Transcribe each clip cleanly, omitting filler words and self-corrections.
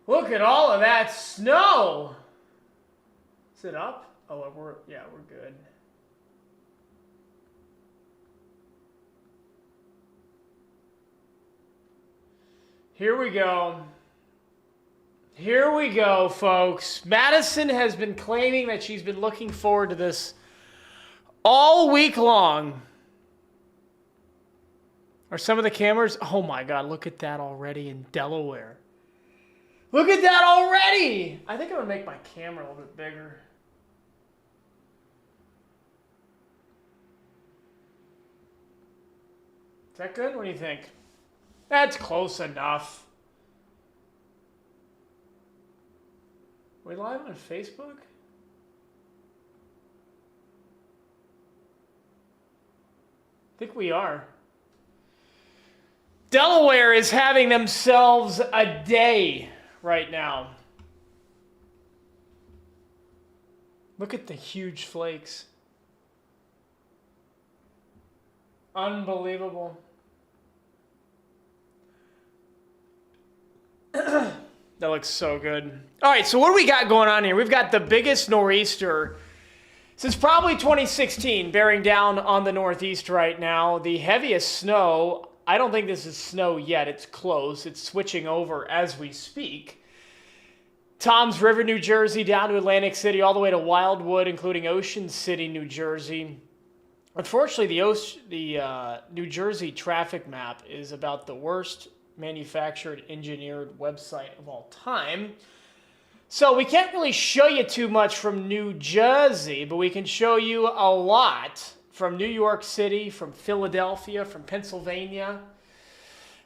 Look at all of that snow. Is it up? Oh, we're good. Here we go. Here we go, folks. Madison has been claiming that she's been looking forward to this all week long. Are some of the cameras? Oh my God, look at that already in Delaware. Look at that already! I think I'm gonna make my camera a little bit bigger. Is that good? What do you think? That's close enough. Are we live on Facebook? I think we are. Delaware is having themselves a day right now. Look at the huge flakes. Unbelievable. That looks so good. All right, so what do we got going on here? We've got the biggest nor'easter since probably 2016 bearing down on the Northeast right now. The heaviest snow, I don't think this is snow yet. It's close. It's switching over as we speak. Toms River, New Jersey, down to Atlantic City, all the way to Wildwood, including Ocean City, New Jersey. Unfortunately, the New Jersey traffic map is about the worst manufactured, engineered website of all time. So we can't really show you too much from New Jersey, but we can show you a lot from New York City, from Philadelphia, from Pennsylvania,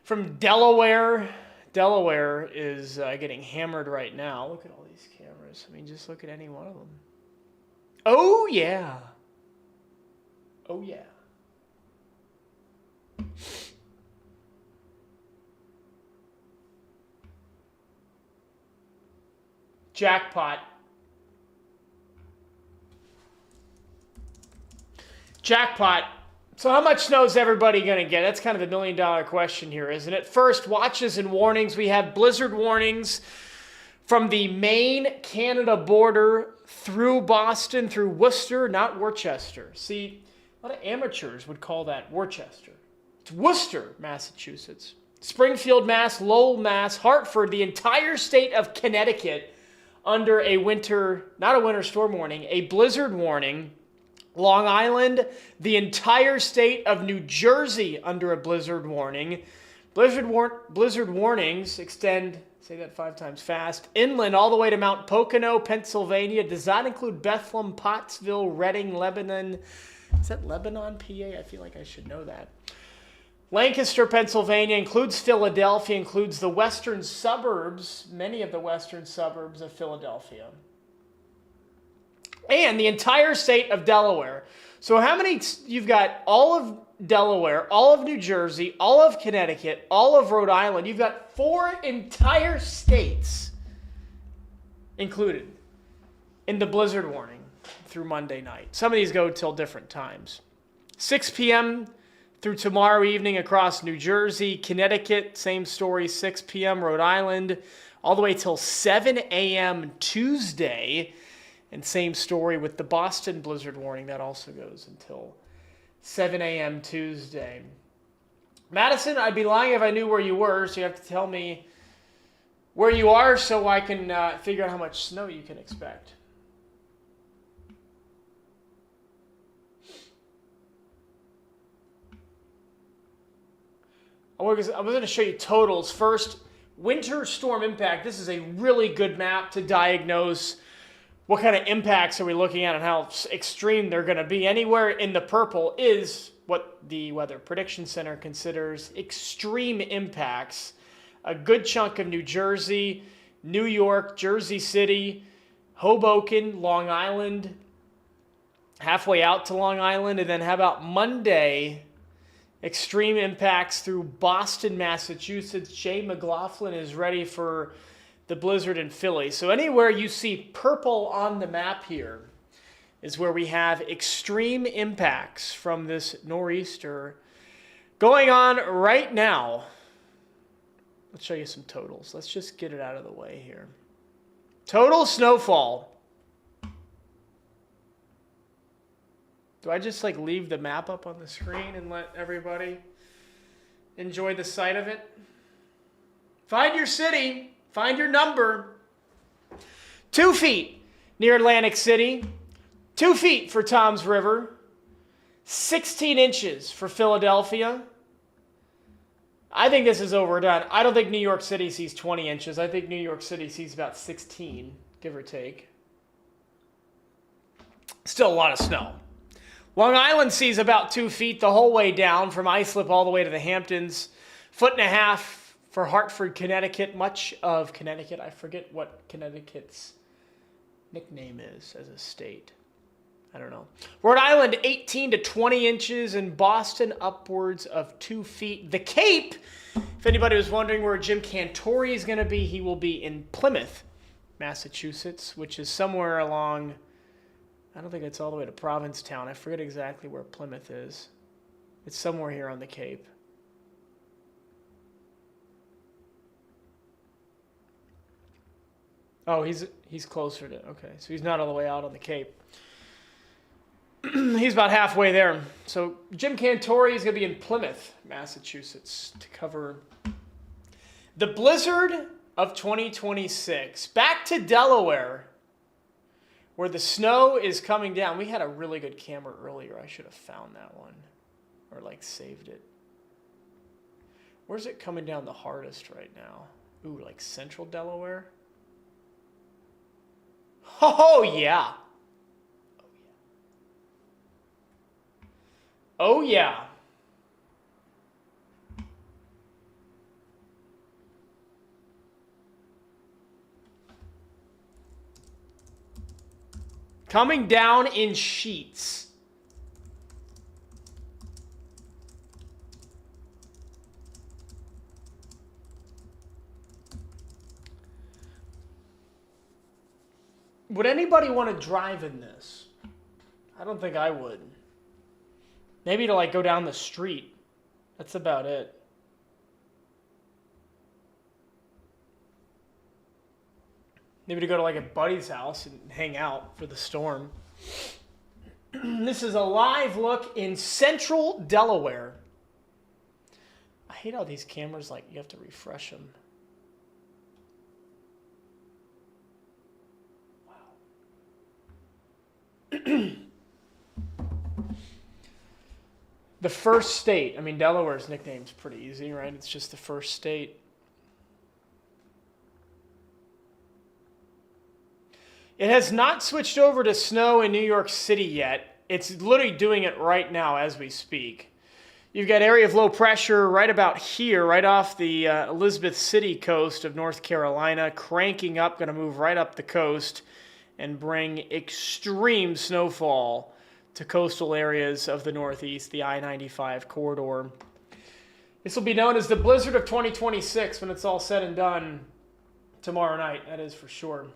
from Delaware. Delaware is getting hammered right now. Look at all these cameras. I mean, just look at any one of them. Oh, yeah. Oh, yeah. Jackpot. Jackpot. So how much snow is everybody going to get? That's kind of the $1 million question here, isn't it? First, watches and warnings. We have blizzard warnings from the Maine, Canada border through Boston, through Worcester, not Worcester. See, a lot of amateurs would call that Worcester. It's Worcester, Massachusetts. Springfield, Mass, Lowell, Mass, Hartford, the entire state of Connecticut under a winter, not a winter storm warning, a blizzard warning. Long Island, the entire state of New Jersey under a blizzard warning. Blizzard warnings extend, say that 5 times fast, inland all the way to Mount Pocono, Pennsylvania. Does that include Bethlehem, Pottsville, Reading, Lebanon? Is that Lebanon, PA? I feel like I should know that. Lancaster, Pennsylvania, includes Philadelphia, includes the western suburbs, many of the western suburbs of Philadelphia. And the entire state of Delaware. So how many, you've got all of Delaware, all of New Jersey, all of Connecticut, all of Rhode Island. You've got 4 entire states included in the blizzard warning through Monday night. Some of these go till different times. 6 p.m. through tomorrow evening across New Jersey, Connecticut, same story, 6 p.m., Rhode Island, all the way till 7 a.m. Tuesday. And same story with the Boston blizzard warning. That also goes until 7 a.m. Tuesday. Madison, I'd be lying if I knew where you were, so you have to tell me where you are so I can figure out how much snow you can expect. I was going to show you totals. First, winter storm impact. This is a really good map to diagnose what kind of impacts are we looking at and how extreme they're going to be. Anywhere in the purple is what the Weather Prediction Center considers extreme impacts. A good chunk of New Jersey, New York, Jersey City, Hoboken, Long Island, halfway out to Long Island. And then how about Monday? Extreme impacts through Boston, Massachusetts. Jay McLaughlin is ready for the blizzard in Philly. So anywhere you see purple on the map here is where we have extreme impacts from this nor'easter going on right now. Let's show you some totals. Let's just get it out of the way here. Total snowfall. Do I just like leave the map up on the screen and let everybody enjoy the sight of it? Find your city. Find your number. 2 feet near Atlantic City. 2 feet for Toms River. 16 inches for Philadelphia. I think this is overdone. I don't think New York City sees 20 inches. I think New York City sees about 16, give or take. Still a lot of snow. Long Island sees about 2 feet the whole way down from Islip all the way to the Hamptons. 1.5 feet for Hartford, Connecticut. Much of Connecticut. I forget what Connecticut's nickname is as a state. I don't know. Rhode Island, 18 to 20 inches, and Boston upwards of 2 feet. The Cape, if anybody was wondering where Jim Cantore is going to be, he will be in Plymouth, Massachusetts, which is somewhere along, I don't think it's all the way to Provincetown. I forget exactly where Plymouth is. It's somewhere here on the Cape. Oh, he's closer to, okay, so he's not all the way out on the Cape. He's about halfway there. So Jim Cantore is going to be in Plymouth, Massachusetts, to cover the blizzard of 2026. Back to Delaware, where the snow is coming down. We had a really good camera earlier. I should have found that one or like saved it. Where's it coming down the hardest right now? Ooh, like central Delaware? Oh, yeah. Oh, yeah. Coming down in sheets. Would anybody want to drive in this? I don't think I would. Maybe to like go down the street. That's about it. Maybe to go to like a buddy's house and hang out for the storm. This is a live look in central Delaware. I hate how these cameras, like, you have to refresh them. Wow. The first state. I mean, Delaware's nickname's pretty easy, right? It's just the first state. It has not switched over to snow in New York City yet. It's literally doing it right now as we speak. You've got area of low pressure right about here, right off the Elizabeth City coast of North Carolina, cranking up, going to move right up the coast and bring extreme snowfall to coastal areas of the Northeast, the I-95 corridor. This will be known as the blizzard of 2026 when it's all said and done tomorrow night, that is for sure.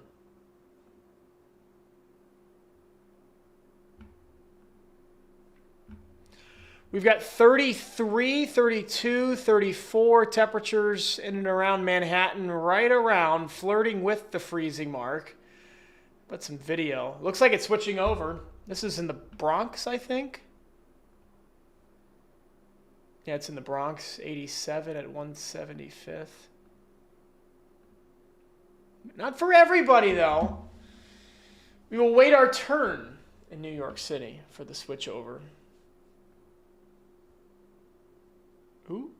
We've got 33, 32, 34 temperatures in and around Manhattan, right around, flirting with the freezing mark. But some video. Looks like it's switching over. This is in the Bronx, I think. Yeah, it's in the Bronx, 87 at 175th. Not for everybody, though. We will wait our turn in New York City for the switch over. Ooh.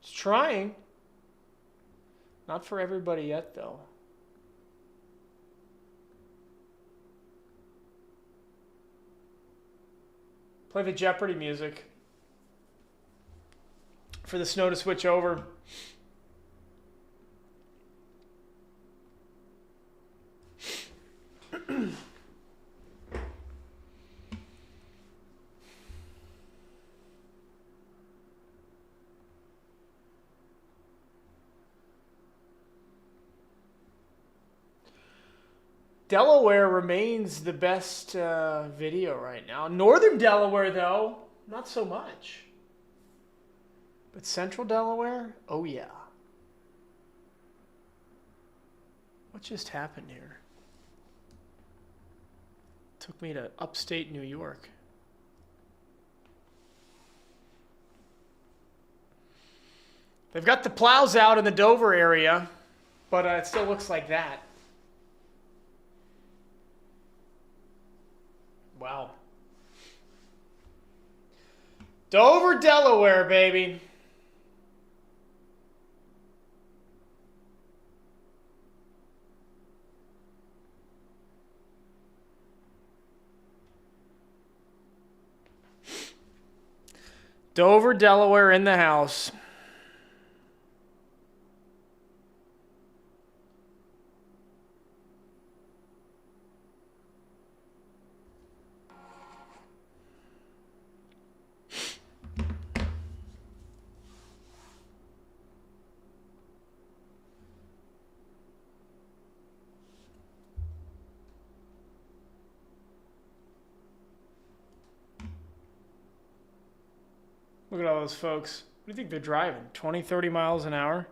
It's trying. Not for everybody yet, though. Play the Jeopardy music for the snow to switch over. Delaware remains the best video right now. Northern Delaware, though, not so much. But Central Delaware? Oh, yeah. What just happened here? Took me to upstate New York. They've got the plows out in the Dover area, but it still looks like that. Wow. Dover, Delaware, baby. Dover, Delaware in the house. Look at all those folks. What do you think they're driving? 20, 30 miles an hour?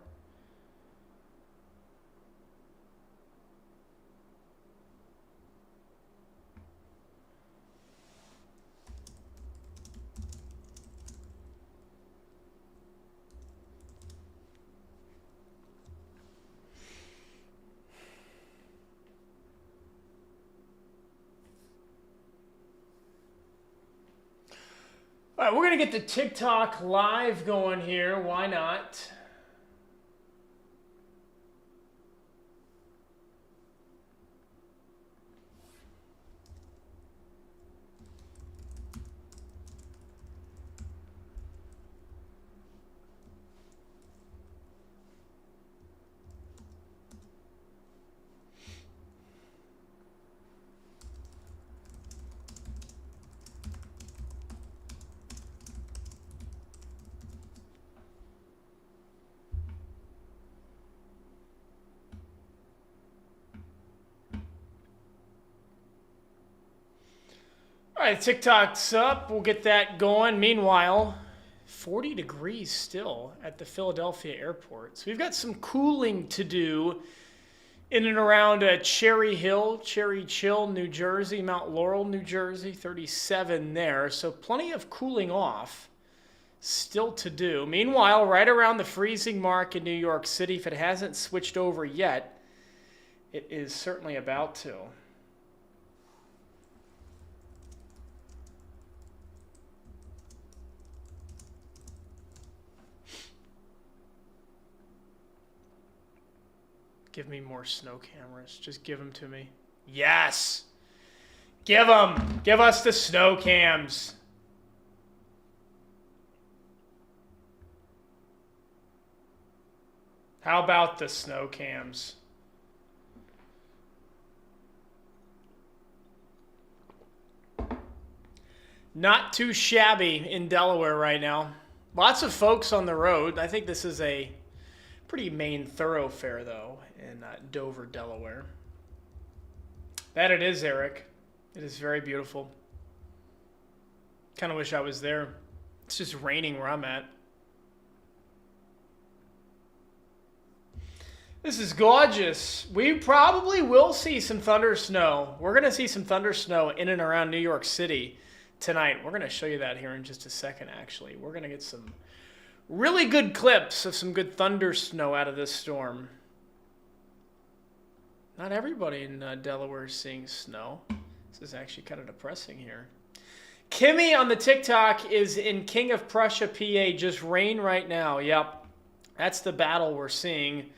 All right, we're going to get the TikTok live going here. Why not? All right, TikTok's up. We'll get that going. Meanwhile, 40 degrees still at the Philadelphia airport. So we've got some cooling to do in and around Cherry Hill, Cherry Chill, New Jersey, Mount Laurel, New Jersey, 37 there. So plenty of cooling off still to do. Meanwhile, right around the freezing mark in New York City, if it hasn't switched over yet, it is certainly about to. Give me more snow cameras. Just give them to me. Yes! Give them! Give us the snow cams. How about the snow cams? Not too shabby in Delaware right now. Lots of folks on the road. I think this is a pretty main thoroughfare, though, in Dover, Delaware. That it is, Eric. It is very beautiful. Kind of wish I was there. It's just raining where I'm at. This is gorgeous. We probably will see some thunder snow. We're going to see some thunder snow in and around New York City tonight. We're going to show you that here in just a second, actually. We're going to get some really good clips of some good thunder snow out of this storm. Not everybody in Delaware is seeing snow. This is actually kind of depressing here. Kimmy on the TikTok is in King of Prussia, PA. Just rain right now. Yep. That's the battle we're seeing.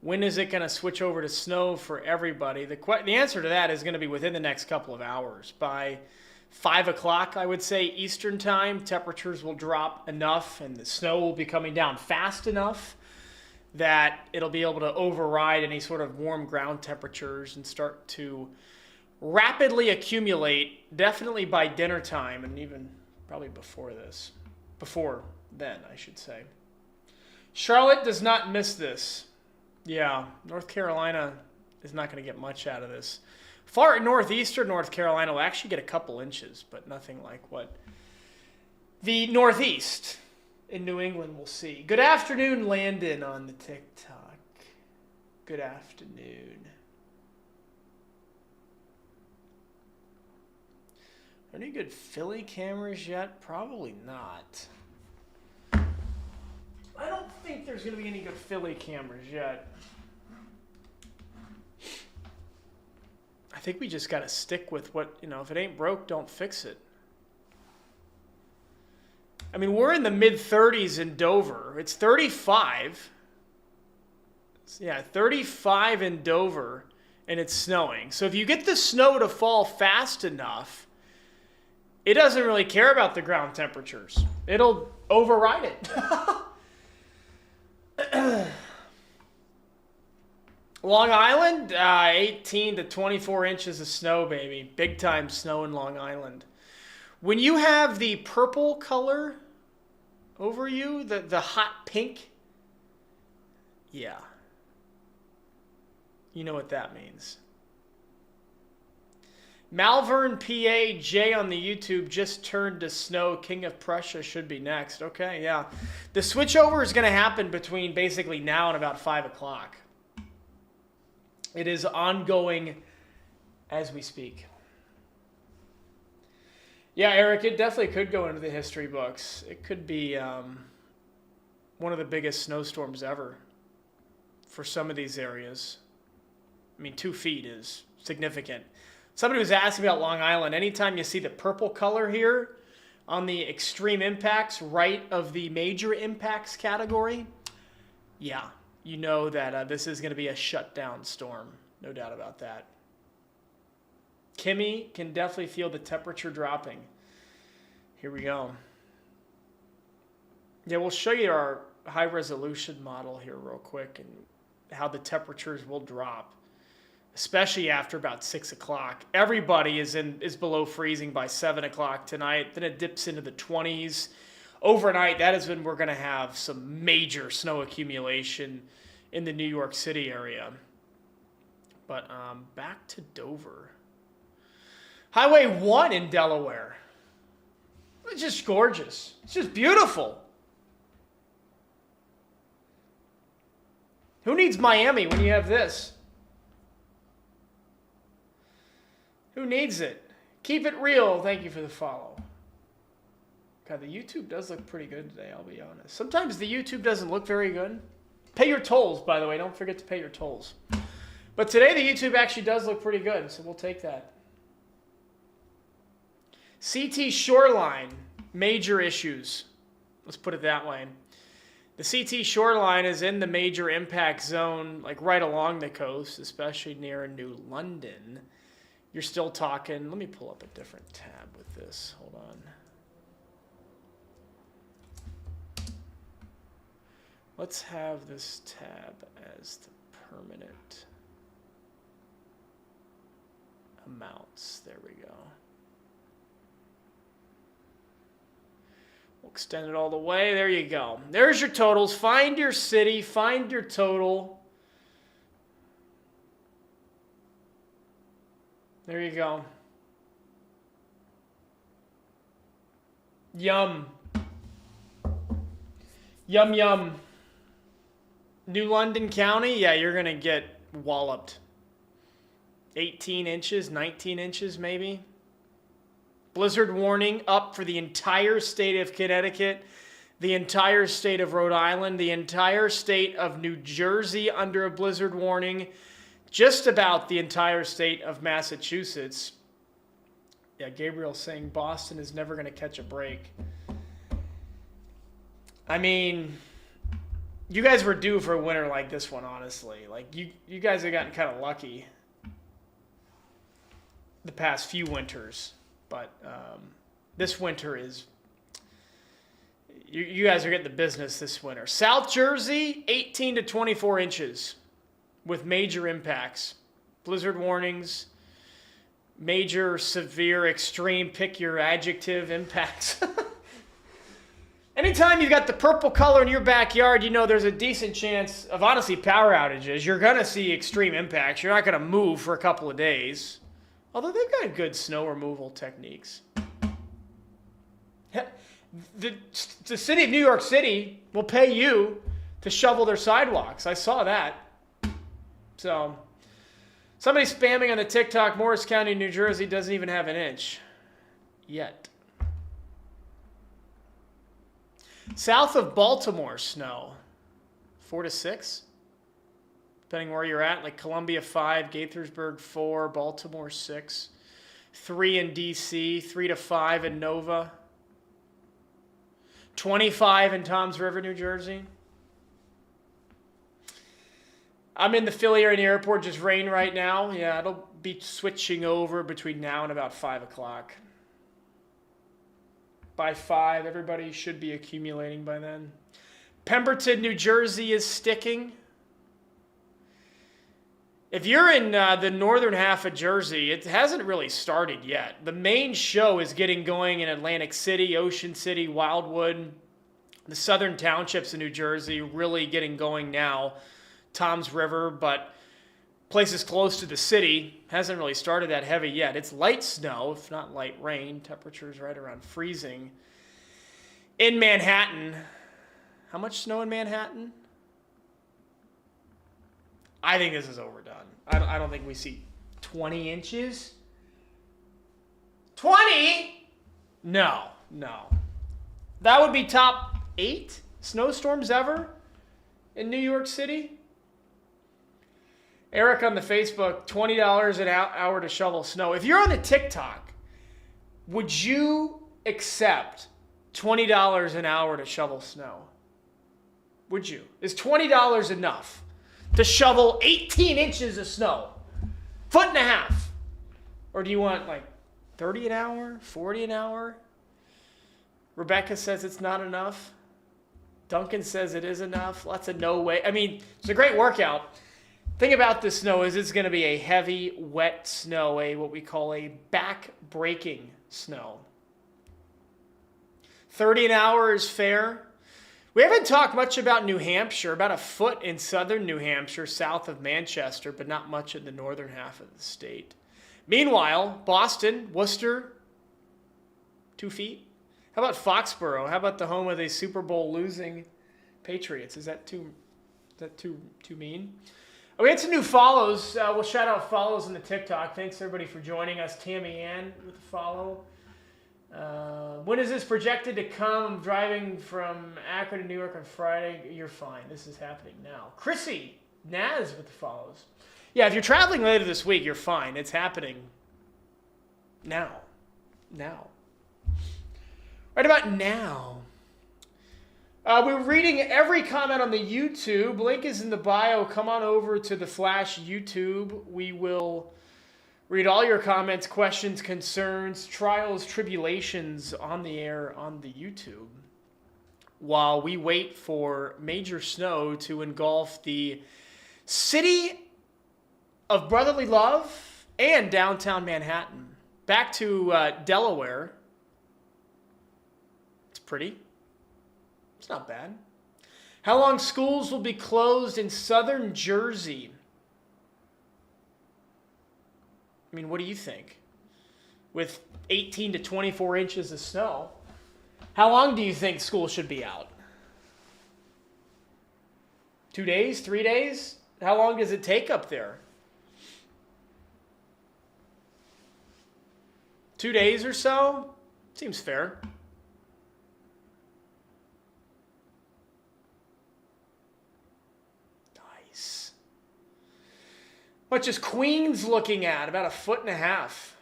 When is it going to switch over to snow for everybody? The answer to that is going to be within the next couple of hours. By 5 o'clock, I would say, Eastern time, temperatures will drop enough and the snow will be coming down fast enough that it'll be able to override any sort of warm ground temperatures and start to rapidly accumulate, definitely by dinner time and even probably before this. Before then, I should say. Charlotte does not miss this. Yeah, North Carolina is not going to get much out of this. Far northeastern North Carolina will actually get a couple inches, but nothing like what the Northeast in New England, we'll see. Good afternoon, Landon, on the TikTok. Good afternoon. Are any good Philly cameras yet? Probably not. I don't think there's going to be any good Philly cameras yet. I think we just got to stick with what, if it ain't broke, don't fix it. I mean, we're in the mid-30s in Dover. It's 35. Yeah, 35 in Dover, and it's snowing. So if you get the snow to fall fast enough, it doesn't really care about the ground temperatures. It'll override it. Long Island, 18 to 24 inches of snow, baby. Big time snow in Long Island. When you have the purple color over you, the hot pink, yeah. You know what that means. Malvern, PA, Jay on the YouTube just turned to snow. King of Prussia should be next. Okay, yeah. The switchover is going to happen between basically now and about 5 o'clock. It is ongoing as we speak. Yeah, Eric, it definitely could go into the history books. It could be one of the biggest snowstorms ever for some of these areas. I mean, 2 feet is significant. Somebody was asking about Long Island. Anytime you see the purple color here on the extreme impacts, right of the major impacts category, yeah, you know that this is going to be a shutdown storm. No doubt about that. Kimmy can definitely feel the temperature dropping. Here we go. Yeah, we'll show you our high resolution model here real quick and how the temperatures will drop, especially after about 6 o'clock. Everybody is below freezing by 7 o'clock tonight. Then it dips into the 20s. Overnight, that is when we're going to have some major snow accumulation in the New York City area. But back to Dover. Highway 1 in Delaware. It's just gorgeous. It's just beautiful. Who needs Miami when you have this? Who needs it? Keep it real. Thank you for the follow. God, the YouTube does look pretty good today, I'll be honest. Sometimes the YouTube doesn't look very good. Pay your tolls, by the way. Don't forget to pay your tolls. But today the YouTube actually does look pretty good, so we'll take that. CT shoreline, major issues. Let's put it that way. The CT shoreline is in the major impact zone, like right along the coast, especially near New London. You're still talking, let me pull up a different tab with this. Hold on. Let's have this tab as the permanent amounts. There we go. We'll extend it all the way. There you go. There's your totals. Find your city. Find your total. There you go. Yum. Yum, yum. New London County, yeah, you're going to get walloped. 18 inches, 19 inches maybe. Blizzard warning up for the entire state of Connecticut, the entire state of Rhode Island, the entire state of New Jersey under a blizzard warning, just about the entire state of Massachusetts. Yeah, Gabriel's saying Boston is never going to catch a break. I mean, you guys were due for a winter like this one, honestly. Like, you guys have gotten kind of lucky the past few winters. But this winter is... You guys are getting the business this winter. South Jersey, 18 to 24 inches with major impacts. Blizzard warnings, major, severe, extreme, pick your adjective impacts. Anytime you've got the purple color in your backyard, you know there's a decent chance of, honestly, power outages. You're going to see extreme impacts. You're not going to move for a couple of days. Although they've got good snow removal techniques. The city of New York City will pay you to shovel their sidewalks. I saw that. So, somebody spamming on the TikTok, Morris County, New Jersey doesn't even have an inch yet. South of Baltimore, snow. 4 to 6. Depending where you're at, like Columbia 5, Gaithersburg 4, Baltimore 6. 3 in D.C., 3 to 5 in Nova. 25 in Toms River, New Jersey. I'm in the Philly area airport, just rain right now. Yeah, it'll be switching over between now and about 5 o'clock. By 5, everybody should be accumulating by then. Pemberton, New Jersey is sticking. If you're in the northern half of Jersey, it hasn't really started yet. The main show is getting going in Atlantic City, Ocean City, Wildwood. The southern townships in New Jersey really getting going now. Toms River, but places close to the city hasn't really started that heavy yet. It's light snow, if not light rain. Temperatures right around freezing. In Manhattan, how much snow in Manhattan? I think this is overdone. I don't think we see 20 inches. 20? No. That would be top 8 snowstorms ever in New York City. Eric on the Facebook, $20 an hour to shovel snow. If you're on the TikTok, would you accept $20 an hour to shovel snow? Would you? Is $20 enough to shovel 18 inches of snow? 1.5 feet. Or do you want like 30 an hour, 40 an hour? Rebecca says it's not enough. Duncan says it is enough. Lots of no way. I mean, it's a great workout. Thing about this snow is it's going to be a heavy, wet snow, what we call a back-breaking snow. 30 an hour is fair. We haven't talked much about New Hampshire, about a foot in southern New Hampshire, south of Manchester, but not much in the northern half of the state. Meanwhile, Boston, Worcester, 2 feet. How about Foxborough? How about the home of the Super Bowl losing Patriots? Is that too mean? We had some new follows. We'll shout out follows in the TikTok. Thanks, everybody, for joining us. Tammy Ann with a follow. When is this projected to come? I'm driving from Akron to New York on Friday. You're fine. This is happening now. Chrissy Naz with the follows. Yeah, if you're traveling later this week, you're fine. It's happening now. Right about now. We're reading every comment on the YouTube. Link is in the bio. Come on over to the Flash YouTube. We will read all your comments, questions, concerns, trials, tribulations on the air on the YouTube while we wait for major snow to engulf the city of brotherly love and downtown Manhattan. Back to Delaware. It's pretty. It's not bad. How long schools will be closed in southern Jersey? I mean, what do you think? With 18 to 24 inches of snow, how long do you think school should be out? 2 days? 3 days? How long does it take up there? 2 days or so? Seems fair. What is Queens looking at? About 1.5 feet.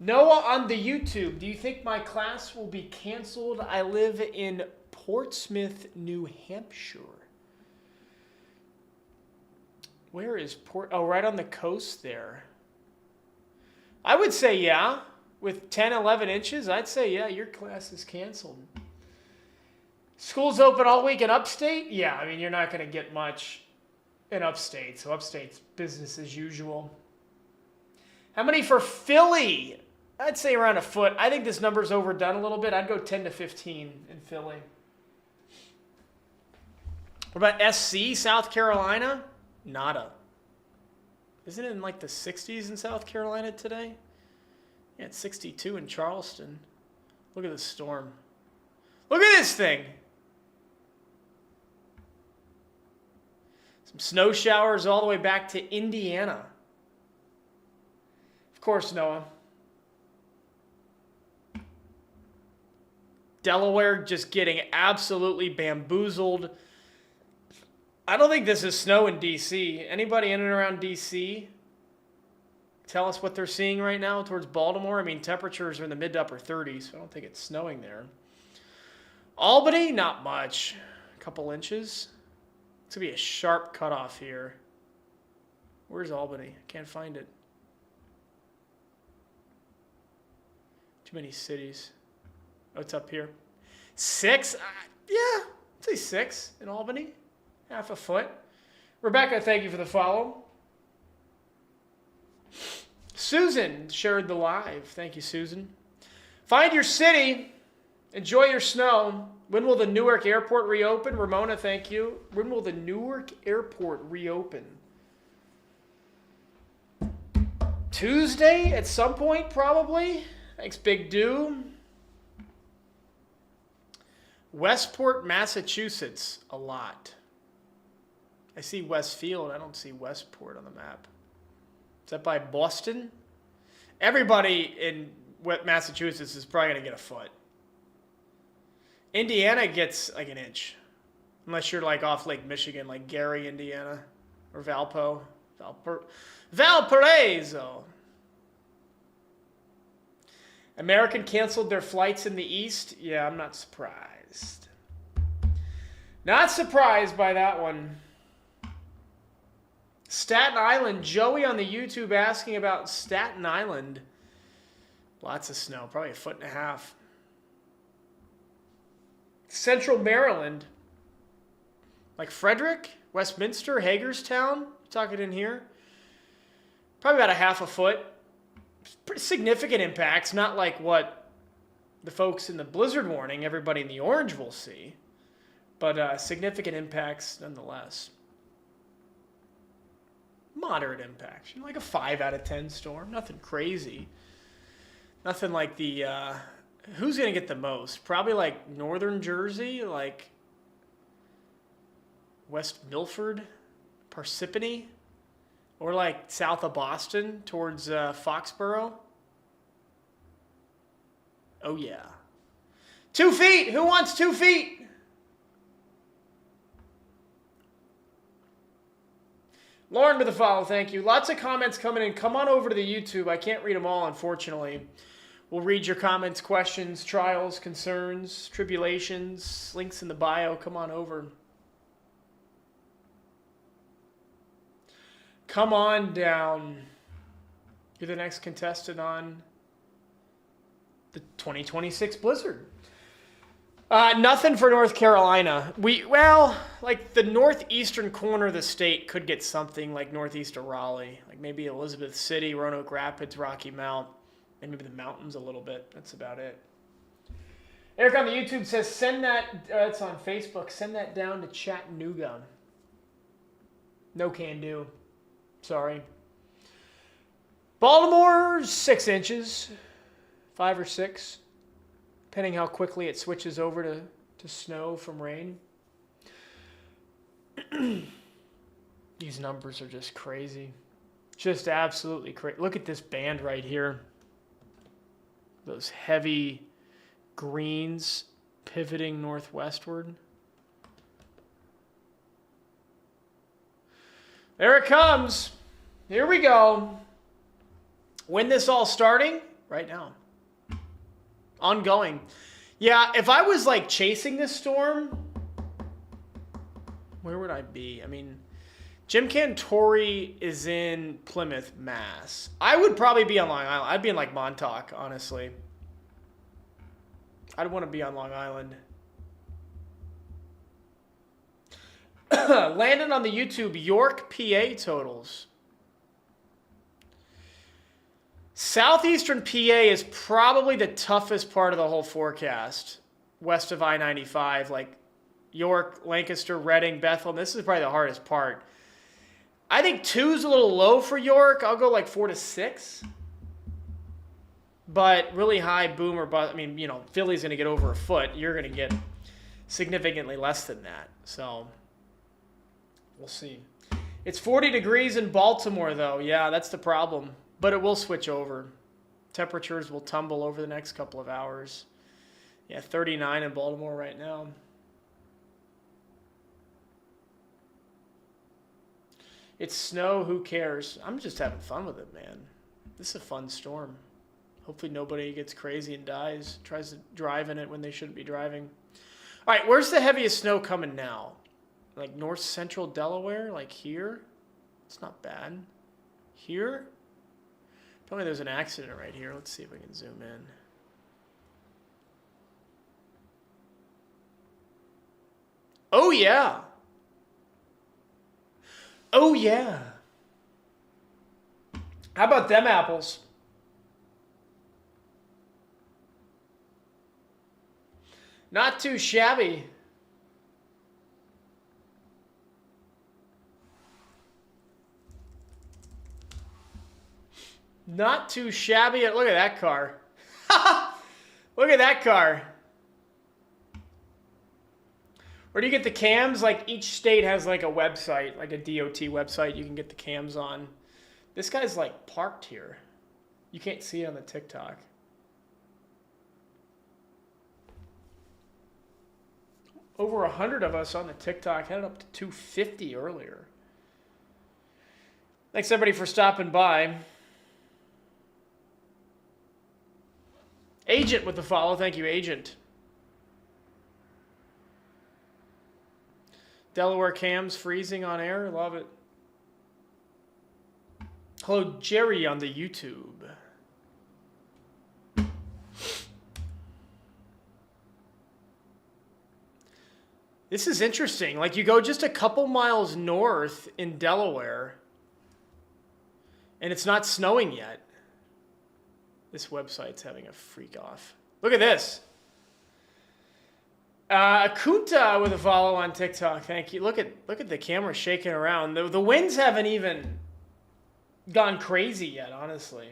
Noah on the YouTube. Do you think my class will be canceled? I live in Portsmouth, New Hampshire. Where is Port? Oh, right on the coast there. I would say yeah. With 10, 11 inches, I'd say yeah, your class is canceled. School's open all week in upstate? Yeah, I mean, you're not going to get much in upstate, so upstate's business as usual. How many for Philly? I'd say around 1 foot. I think this number's overdone a little bit. I'd go 10 to 15 in Philly. What about SC, South Carolina? Nada. Isn't it in like the 60s in South Carolina today? Yeah, it's 62 in Charleston. Look at this storm. Look at this thing. Some snow showers all the way back to Indiana. Of course, Noah. Delaware just getting absolutely bamboozled. I don't think this is snow in D.C. Anybody in and around D.C.? Tell us what they're seeing right now towards Baltimore. I mean, temperatures are in the mid to upper 30s, so I don't think it's snowing there. Albany, not much. A couple inches. It's going to be a sharp cutoff here. Where's Albany? I can't find it. Too many cities. Oh, it's up here. 6? Yeah, I'd say 6 in Albany. Half a foot. Rebecca, thank you for the follow. Susan shared the live. Thank you, Susan. Find your city. Enjoy your snow. When will the Newark Airport reopen? Ramona, thank you. When will the Newark Airport reopen? Tuesday at some point, probably. Thanks, Big Do. Westport, Massachusetts, a lot. I see Westfield. I don't see Westport on the map. Is that by Boston? Everybody in Massachusetts is probably going to get a foot. Indiana gets like an inch. Unless you're like off Lake Michigan, like Gary, Indiana. Or Valparaiso. American canceled their flights in the East. Yeah, I'm not surprised. Not surprised by that one. Staten Island. Joey on the YouTube asking about Staten Island. Lots of snow. Probably a foot and a half. Central Maryland. Like Frederick, Westminster, Hagerstown. Talking in here. Probably about a half a foot. Pretty significant impacts. Not like what the folks in the blizzard warning, everybody in the orange will see. But significant impacts nonetheless. Moderate impacts. Like a 5 out of 10 storm. Nothing crazy. Nothing like the... who's going to get the most? Probably like northern Jersey, like West Milford, Parsippany, or like south of Boston towards Foxborough. Oh, yeah. 2 feet. Who wants 2 feet? Lauren with the follow, thank you. Lots of comments coming in. Come on over to the YouTube. I can't read them all, unfortunately. We'll read your comments, questions, trials, concerns, tribulations, links in the bio. Come on over. Come on down. You're the next contestant on the 2026 Blizzard. Nothing for North Carolina. Like the northeastern corner of the state could get something like northeast of Raleigh. Like maybe Elizabeth City, Roanoke Rapids, Rocky Mount. And maybe the mountains a little bit. That's about it. Eric on the YouTube says, send that, it's on Facebook, send that down to Chattanooga. No can do. Sorry. Baltimore, 6 inches. 5 or 6. Depending how quickly it switches over to snow from rain. These numbers are just crazy. Just absolutely crazy. Look at this band right here. Those heavy greens pivoting northwestward. There it comes. Here we go. When this all starting? Right now. Ongoing. Yeah, if I was like chasing this storm, where would I be? I mean, Jim Cantori is in Plymouth, Mass. I would probably be on Long Island. I'd be in like Montauk, honestly. I'd want to be on Long Island. Landon on the YouTube, York, PA totals. Southeastern PA is probably the toughest part of the whole forecast. West of I-95, like York, Lancaster, Reading, Bethlehem. This is probably the hardest part. I think 2 is a little low for York. I'll go like 4 to 6. but really high boom or bust. I mean, you know, Philly's going to get over a foot. You're going to get significantly less than that. So we'll see. It's 40 degrees in Baltimore, though. Yeah, that's the problem. But it will switch over. Temperatures will tumble over the next couple of hours. Yeah, 39 in Baltimore right now. It's snow, who cares? I'm just having fun with it, man. This is a fun storm. Hopefully nobody gets crazy and dies, tries to drive in it when they shouldn't be driving. All right, where's the heaviest snow coming now? Like north central Delaware, like here? It's not bad. Here? Apparently there's an accident right here. Let's see if I can zoom in. Oh, yeah. Oh, yeah. How about them apples? Not too shabby. Not too shabby. Look at that car. Look at that car. Where do you get the cams? Like each state has like a website, like a DOT website you can get the cams on. This guy's like parked here. You can't see it on the TikTok. Over 100 of us on the TikTok, headed up to 250 earlier. Thanks everybody for stopping by. Agent with the follow. Thank you, Agent. Delaware cams freezing on air. Love it. Hello, Jerry on the YouTube. This is interesting. Like you go just a couple miles north in Delaware and it's not snowing yet. This website's having a freak off. Look at this. Kunta with a follow on TikTok. Thank you. Look at the camera shaking around. The winds haven't even gone crazy yet, honestly.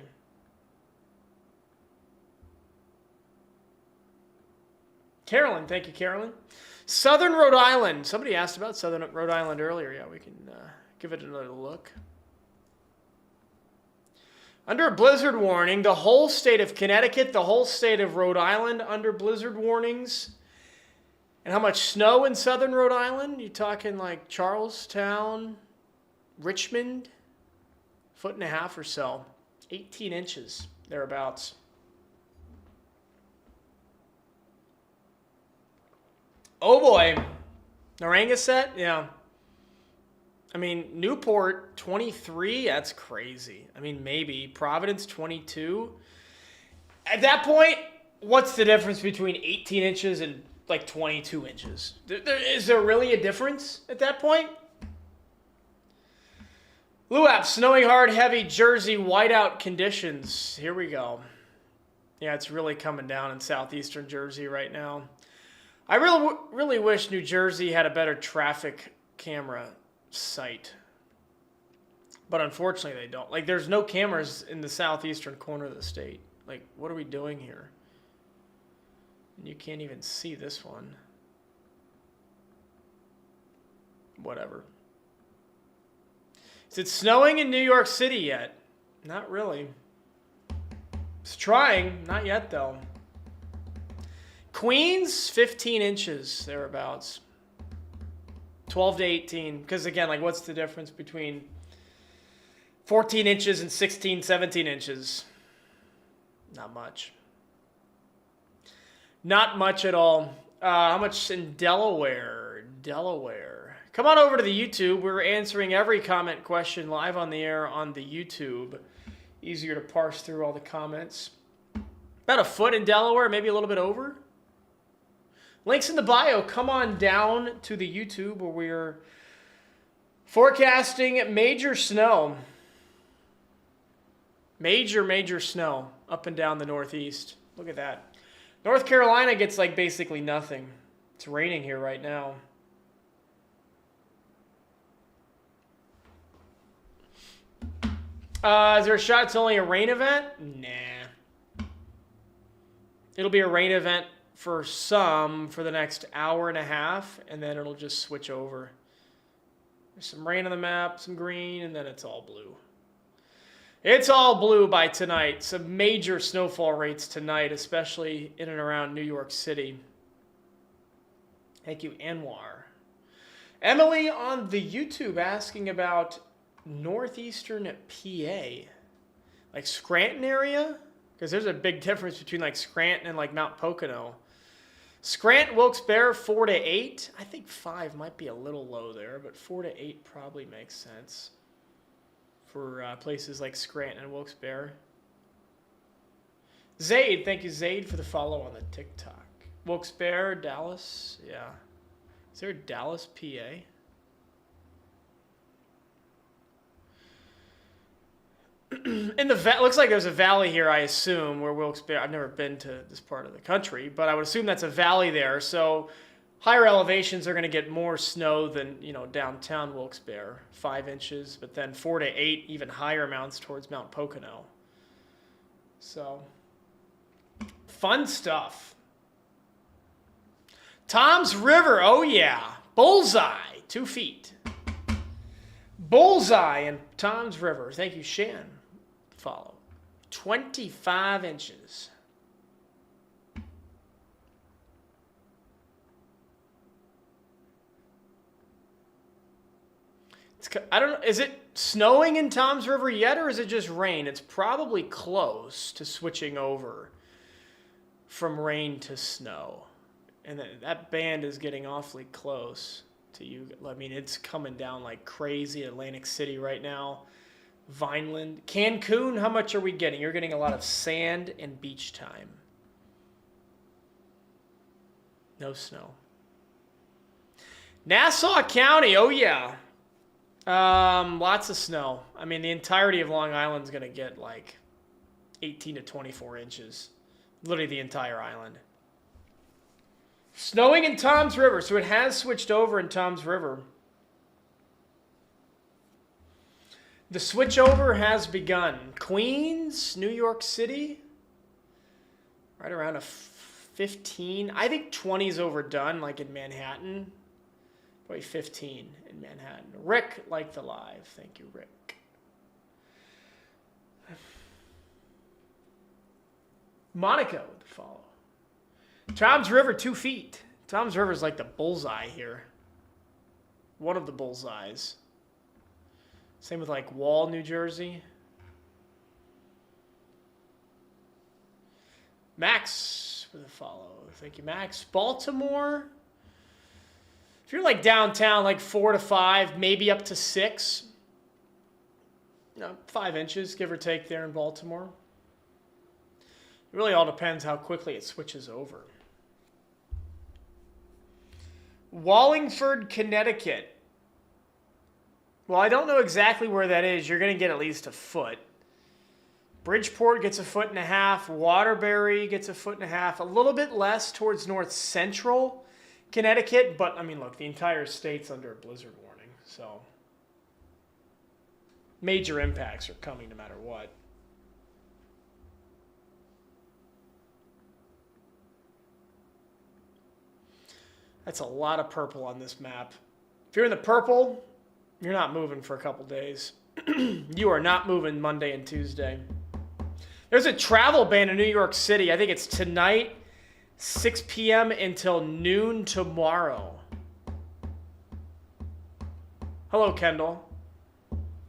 Carolyn, thank you, Carolyn. Southern Rhode Island. Somebody asked about Southern Rhode Island earlier. Yeah, we can give it another look. Under a blizzard warning, the whole state of Connecticut, the whole state of Rhode Island under blizzard warnings. And how much snow in southern Rhode Island? You talking like Charlestown, Richmond? 1.5 feet or so. 18 inches, thereabouts. Oh boy. Narragansett? Yeah. I mean, Newport, 23? That's crazy. I mean, maybe. Providence, 22? At that point, what's the difference between 18 inches and like 22 inches? Is there really a difference at that point? Luap, snowing hard, heavy, Jersey, whiteout conditions. Here we go. Yeah, it's really coming down in southeastern Jersey right now. I really wish New Jersey had a better traffic camera site. But unfortunately they don't. Like there's no cameras in the southeastern corner of the state. Like what are we doing here? And you can't even see this one. Whatever. Is it snowing in New York City yet? Not really. It's trying. Not yet though. Queens, 15 inches, thereabouts. 12 to 18. Because again, like what's the difference between 14 inches and 16, 17 inches? Not much. Not much at all. How much in Delaware? Delaware. Come on over to the YouTube. We're answering every comment question live on the air on the YouTube. Easier to parse through all the comments. About 1 foot in Delaware, maybe a little bit over. Links in the bio. Come on down to the YouTube where we're forecasting major snow. Major snow up and down the Northeast. Look at that. North Carolina gets like basically nothing. It's raining here right now. Is there a shot it's only a rain event? Nah. It'll be a rain event for some for the next hour and a half, and then it'll just switch over. There's some rain on the map, some green, and then it's all blue. It's all blue by tonight. Some major snowfall rates tonight, especially in and around New York City. Thank you, Anwar. Emily on the YouTube asking about northeastern PA. Like Scranton area? Because there's a big difference between like Scranton and like Mount Pocono. Scranton, Wilkes-Barre, 4 to 8. I think 5 might be a little low there, but 4 to 8 probably makes sense for places like Scranton and Wilkes-Barre. Zaid, thank you, Zaid, for the follow on the TikTok. Wilkes-Barre, Dallas, yeah. Is there a Dallas, PA? In the looks like there's a valley here, I assume, where Wilkes-Barre. I've never been to this part of the country, but I would assume that's a valley there. So higher elevations are going to get more snow than, downtown Wilkes-Barre, 5 inches, but then 4 to 8 even higher amounts towards Mount Pocono. So fun stuff. Tom's River, oh yeah, bullseye, 2 feet. Bullseye in Tom's River. Thank you, Shan. Follow. 25 inches. I don't know. Is it snowing in Tom's River yet, or is it just rain? It's probably close to switching over from rain to snow. And that band is getting awfully close to you. I mean, it's coming down like crazy. Atlantic City right now. Vineland. Cancun, how much are we getting? You're getting a lot of sand and beach time. No snow. Nassau County, oh yeah. Lots of snow. I mean, the entirety of Long Island's going to get like 18 to 24 inches. Literally the entire island. Snowing in Tom's River, so it has switched over in Tom's River. The switchover has begun. Queens, New York City, right around a 15. I think 20 is overdone, like in Manhattan. Probably 15 in Manhattan. Rick, like the live. Thank you, Rick. Monaco to follow. Tom's River, 2 feet. Tom's River is like the bullseye here. One of the bullseyes. Same with like Wall, New Jersey. Max with a follow. Thank you, Max. Baltimore. If you're like downtown, like 4 to 5, maybe up to 6. 5 inches, give or take, there in Baltimore. It really all depends how quickly it switches over. Wallingford, Connecticut. Well, I don't know exactly where that is. You're going to get at least a foot. Bridgeport gets 1.5 feet. Waterbury gets 1.5 feet. A little bit less towards north central Connecticut. But, I mean, look, the entire state's under a blizzard warning. So, major impacts are coming no matter what. That's a lot of purple on this map. If you're in the purple, you're not moving for a couple days. You are not moving Monday and Tuesday. There's a travel ban in New York City. I think it's tonight, 6 p.m. until noon tomorrow. Hello, Kendall.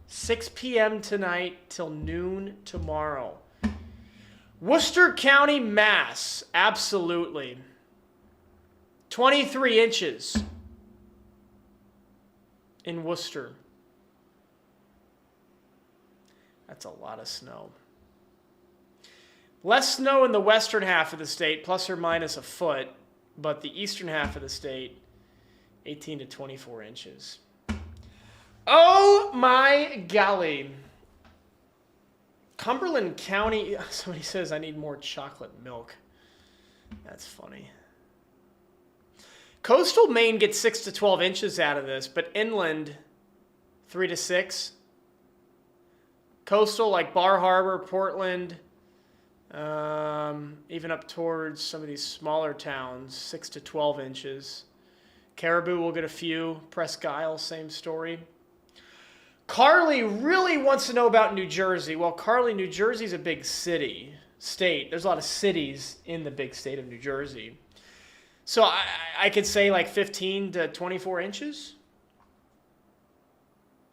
6 p.m. tonight till noon tomorrow. Worcester County, Mass. Absolutely. 23 inches in Worcester. That's a lot of snow. Less snow in the western half of the state, plus or minus a foot, but the eastern half of the state, 18 to 24 inches. Oh my golly. Cumberland County, somebody says I need more chocolate milk. That's funny. Coastal Maine gets 6 to 12 inches out of this, but inland, 3 to 6. Coastal, like Bar Harbor, Portland, Even up towards some of these smaller towns, 6 to 12 inches. Caribou will get a few. Presque Isle, same story. Carly really wants to know about New Jersey. Well, Carly, New Jersey's a big state. There's a lot of cities in the big state of New Jersey. So I could say like 15 to 24 inches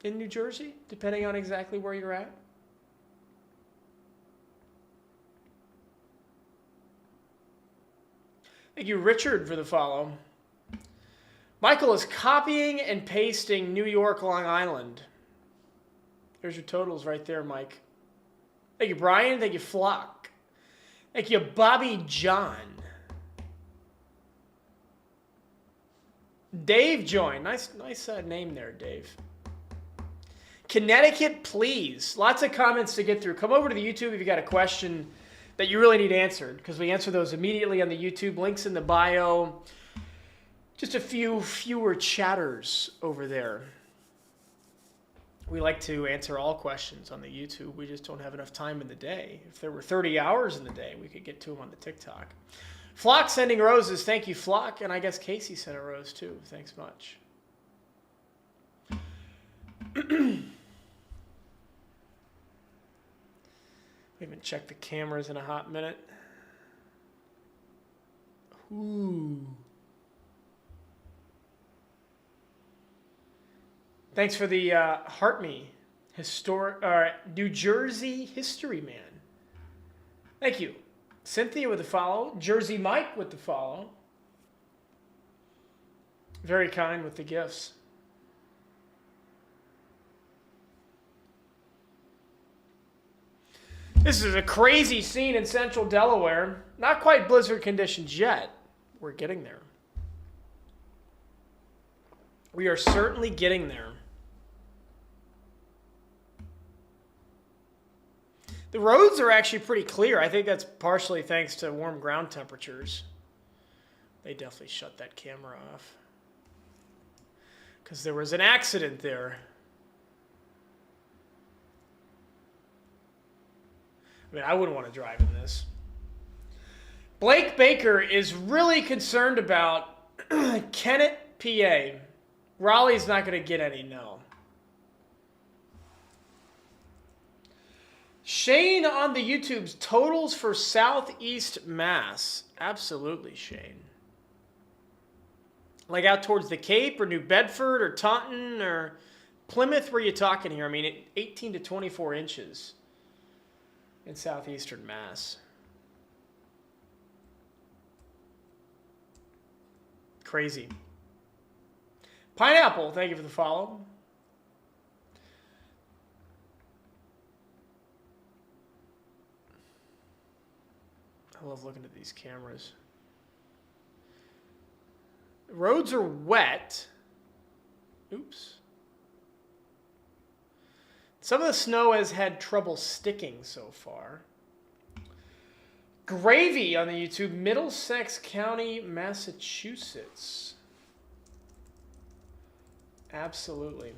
in New Jersey, depending on exactly where you're at. Thank you, Richard, for the follow. Michael is copying and pasting New York, Long Island. There's your totals right there, Mike. Thank you, Brian. Thank you, Flock. Thank you, Bobby John. Dave joined. Nice name there, Dave. Connecticut, please. Lots of comments to get through. Come over to the YouTube if you got a question that you really need answered, because we answer those immediately on the YouTube. Links in the bio. Just a fewer chatters over there. We like to answer all questions on the YouTube. We just don't have enough time in the day. If there were 30 hours in the day, we could get to them on the TikTok. Flock sending roses. Thank you, Flock. And I guess Casey sent a rose too. Thanks much. We haven't checked the cameras in a hot minute. Ooh. Thanks for the Heart Me New Jersey History Man. Thank you. Cynthia with the follow. Jersey Mike with the follow. Very kind with the gifts. This is a crazy scene in central Delaware. Not quite blizzard conditions yet. We're getting there. We are certainly getting there. The roads are actually pretty clear. I think that's partially thanks to warm ground temperatures. They definitely shut that camera off, because there was an accident there. I mean, I wouldn't want to drive in this. Blake Baker is really concerned about Kennett, PA. Raleigh's not going to get any, no. Shane on the YouTube's totals for Southeast Mass. Absolutely, Shane. Like out towards the Cape or New Bedford or Taunton or Plymouth, where you talking here? I mean, 18 to 24 inches in southeastern Mass. Crazy. Pineapple, thank you for the follow. I love looking at these cameras. Roads are wet. Oops. Some of the snow has had trouble sticking so far. Gravy on the YouTube, Middlesex County, Massachusetts. Absolutely.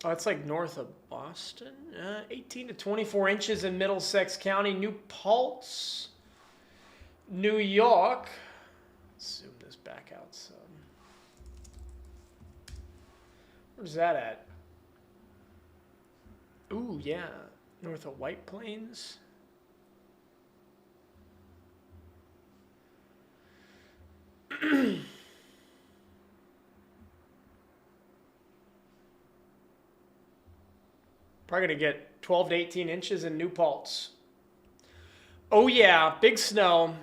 Oh, it's like north of Boston. 18 to 24 inches in Middlesex County, New Paltz, New York. Let's zoom this back out some. Where's that at? Ooh, yeah. North of White Plains. Probably going to get 12 to 18 inches in New Paltz. Oh, yeah. Big snow.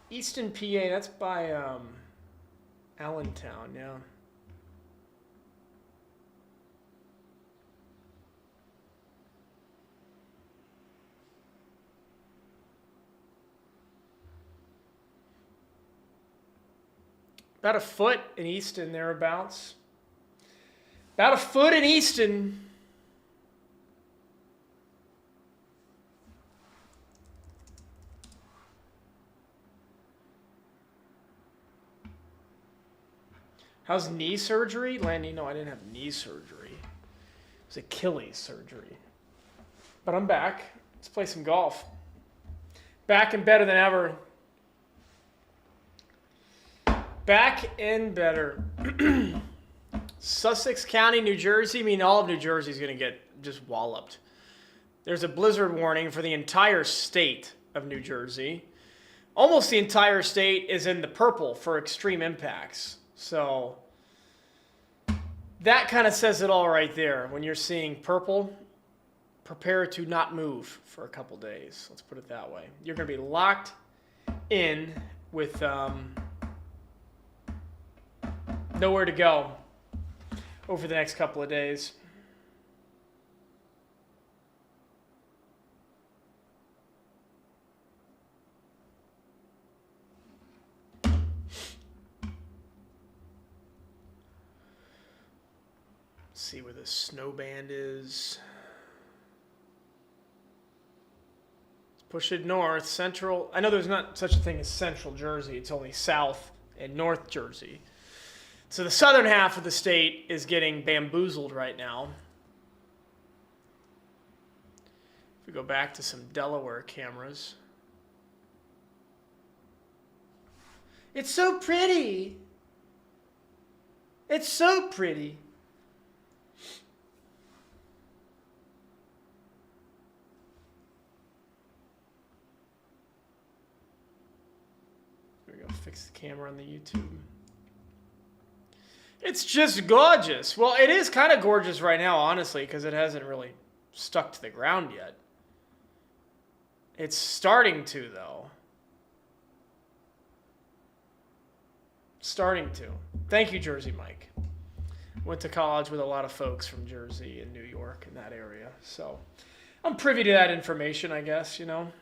Easton, PA. That's by Allentown, yeah. About a foot in Easton, thereabouts. About a foot in Easton. How's knee surgery? Landy, no, I didn't have knee surgery. It was Achilles surgery. But I'm back. Let's play some golf. Back and better than ever. Back and better. Sussex County, New Jersey. I mean, all of New Jersey is going to get just walloped. There's a blizzard warning for the entire state of New Jersey. Almost the entire state is in the purple for extreme impacts. So that kind of says it all right there. When you're seeing purple, prepare to not move for a couple days. Let's put it that way. You're going to be locked in with nowhere to go over the next couple of days. See where the snow band is. Let's push it north, central. I know there's not such a thing as central Jersey. It's only south and north Jersey. So the southern half of the state is getting bamboozled right now. If we go back to some Delaware cameras. It's so pretty. It's so pretty. Fix the camera on the YouTube. It's just gorgeous. Well, it is kind of gorgeous right now, honestly, because it hasn't really stuck to the ground yet. It's starting to, though. Starting to. Thank you, Jersey Mike. Went to college with a lot of folks from Jersey and New York in that area. So I'm privy to that information, I guess, you know.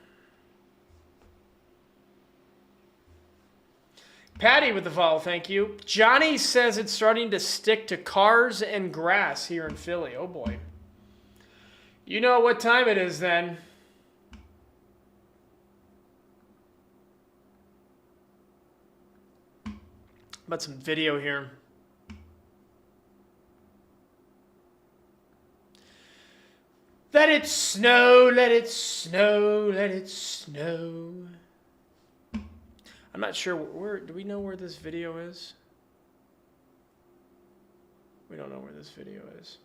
Patty with the follow, thank you. Johnny says it's starting to stick to cars and grass here in Philly. Oh boy. You know what time it is then. About some video here. Let it snow, let it snow, let it snow. I'm not sure where. Do we know where this video is? We don't know where this video is.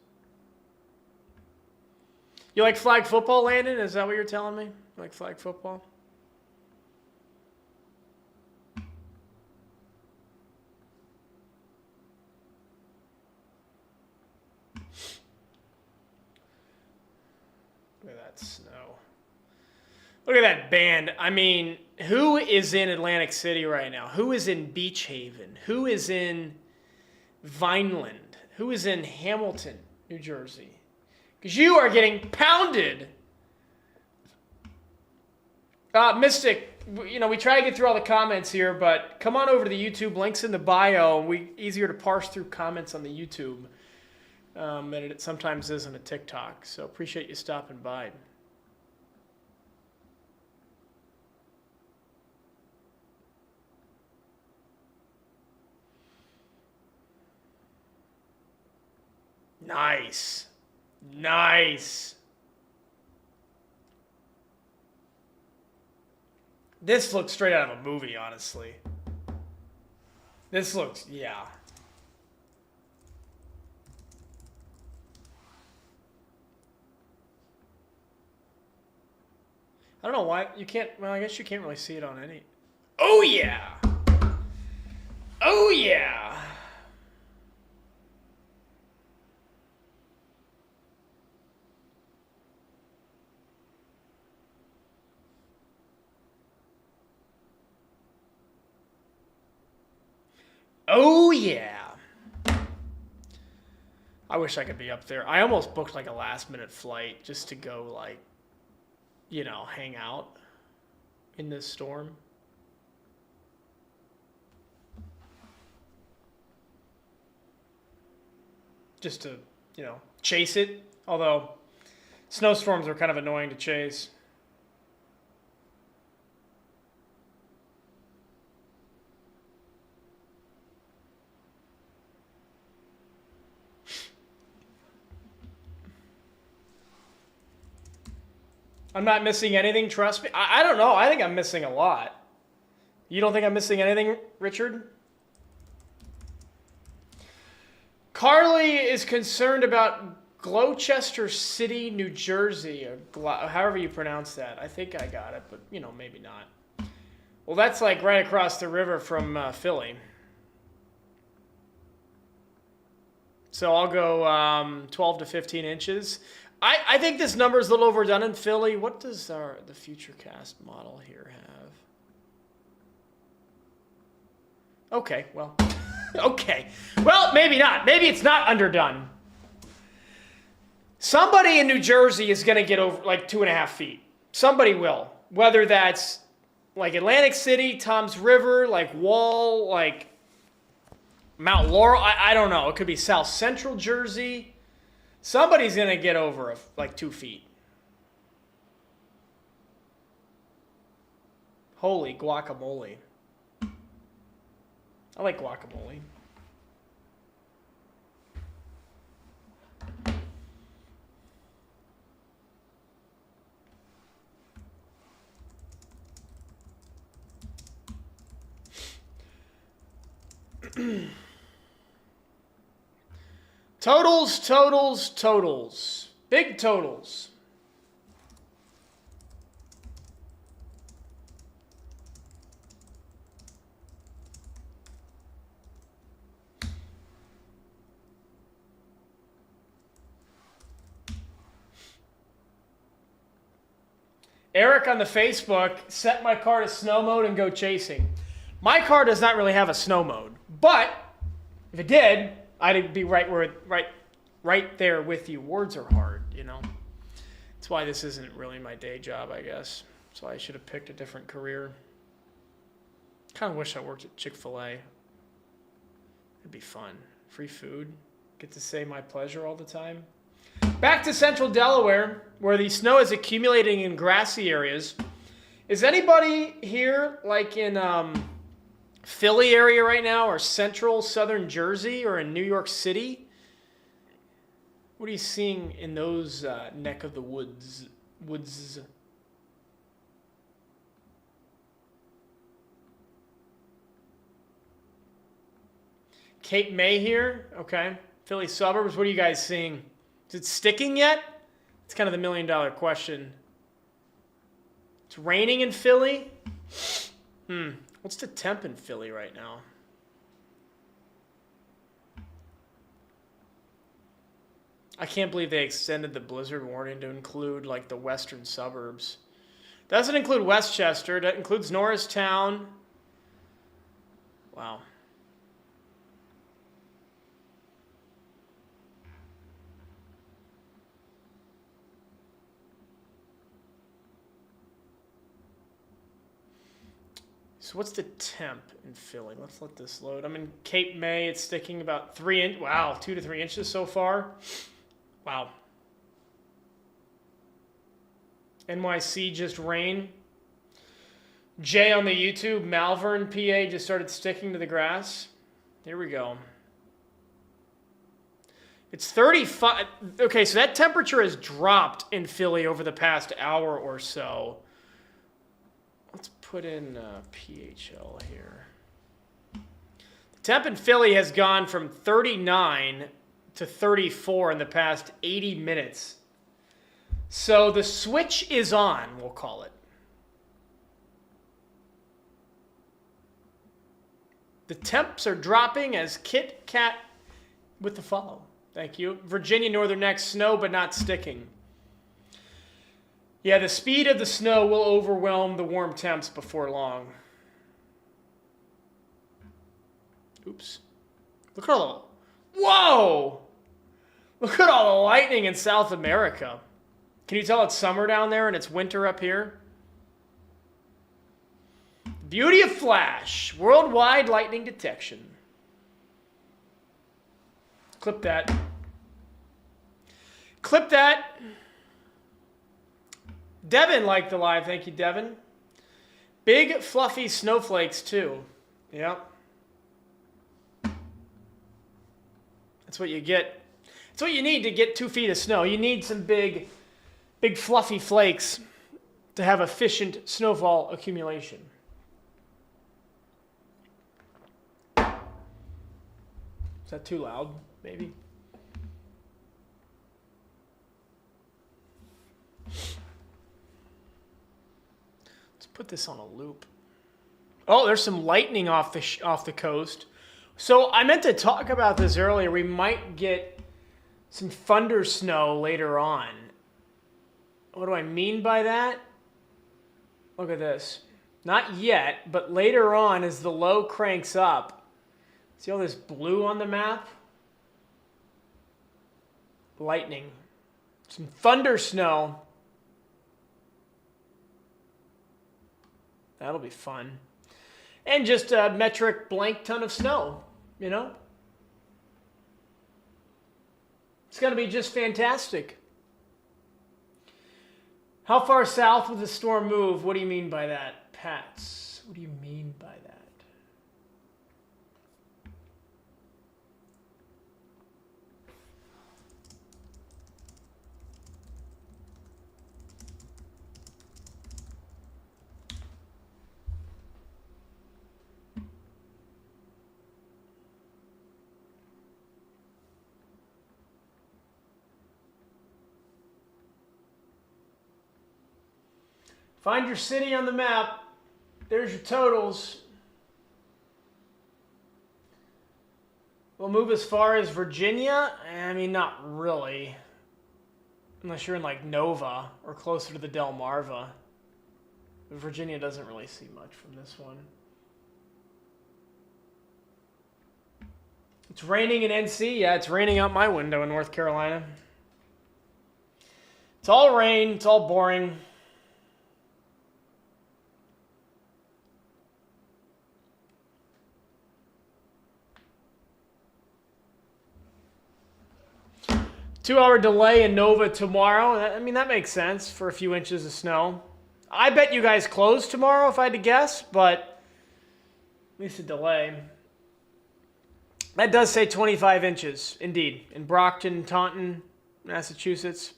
You like flag football, Landon? Is that what you're telling me? You like flag football? Look at that snow. Look at that band. I mean, who is in Atlantic City right now? Who is in Beach Haven? Who is in Vineland? Who is in Hamilton, New Jersey? Because you are getting pounded. Mystic, you know, we try to get through all the comments here, but come on over to the YouTube. Links in the bio. Easier to parse through comments on the YouTube than it sometimes is on a TikTok. So appreciate you stopping by. Nice. Nice. This looks straight out of a movie, honestly. This looks, yeah. I don't know why you can't, well, I guess you can't really see it on any. Oh, yeah. Oh, yeah. Oh, yeah. I wish I could be up there. I almost booked like a last-minute flight just to go, like, you know, hang out in this storm. Just to, you know, chase it. Although, snowstorms are kind of annoying to chase. I'm not missing anything, trust me. I don't know. I think I'm missing a lot. You don't think I'm missing anything, Richard? Carly is concerned about Gloucester City, New Jersey, or however you pronounce that. I think I got it, but, you know, maybe not. Well, that's like right across the river from Philly. So I'll go 12 to 15 inches. I think this number is a little overdone in Philly. What does the Futurecast model here have? Okay, well, okay. Well, maybe not. Maybe it's not underdone. Somebody in New Jersey is going to get over like 2.5 feet. Somebody will. Whether that's like Atlantic City, Toms River, like Wall, like Mount Laurel. I don't know. It could be South Central Jersey. Somebody's going to get over like 2 feet. Holy guacamole. I like guacamole. Totals, totals, totals. Big totals. Eric on the Facebook, set my car to snow mode and go chasing. My car does not really have a snow mode, but if it did, I'd be right there with you. Words are hard, you know. That's why this isn't really my day job, I guess. That's why I should have picked a different career. Kind of wish I worked at Chick-fil-A. It'd be fun. Free food. Get to say my pleasure all the time. Back to central Delaware, where the snow is accumulating in grassy areas. Is anybody here, like in Philly area right now, or central southern Jersey, or in New York City? What are you seeing in those neck of the woods? Cape May here, okay. Philly suburbs, what are you guys seeing? Is it sticking yet? It's kind of the $1 million question. It's raining in Philly. What's the temp in Philly right now? I can't believe they extended the blizzard warning to include like the western suburbs. Doesn't include Westchester. That includes Norristown. Wow. So what's the temp in Philly? Let's let this load. I'm in Cape May. It's sticking about 3 inches. Wow, 2 to 3 inches so far. Wow. NYC just rain. Jay on the YouTube, Malvern, PA just started sticking to the grass. Here we go. It's 35. Okay, so that temperature has dropped in Philly over the past hour or so. Let's put in PHL here. The temp in Philly has gone from 39 to 34 in the past 80 minutes. So the switch is on, we'll call it. The temps are dropping as Kit Kat with the follow. Thank you. Virginia Northern Next, snow but not sticking. Yeah, the speed of the snow will overwhelm the warm temps before long. Oops. Look at all the... Whoa! Look at all the lightning in South America. Can you tell it's summer down there and it's winter up here? Beauty of Flash. Worldwide lightning detection. Clip that. Clip that. Devin liked the live. Thank you, Devin. Big, fluffy snowflakes, too. Yep. That's what you get. That's what you need to get 2 feet of snow. You need some big, fluffy flakes. to have efficient snowfall accumulation. Is that too loud? Maybe. Let's put this on a loop. Oh, there's some lightning off the coast. So I meant to talk about this earlier. We might get some thunder snow later on. What do I mean by that? Look at this. Not yet, but later on as the low cranks up. See all this blue on the map? Lightning. Some thunder snow. That'll be fun. And just a metric blank ton of snow, you know? It's going to be just fantastic. How far south will the storm move? What do you mean by that, Pats? What do you mean by that? Find your city on the map. There's your totals. We'll move as far as Virginia. I mean, not really. Unless you're in like Nova or closer to the Delmarva. But Virginia doesn't really see much from this one. It's raining in NC. Yeah, it's raining out my window in North Carolina. It's all rain. It's all boring. Two-hour delay in Nova tomorrow. I mean, that makes sense for a few inches of snow. I bet you guys close tomorrow if I had to guess, but at least a delay. That does say 25 inches, indeed, in Brockton, Taunton, Massachusetts.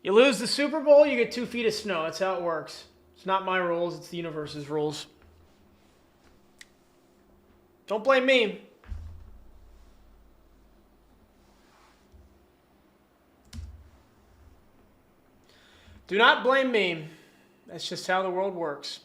You lose the Super Bowl, you get 2 feet of snow. That's how it works. It's not my rules, it's the universe's rules. Don't blame me. Do not blame me. That's just how the world works.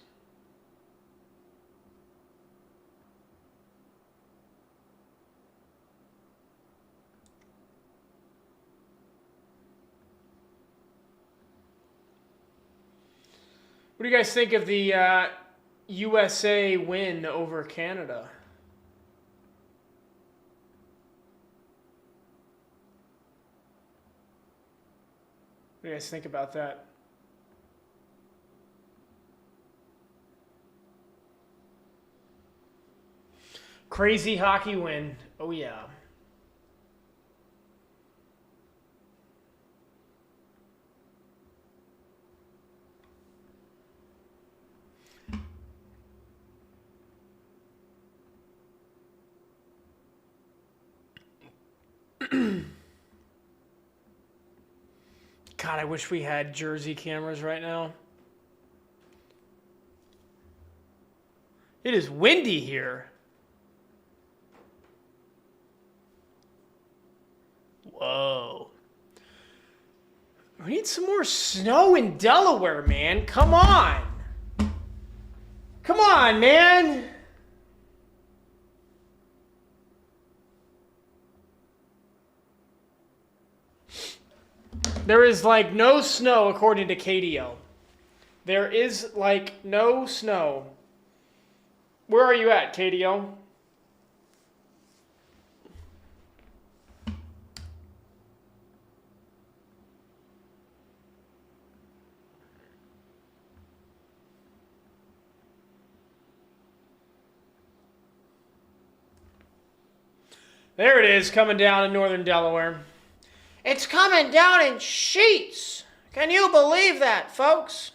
What do you guys think of the USA win over Canada? What do you guys think about that? Crazy hockey win. Oh, yeah. God, I wish we had Jersey cameras right now. It is windy here. Whoa. We need some more snow in Delaware, man. Come on. Come on, man. There is like no snow according to KDO. There is like no snow. Where are you at, KDO? There it is, coming down in northern Delaware. It's coming down in sheets. Can you believe that, folks?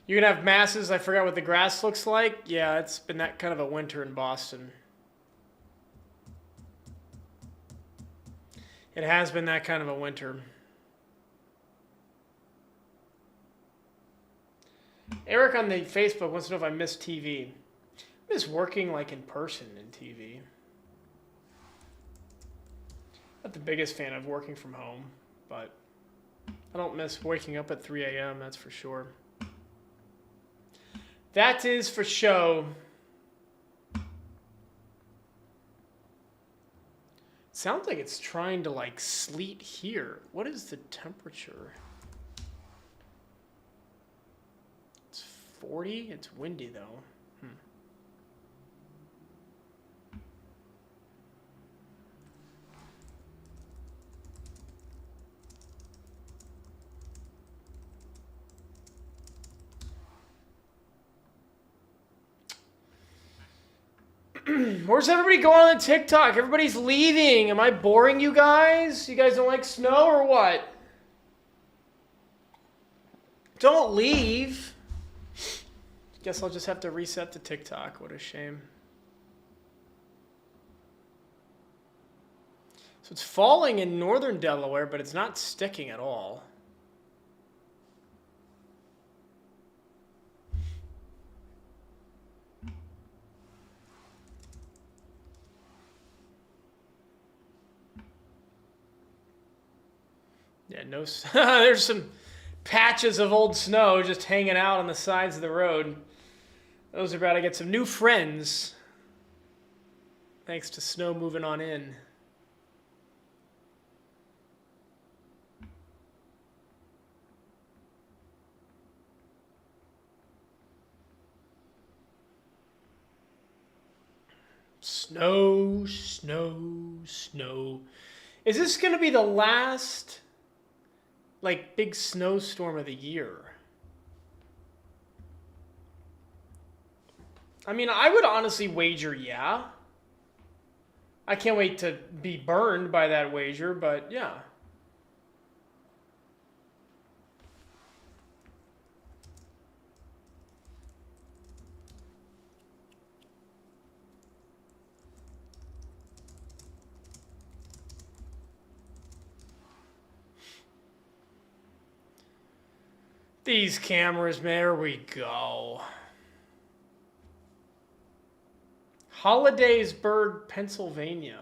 You're going to have masses. I forgot what the grass looks like. Yeah, it's been that kind of a winter in Boston. It has been that kind of a winter. Eric on the Facebook wants to know if I miss TV. I miss working like in person in TV. Not the biggest fan of working from home, but I don't miss waking up at 3 a.m., that's for sure. That is for show. Sounds like it's trying to like sleet here. What is the temperature? It's 40. It's windy though. Where's everybody going on TikTok? Everybody's leaving. Am I boring you guys? You guys don't like snow or what? Don't leave. Guess I'll just have to reset the TikTok. What a shame. So it's falling in northern Delaware, but it's not sticking at all. Yeah, no. There's some patches of old snow just hanging out on the sides of the road. Those are about to get some new friends. Thanks to snow moving on in. Snow, snow, snow. Is this going to be the last like big snowstorm of the year? I mean, I would honestly wager yeah. I can't wait to be burned by that wager, but yeah. These cameras, man, there we go. Hollidaysburg, Pennsylvania.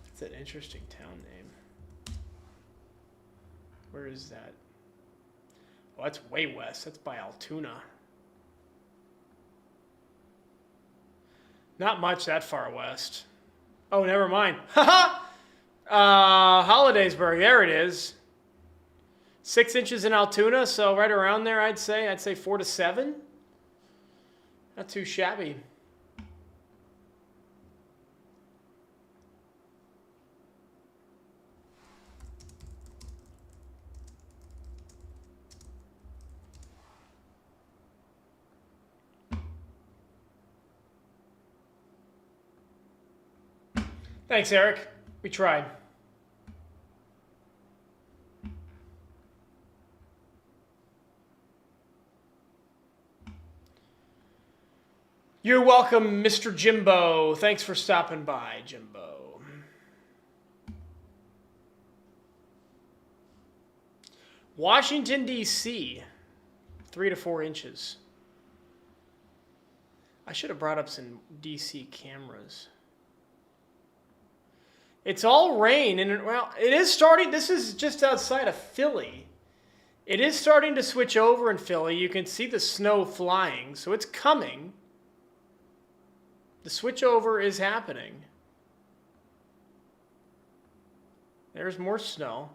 That's an interesting town name. Where is that? Oh, that's way west. That's by Altoona. Not much that far west. Oh, never mind. Haha! Hollidaysburg, there it is. 6 inches in Altoona, so right around there, I'd say 4 to 7. Not too shabby. Thanks, Eric. We tried. You're welcome, Mr. Jimbo. Thanks for stopping by, Jimbo. Washington, D.C., 3 to 4 inches. I should have brought up some D.C. cameras. It's all rain, and well, it is starting. This is just outside of Philly. It is starting to switch over in Philly. You can see the snow flying, so it's coming. The switchover is happening. There's more snow.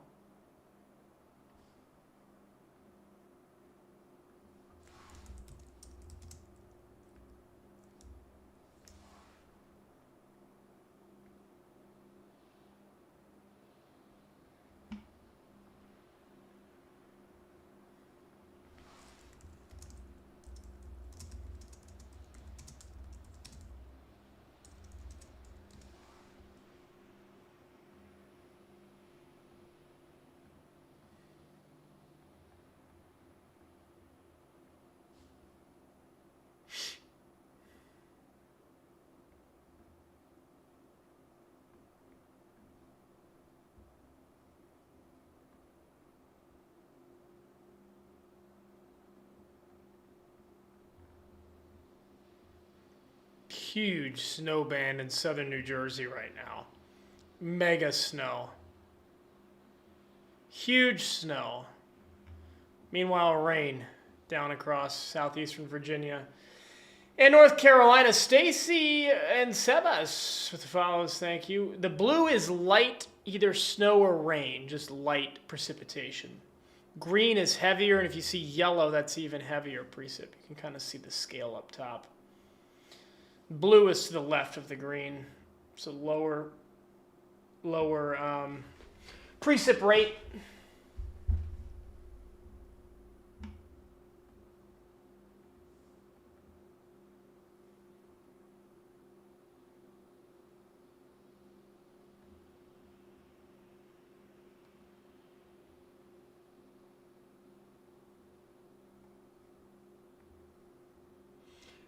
huge snow band in southern New Jersey right now. Mega snow. Huge snow. Meanwhile, rain down across southeastern Virginia. In North Carolina, Stacy and Sebas with the follows, thank you. The blue is light, either snow or rain, just light precipitation. Green is heavier, and if you see yellow, that's even heavier precip. You can kind of see the scale up top. Blue is to the left of the green, so lower precip rate.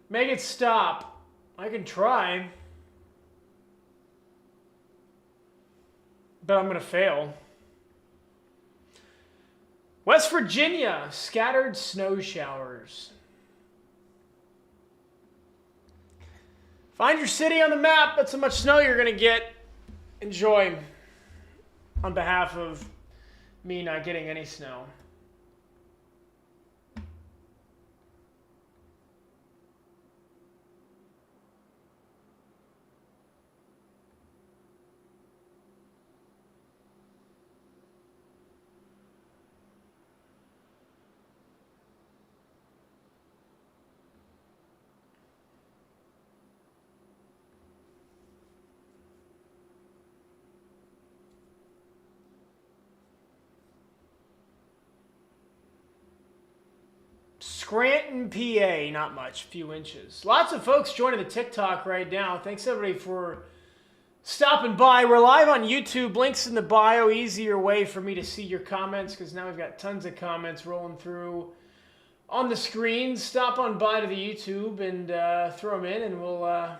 Make it stop. I can try. But I'm going to fail. West Virginia, scattered snow showers. Find your city on the map. That's how much snow you're going to get. Enjoy. On behalf of me not getting any snow. Scranton, PA, not much, few inches. Lots of folks joining the TikTok right now. Thanks everybody for stopping by. We're live on YouTube. Links in the bio. Easier way for me to see your comments because now we've got tons of comments rolling through on the screen. Stop on by to the YouTube and throw them in, and we'll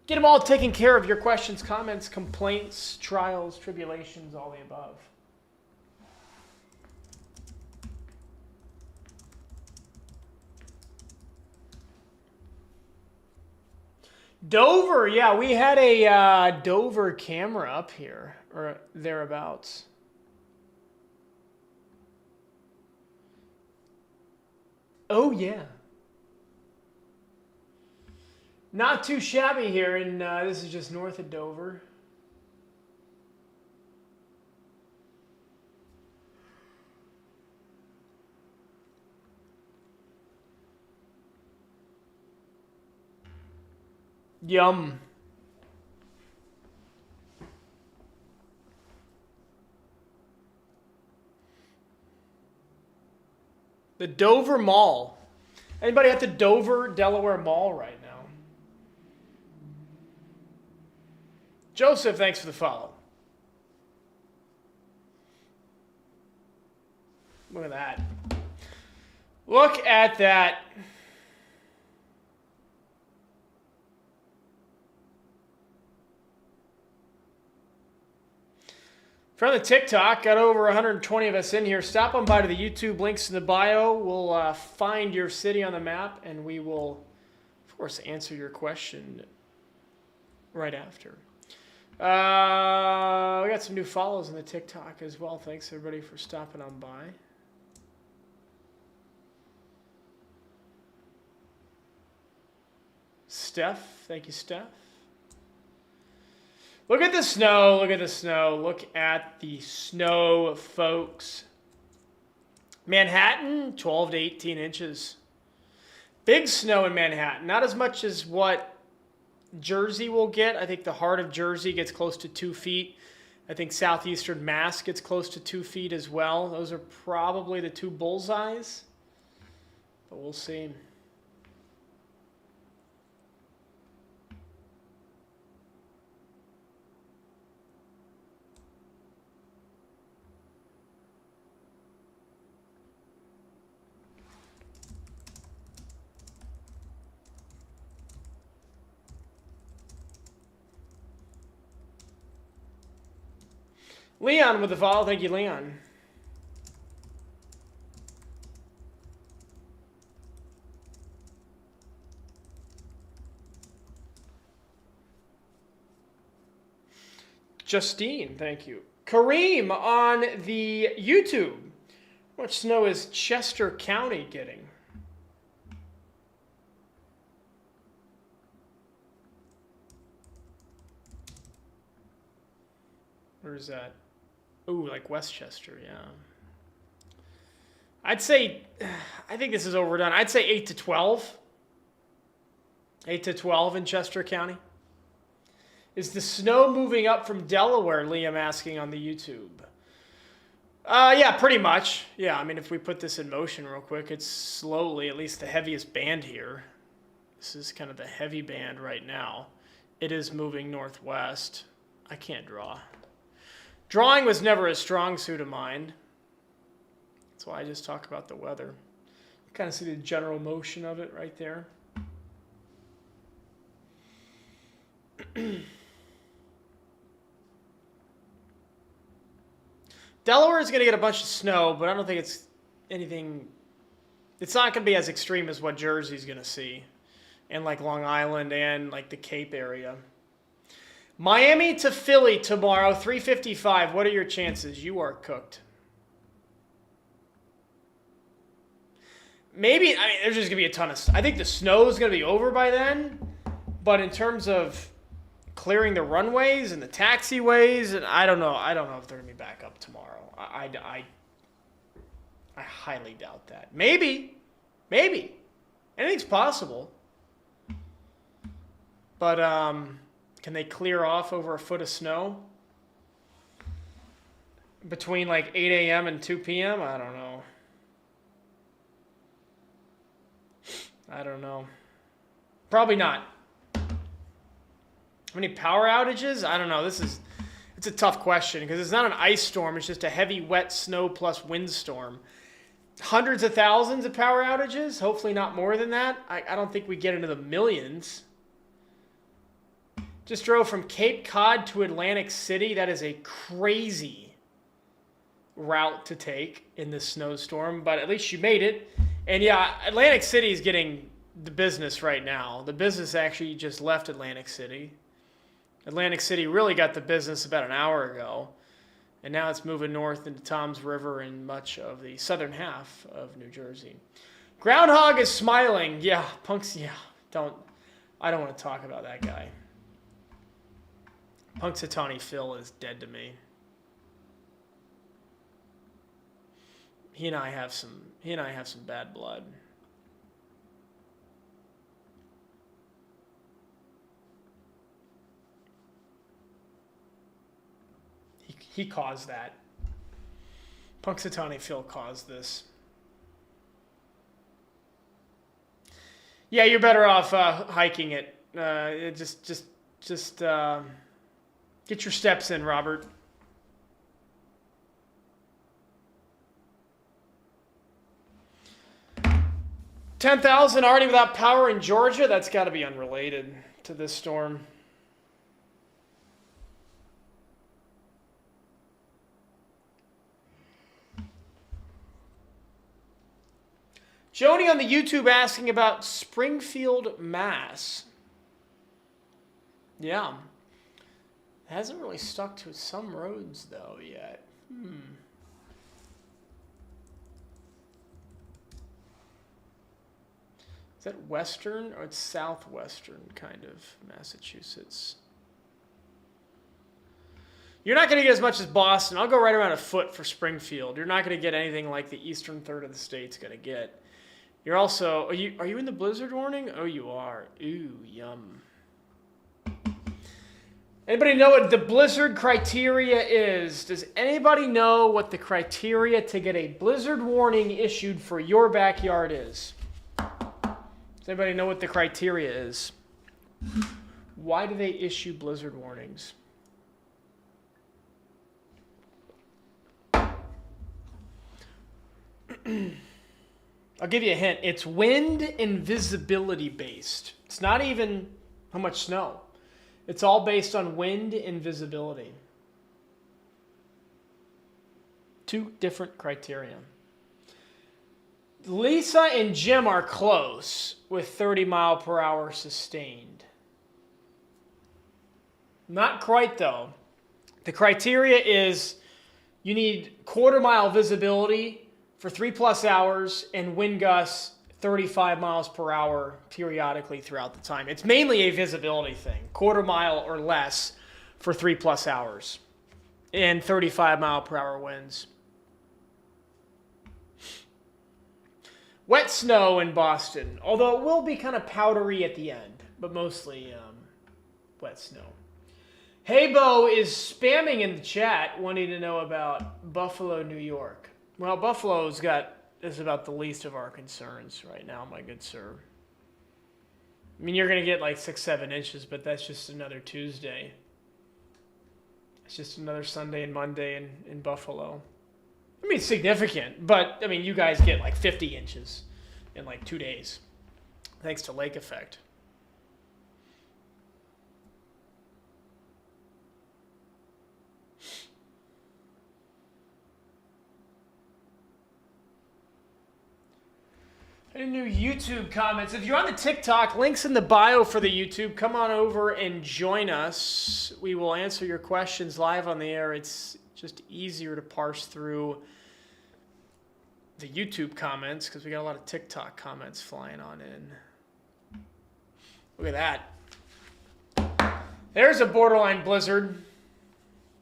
get them all taken care of. Your questions, comments, complaints, trials, tribulations, all the above. Dover, yeah, we had a Dover camera up here, or thereabouts. Oh, yeah. Not too shabby here, and this is just north of Dover. Yum. The Dover Mall. Anybody at the Dover, Delaware Mall right now? Joseph, thanks for the follow. Look at that. Look at that. From the TikTok, got over 120 of us in here. Stop on by to the YouTube, links in the bio. We'll find your city on the map, and we will, of course, answer your question right after. We got some new follows in the TikTok as well. Thanks, everybody, for stopping on by. Steph, thank you, Steph. Look at the snow, look at the snow, look at the snow, folks. Manhattan, 12 to 18 inches. Big snow in Manhattan, not as much as what Jersey will get. I think the heart of Jersey gets close to 2 feet. I think southeastern Mass gets close to 2 feet as well. Those are probably the two bullseyes, but we'll see. Leon with the follow. Thank you, Leon. Justine, thank you. Kareem on the YouTube. How much snow is Chester County getting? Where is that? Ooh, like Westchester, yeah. I'd say, I think this is overdone. I'd say 8 to 12. 8 to 12 in Chester County. Is the snow moving up from Delaware, Liam asking on the YouTube? Yeah, pretty much. Yeah, I mean, if we put this in motion real quick, it's slowly, at least the heaviest band here. This is kind of the heavy band right now. It is moving northwest. I can't draw. Drawing was never a strong suit of mine. That's why I just talk about the weather. You kind of see the general motion of it right there. Delaware is going to get a bunch of snow, but I don't think it's anything. It's not going to be as extreme as what Jersey's going to see, and like Long Island and like the Cape area. Miami to Philly tomorrow, 3:55. What are your chances? You are cooked. Maybe, I mean, there's just going to be a ton of, I think the snow is going to be over by then, but in terms of clearing the runways and the taxiways, and I don't know if they're going to be back up tomorrow. I highly doubt that. Maybe. Anything's possible. But can they clear off over a foot of snow between like 8 a.m. and 2 p.m.? I don't know. Probably not. How many power outages? I don't know. It's a tough question because it's not an ice storm. It's just a heavy, wet snow plus windstorm. Hundreds of thousands of power outages. Hopefully not more than that. I don't think we get into the millions. Just drove from Cape Cod to Atlantic City. That is a crazy route to take in this snowstorm, but at least you made it. And yeah, Atlantic City is getting the business right now. The business actually just left Atlantic City. Atlantic City really got the business about an hour ago, and now it's moving north into Toms River and much of the southern half of New Jersey. Groundhog is smiling. Yeah, Punks, yeah. I don't want to talk about that guy. Punxsutawney Phil is dead to me. He and I have some bad blood. He caused that. Punxsutawney Phil caused this. Yeah, you're better off hiking it. Just get your steps in, Robert. $10,000 already without power in Georgia? That's got to be unrelated to this storm. Joni on the YouTube asking about Springfield, Mass. Yeah. It hasn't really stuck to some roads, though, yet. Is that western or it's southwestern kind of Massachusetts? You're not going to get as much as Boston. I'll go right around a foot for Springfield. You're not going to get anything like the eastern third of the state's going to get. You're also, are you in the blizzard warning? Oh, you are. Ooh, yum. Anybody know what the blizzard criteria is? Does anybody know what the criteria to get a blizzard warning issued for your backyard is? Does anybody know what the criteria is? Why do they issue blizzard warnings? I'll give you a hint. It's wind and visibility based. It's not even how much snow. It's all based on wind and visibility. Two different criteria. Lisa and Jim are close with 30 mile per hour sustained. Not quite though. The criteria is you need quarter-mile visibility for 3+ hours and wind gusts 35 miles per hour periodically throughout the time. It's mainly a visibility thing, quarter mile or less for 3+ hours and 35 mile per hour winds. Wet snow in Boston, although it will be kind of powdery at the end, but mostly wet snow. Heybo is spamming in the chat wanting to know about Buffalo, New York. Well, Buffalo's is about the least of our concerns right now, my good sir. I mean, you're going to get like 6-7 inches, but that's just another Tuesday. It's just another Sunday and Monday in Buffalo. I mean, it's significant, but I mean, you guys get like 50 inches in like 2 days, thanks to lake effect. Any new YouTube comments? If you're on the TikTok, links in the bio for the YouTube. Come on over and join us. We will answer your questions live on the air. It's just easier to parse through the YouTube comments because we got a lot of TikTok comments flying on in. Look at that. There's a borderline blizzard.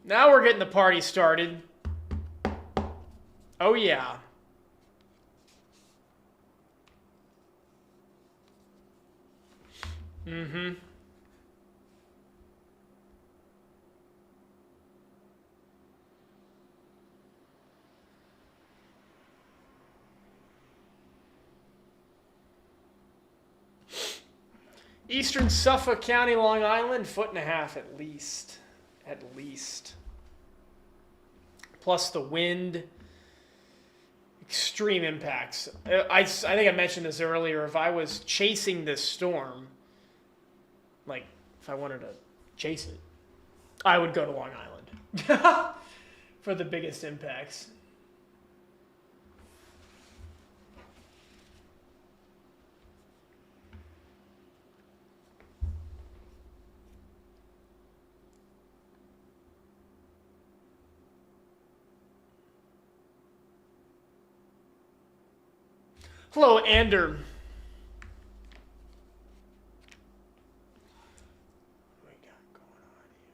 Now we're getting the party started. Oh yeah. Mm-hmm. Eastern Suffolk County, Long Island, 1.5 feet at least. At least. Plus the wind. Extreme impacts. I think I mentioned this earlier. If I was chasing this storm, like if I wanted to chase it, I would go to Long Island for the biggest impacts. Hello, Ander. What we got going on here?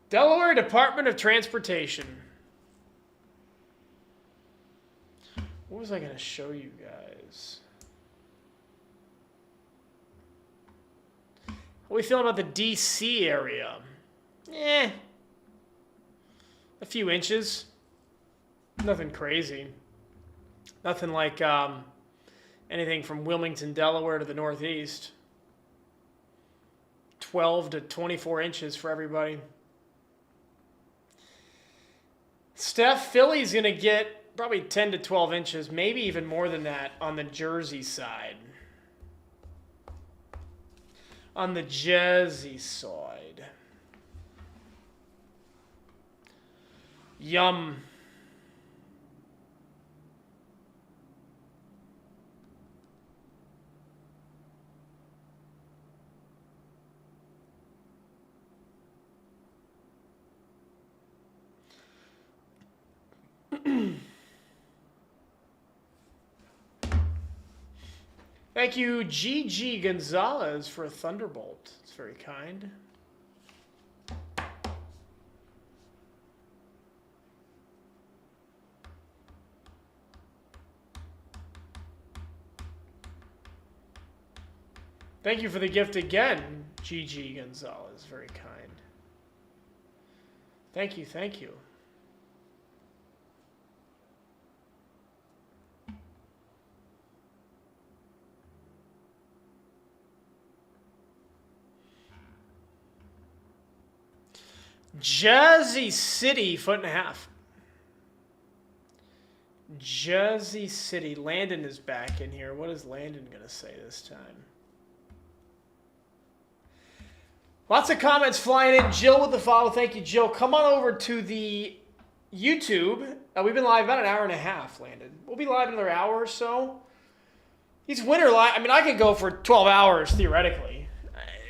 Delaware Department of Transportation. What was I going to show you guys? How are we feeling about the D.C. area? A few inches. Nothing crazy. Nothing like anything from Wilmington, Delaware to the northeast. 12 to 24 inches for everybody. Steph, Philly's going to get probably 10 to 12 inches, maybe even more than that on the Jersey side. On the Jersey side. Yum. Thank you, G.G. Gonzalez, for a Thunderbolt. It's very kind. Thank you for the gift again, G.G. Gonzalez. Very kind. Thank you, thank you. Jersey City, 1.5 feet. Jersey City. Landon is back in here. What is Landon going to say this time? Lots of comments flying in. Jill with the follow. Thank you, Jill. Come on over to the YouTube. We've been live about an hour and a half, Landon. We'll be live another hour or so. These winter live, I mean, I could go for 12 hours theoretically.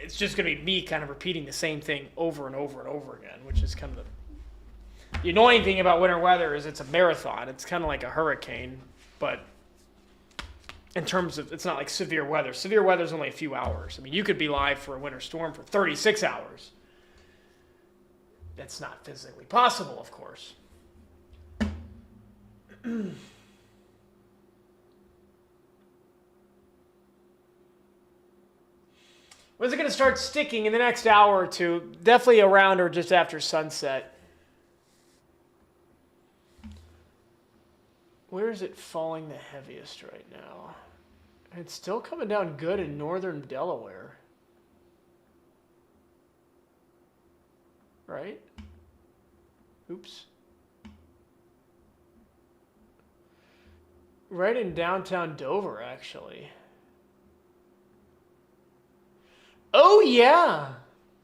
It's just going to be me kind of repeating the same thing over and over and over again, which is kind of the annoying thing about winter weather is it's a marathon. It's kind of like a hurricane, but in terms of, it's not like severe weather. Severe weather is only a few hours. I mean, you could be live for a winter storm for 36 hours. That's not physically possible, of course. When's it going to start sticking? In the next hour or two? Definitely around or just after sunset. Where is it falling the heaviest right now? It's still coming down good in northern Delaware. Right? Oops. Right in downtown Dover, actually. Oh, yeah.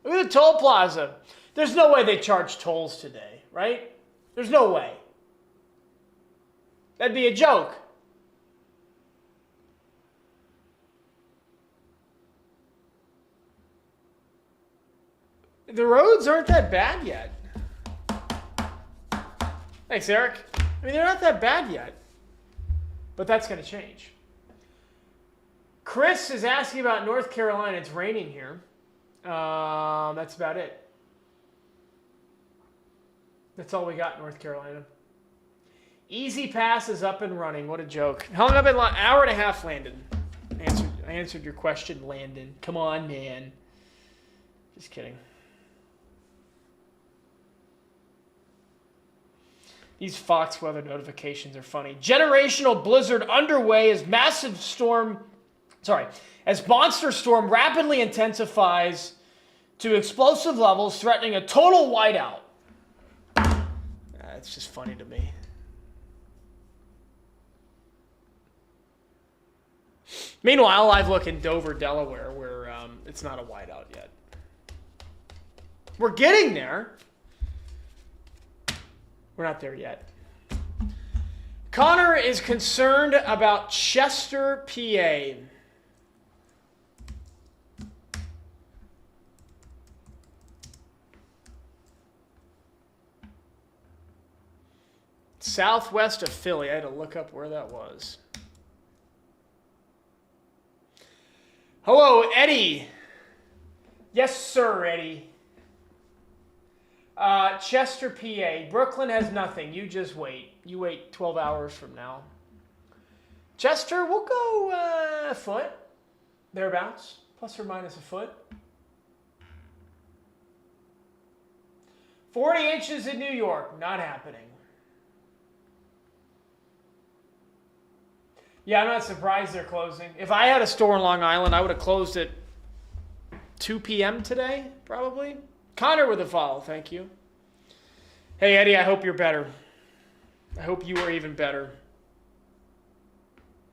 Look at the toll plaza. There's no way they charge tolls today, right? There's no way. That'd be a joke. The roads aren't that bad yet. Thanks, Eric. I mean, they're not that bad yet. But that's going to change. Chris is asking about North Carolina. It's raining here. That's about it. That's all we got in North Carolina. Easy Pass is up and running. What a joke. How long have I been? Hour and a half, Landon. I answered your question, Landon. Come on, man. Just kidding. These Fox weather notifications are funny. Generational blizzard underway as as monster storm rapidly intensifies to explosive levels, threatening a total whiteout. It's just funny to me. Meanwhile, I've looked in Dover, Delaware, where it's not a whiteout yet. We're getting there. We're not there yet. Connor is concerned about Chester, PA. Southwest of Philly. I had to look up where that was. Hello, Eddie. Yes, sir, Eddie. Chester, PA. Brooklyn has nothing. You just wait. You wait 12 hours from now. Chester, we'll go a foot. Thereabouts. Plus or minus a foot. 40 inches in New York. Not happening. Yeah, I'm not surprised they're closing. If I had a store in Long Island, I would have closed at 2 p.m. today, probably. Connor with a follow, thank you. Hey, Eddie, I hope you're better. I hope you are even better.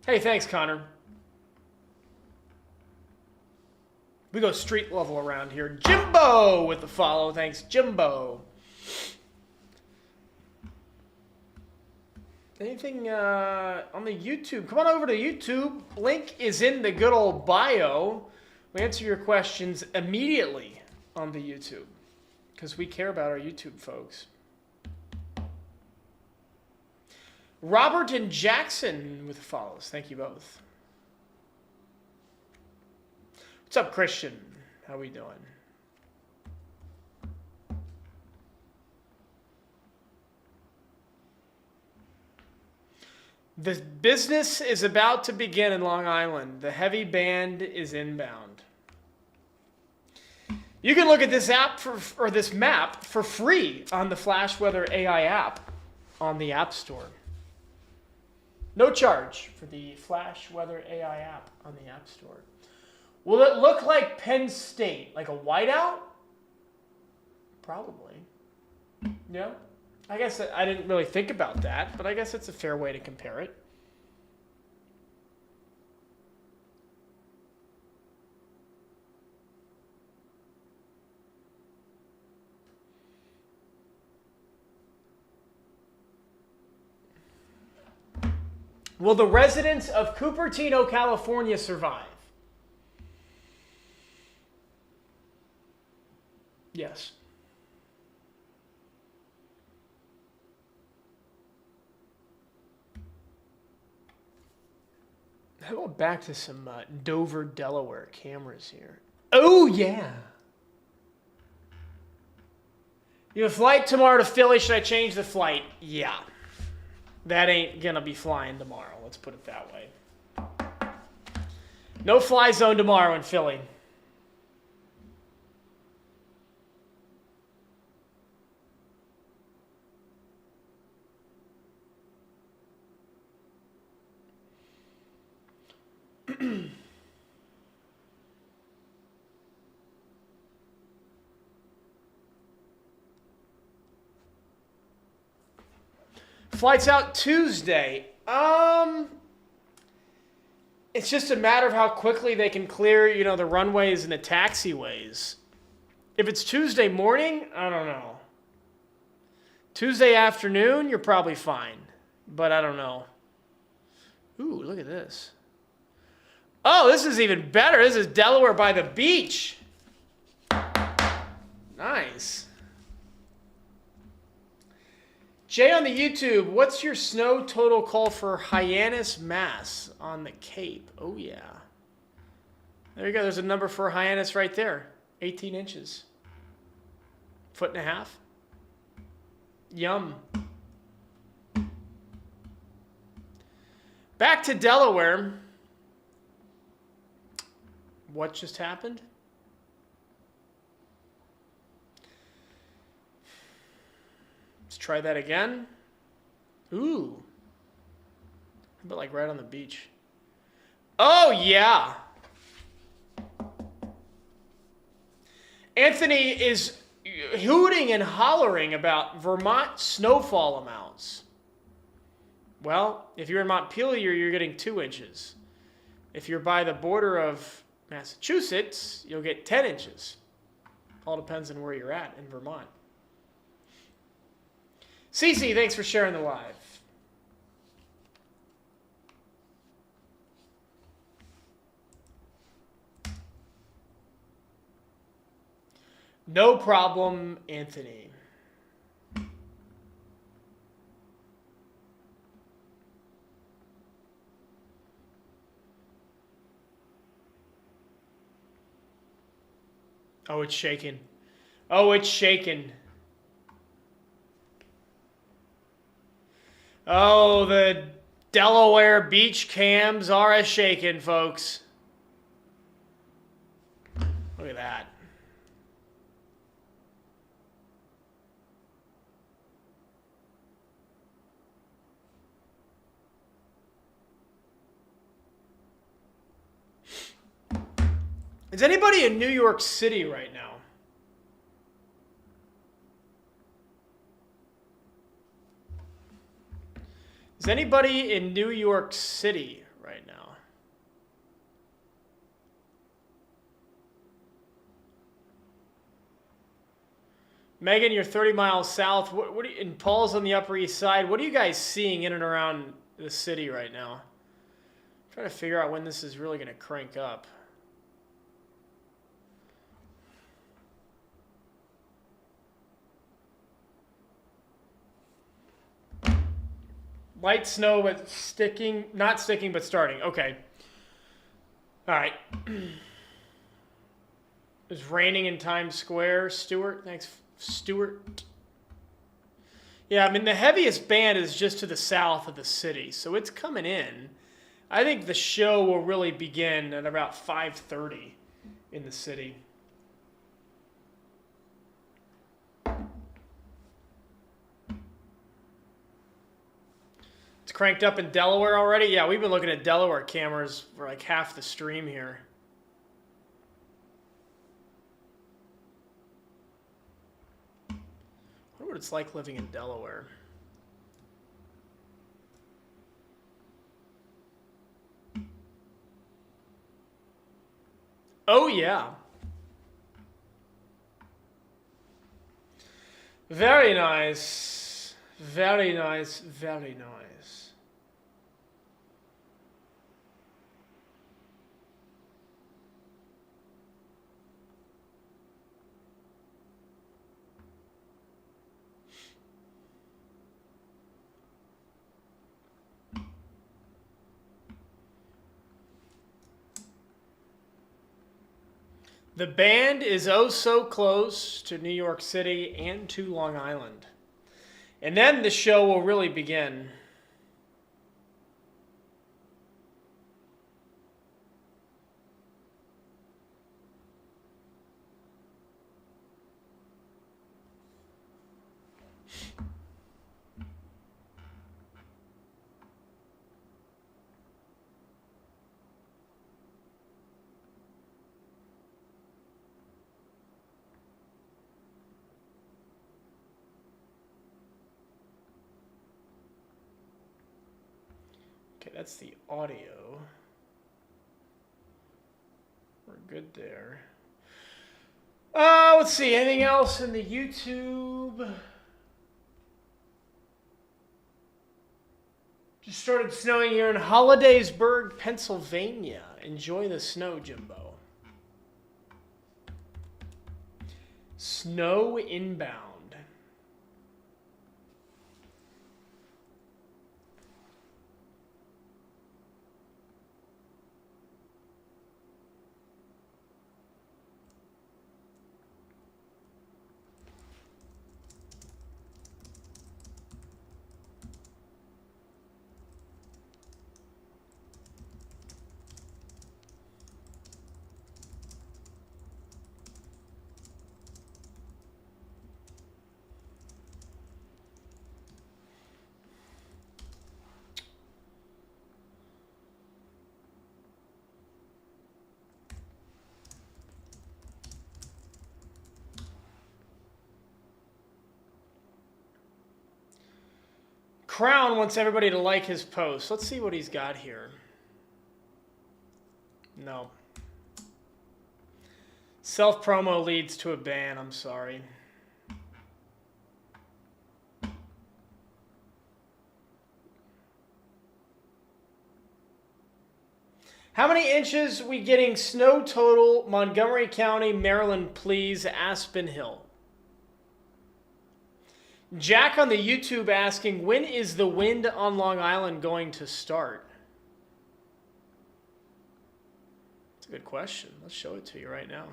Hey, thanks, Connor. We go street level around here. Jimbo with the follow, thanks, Jimbo. Anything on the YouTube? Come on over to YouTube. Link is in the good old bio. We answer your questions immediately on the YouTube because we care about our YouTube folks. Robert and Jackson with the follows. Thank you both. What's up, Christian? How we doing? The business is about to begin in Long Island. The heavy band is inbound. You can look at this app or this map for free on the Flash Weather AI app on the App Store. No charge for the Flash Weather AI app on the App Store. Will it look like Penn State, like a whiteout? Probably. Yeah. I guess I didn't really think about that, but I guess it's a fair way to compare it. Will the residents of Cupertino, California survive? Yes. How about back to some Dover, Delaware cameras here? Oh, yeah. You have a flight tomorrow to Philly. Should I change the flight? Yeah. That ain't going to be flying tomorrow. Let's put it that way. No fly zone tomorrow in Philly. Flights out Tuesday. It's just a matter of how quickly they can clear, the runways and the taxiways. If it's Tuesday morning, I don't know. Tuesday afternoon, you're probably fine. But I don't know. Ooh, look at this. Oh, this is even better. This is Delaware by the beach. Nice. Jay on the YouTube, what's your snow total call for Hyannis, Mass on the Cape? Oh, yeah. There you go. There's a number for Hyannis right there. 18 inches. 1.5 feet. Yum. Back to Delaware. What just happened? Let's try that again. Ooh. But like right on the beach. Oh, yeah. Anthony is hooting and hollering about Vermont snowfall amounts. Well, if you're in Montpelier, you're getting 2 inches. If you're by the border of Massachusetts, you'll get 10 inches. All depends on where you're at in Vermont. Cece, thanks for sharing the live. No problem, Anthony. Oh, it's shaking. Oh, it's shaking. Oh, the Delaware beach cams are a shaking, folks. Look at that. Is anybody in New York City right now? Is anybody in New York City right now? Megan, you're 30 miles south. What do you, and Paul's on the Upper East Side. What are you guys seeing in and around the city right now? I'm trying to figure out when this is really going to crank up. Light snow, but sticking, not sticking, but starting. Okay. All right. It's raining in Times Square. Stuart, thanks, Stuart. Yeah, I mean, the heaviest band is just to the south of the city, so it's coming in. I think the show will really begin at about 5:30 in the city. It's cranked up in Delaware already? Yeah, we've been looking at Delaware cameras for like half the stream here. I wonder what it's like living in Delaware. Oh, yeah. Very nice. Very nice. Very nice. The band is oh so close to New York City and to Long Island. And then the show will really begin. Okay, that's the audio. We're good there. Let's see, anything else in the YouTube? Just started snowing here in Hollidaysburg, Pennsylvania. Enjoy the snow, Jimbo. Snow inbound. Crown wants everybody to like his post. Let's see what he's got here. No. Self-promo leads to a ban. I'm sorry. How many inches we getting snow total? Montgomery County, Maryland, please. Aspen Hill. Jack on the YouTube asking, when is the wind on Long Island going to start? That's a good question. Let's show it to you right now.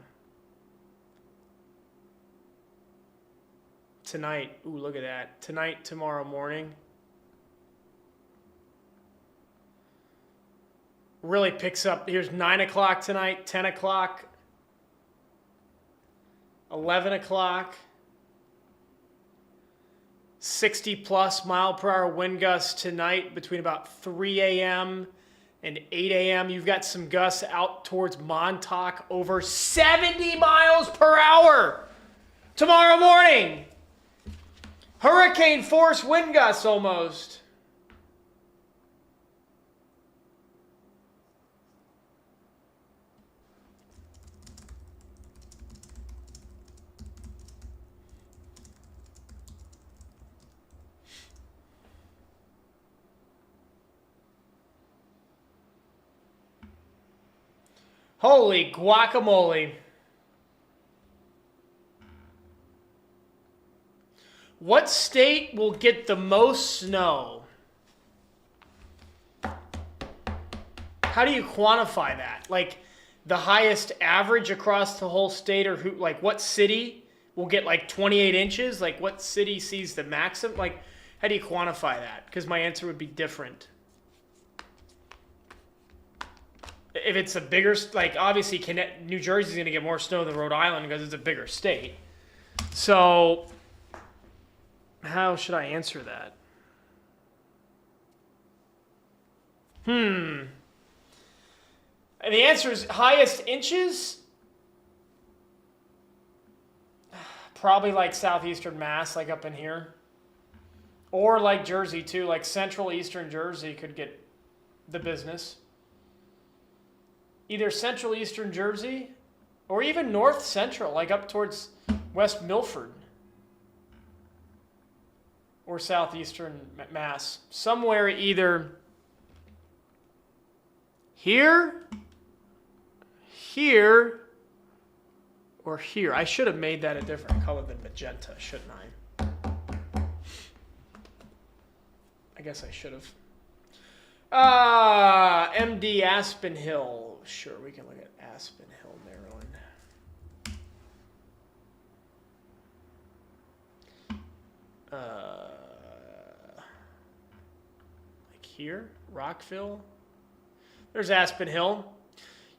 Tonight. Ooh, look at that. Tonight, tomorrow morning. Really picks up. Here's 9 o'clock tonight, 10 o'clock, 11 o'clock. 60 plus mile per hour wind gusts tonight between about 3 a.m. and 8 a.m. You've got some gusts out towards Montauk over 70 miles per hour tomorrow morning. Hurricane force wind gusts almost. Holy guacamole. What state will get the most snow? How do you quantify that? Like the highest average across the whole state, or who, like what city will get like 28 inches? Like what city sees the maximum? Like how do you quantify that? Because my answer would be different. If it's a bigger, like obviously New Jersey's going to get more snow than Rhode Island because it's a bigger state. So how should I answer that? And the answer is highest inches? Probably like southeastern Mass, like up in here. Or like Jersey too, like central eastern Jersey could get the business. Either central eastern Jersey or even north central, like up towards West Milford or southeastern Mass. Somewhere either here, here, or here. I should have made that a different color than magenta, shouldn't I? I guess I should have. MD Aspen Hill. Sure, we can look at Aspen Hill, Maryland. Like here, Rockville. There's Aspen Hill.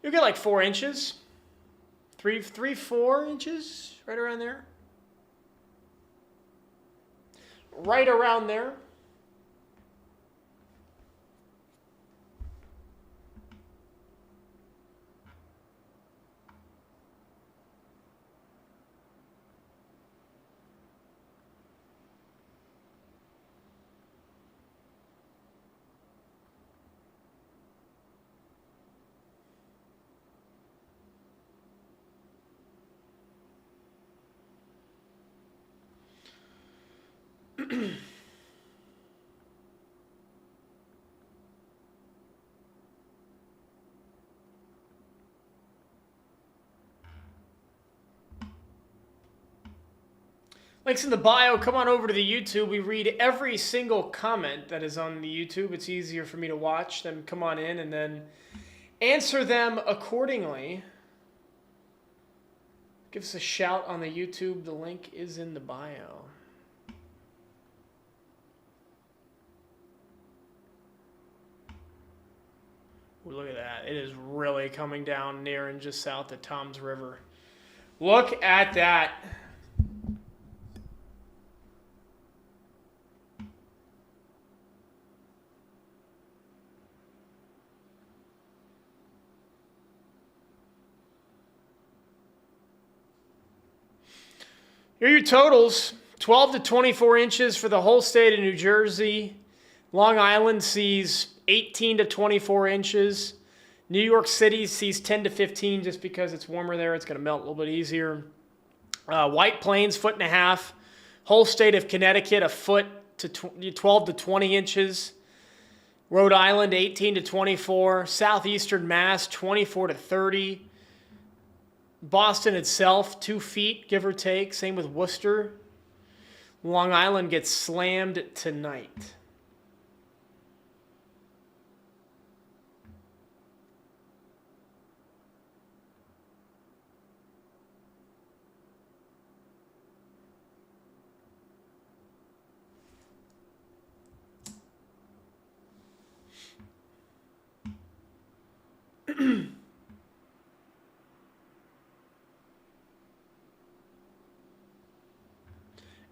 You'll get like 4 inches. 4 inches, right around there. Right around there. Links in the bio. Come on over to the YouTube. We read every single comment that is on the YouTube. It's easier for me to watch them. Come on in and then answer them accordingly. Give us a shout on the YouTube. The link is in the bio. Ooh, look at that. It is really coming down near and just south of Tom's River. Look at that. Here are your totals. 12 to 24 inches for the whole state of New Jersey. Long Island sees 18 to 24 inches. New York City sees 10 to 15 just because it's warmer there. It's going to melt a little bit easier. White Plains, 1.5 feet. Whole state of Connecticut, a foot to 12 to 20 inches. Rhode Island, 18 to 24. Southeastern Mass, 24 to 30. Boston itself, 2 feet, give or take. Same with Worcester. Long Island gets slammed tonight.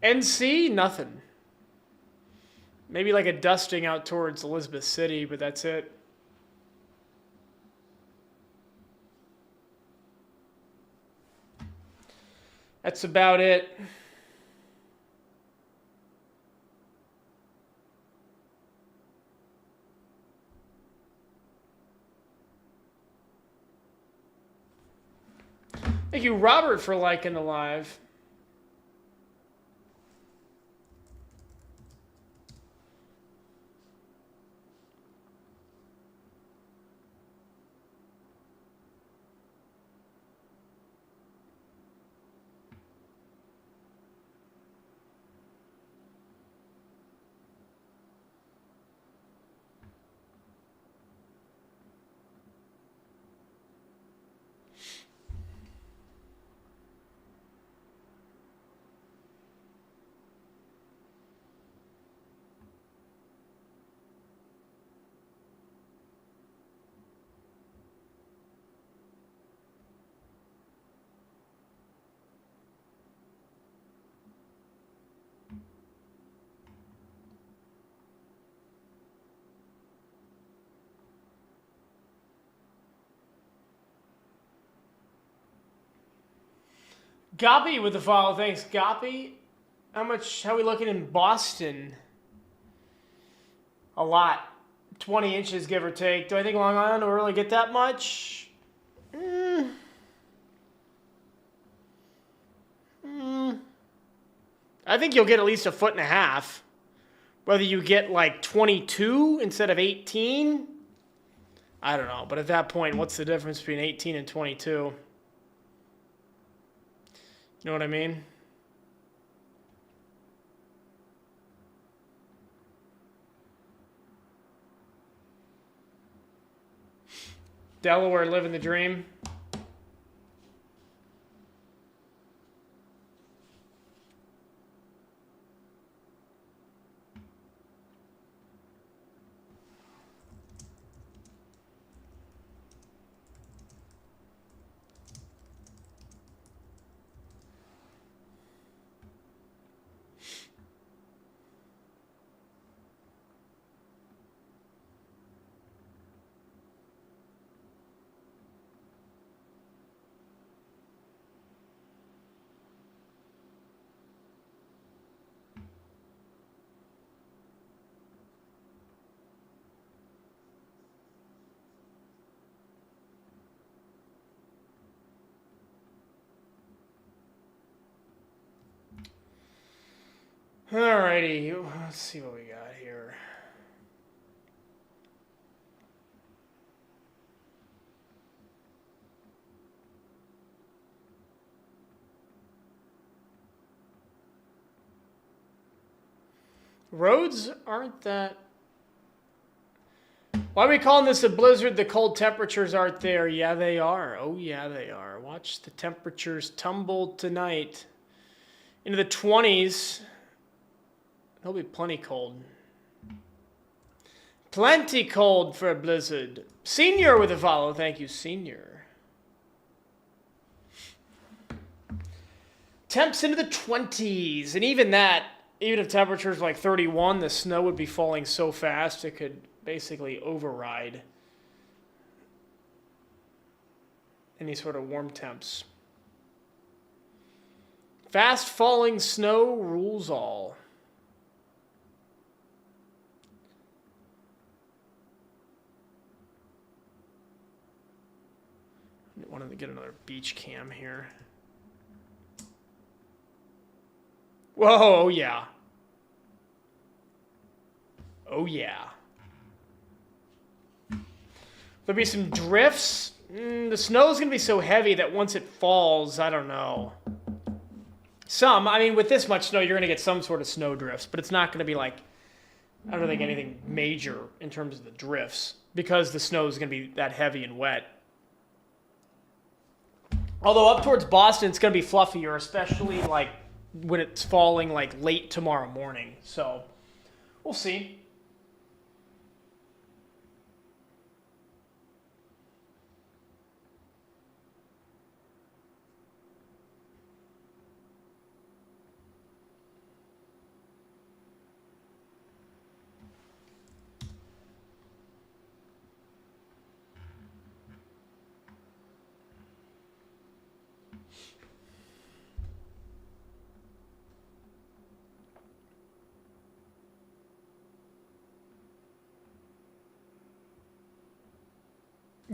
NC, nothing. Maybe like a dusting out towards Elizabeth City, but that's it. That's about it. Thank you, Robert, for liking the live. Goppy with the follow. Thanks, Goppy. How are we looking in Boston? A lot. 20 inches, give or take. Do I think Long Island will really get that much? I think you'll get at least 1.5 feet. Whether you get like 22 instead of 18, I don't know. But at that point, what's the difference between 18 and 22? You know what I mean? Delaware living the dream. Alrighty, let's see what we got here. Roads aren't that... Why are we calling this a blizzard? The cold temperatures aren't there. Yeah, they are. Oh, yeah, they are. Watch the temperatures tumble tonight into the 20s. It'll be plenty cold. Plenty cold for a blizzard. Senior with a follow. Thank you, Senior. Temps into the 20s. And even that, even if temperatures like 31, the snow would be falling so fast it could basically override any sort of warm temps. Fast falling snow rules all. I wanted to get another beach cam here. Whoa, oh yeah. Oh yeah. There'll be some drifts. The snow's going to be so heavy that once it falls, I don't know. I mean, with this much snow, you're going to get some sort of snow drifts, but it's not going to be like, I don't think anything major in terms of the drifts, because the snow is going to be that heavy and wet. Although up towards Boston, it's going to be fluffier, especially like when it's falling like late tomorrow morning. So we'll see.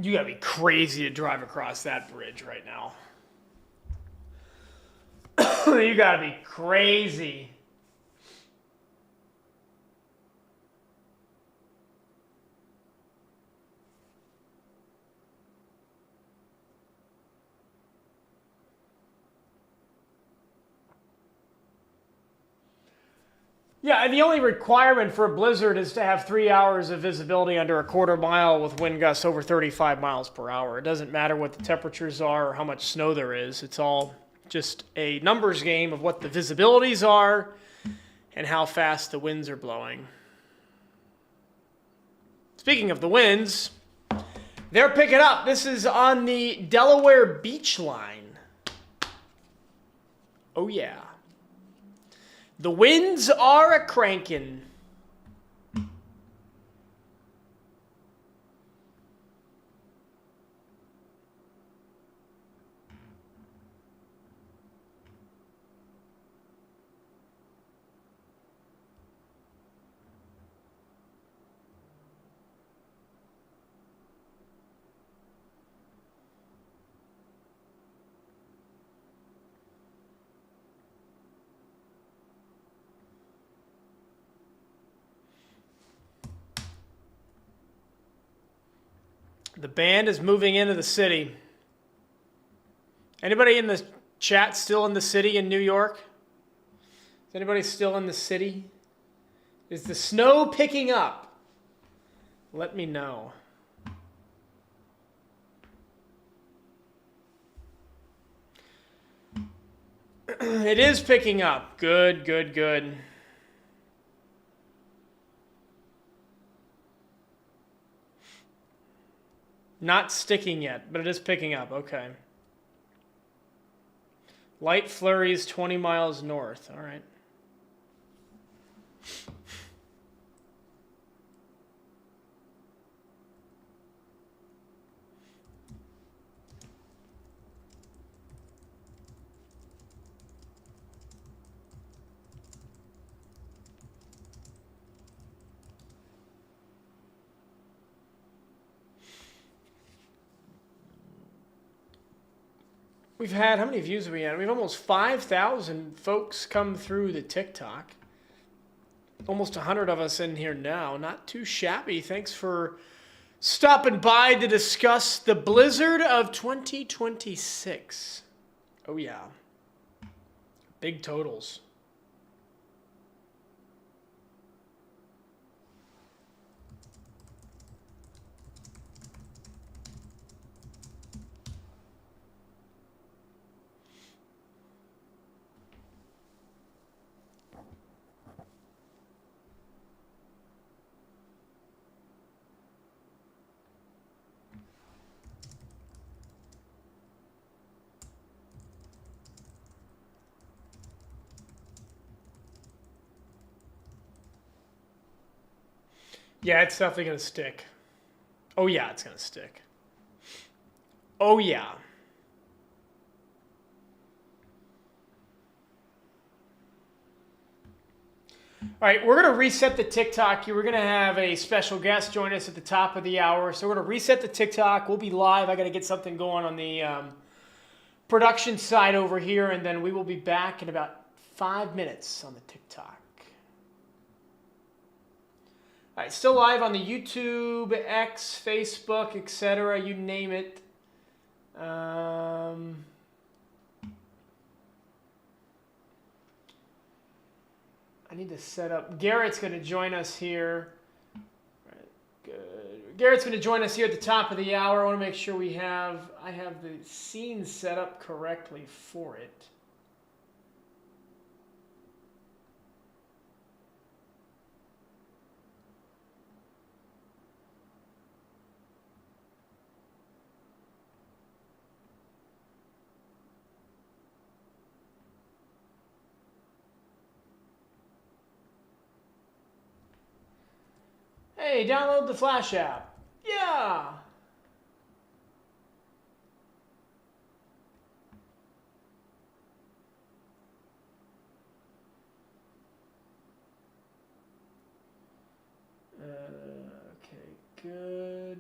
You gotta be crazy to drive across that bridge right now. You gotta be crazy. Yeah, and the only requirement for a blizzard is to have 3 hours of visibility under a quarter mile with wind gusts over 35 miles per hour. It doesn't matter what the temperatures are or how much snow there is. It's all just a numbers game of what the visibilities are and how fast the winds are blowing. Speaking of the winds, they're picking up. This is on the Delaware beach line. Oh, yeah. The winds are a-crankin'. The band is moving into the city. Anybody in the chat still in the city in New York? Is anybody still in the city? Is the snow picking up? Let me know. It is picking up. Good, good, good. Not sticking yet, but it is picking up. Okay. Light flurries 20 miles north. All right. We've had, how many views have we had? We've almost 5,000 folks come through the TikTok. almost 100 of us in here now. Not too shabby. Thanks for stopping by to discuss the blizzard of 2026. Oh, yeah. Big totals. Yeah, it's definitely going to stick. Oh, yeah, it's going to stick. Oh, yeah. All right, we're going to reset the TikTok here. We're going to have a special guest join us at the top of the hour. So we're going to reset the TikTok. We'll be live. I got to get something going on the production side over here, and then we will be back in about 5 minutes on the TikTok. All right, still live on the YouTube, X, Facebook, etc. You name it. I need to set up. Garrett's going to join us here. All right, good. Garrett's going to join us here at the top of the hour. I want to make sure I have the scene set up correctly for it. Hey, download the Flash app. Yeah. Okay, good.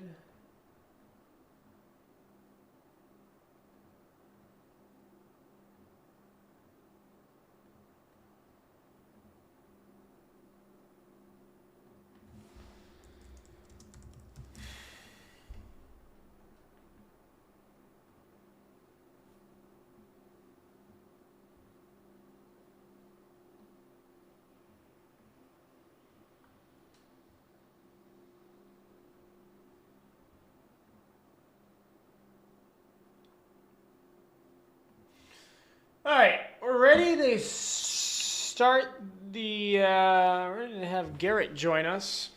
All right, we're ready to start the. We're ready to have Garrett join us.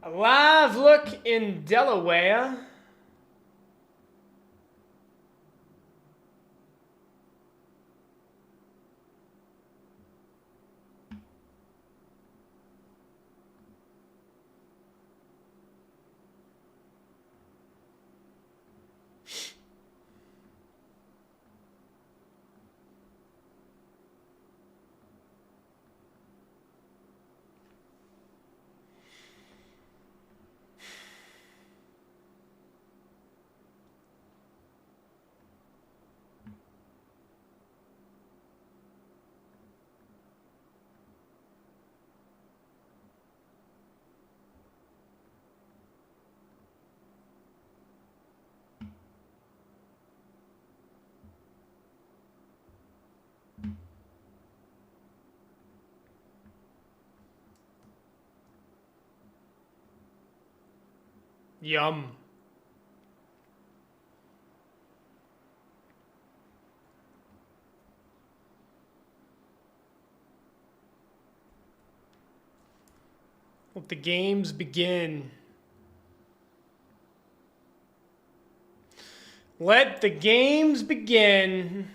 A live look in Delaware. Yum. Let the games begin. Let the games begin.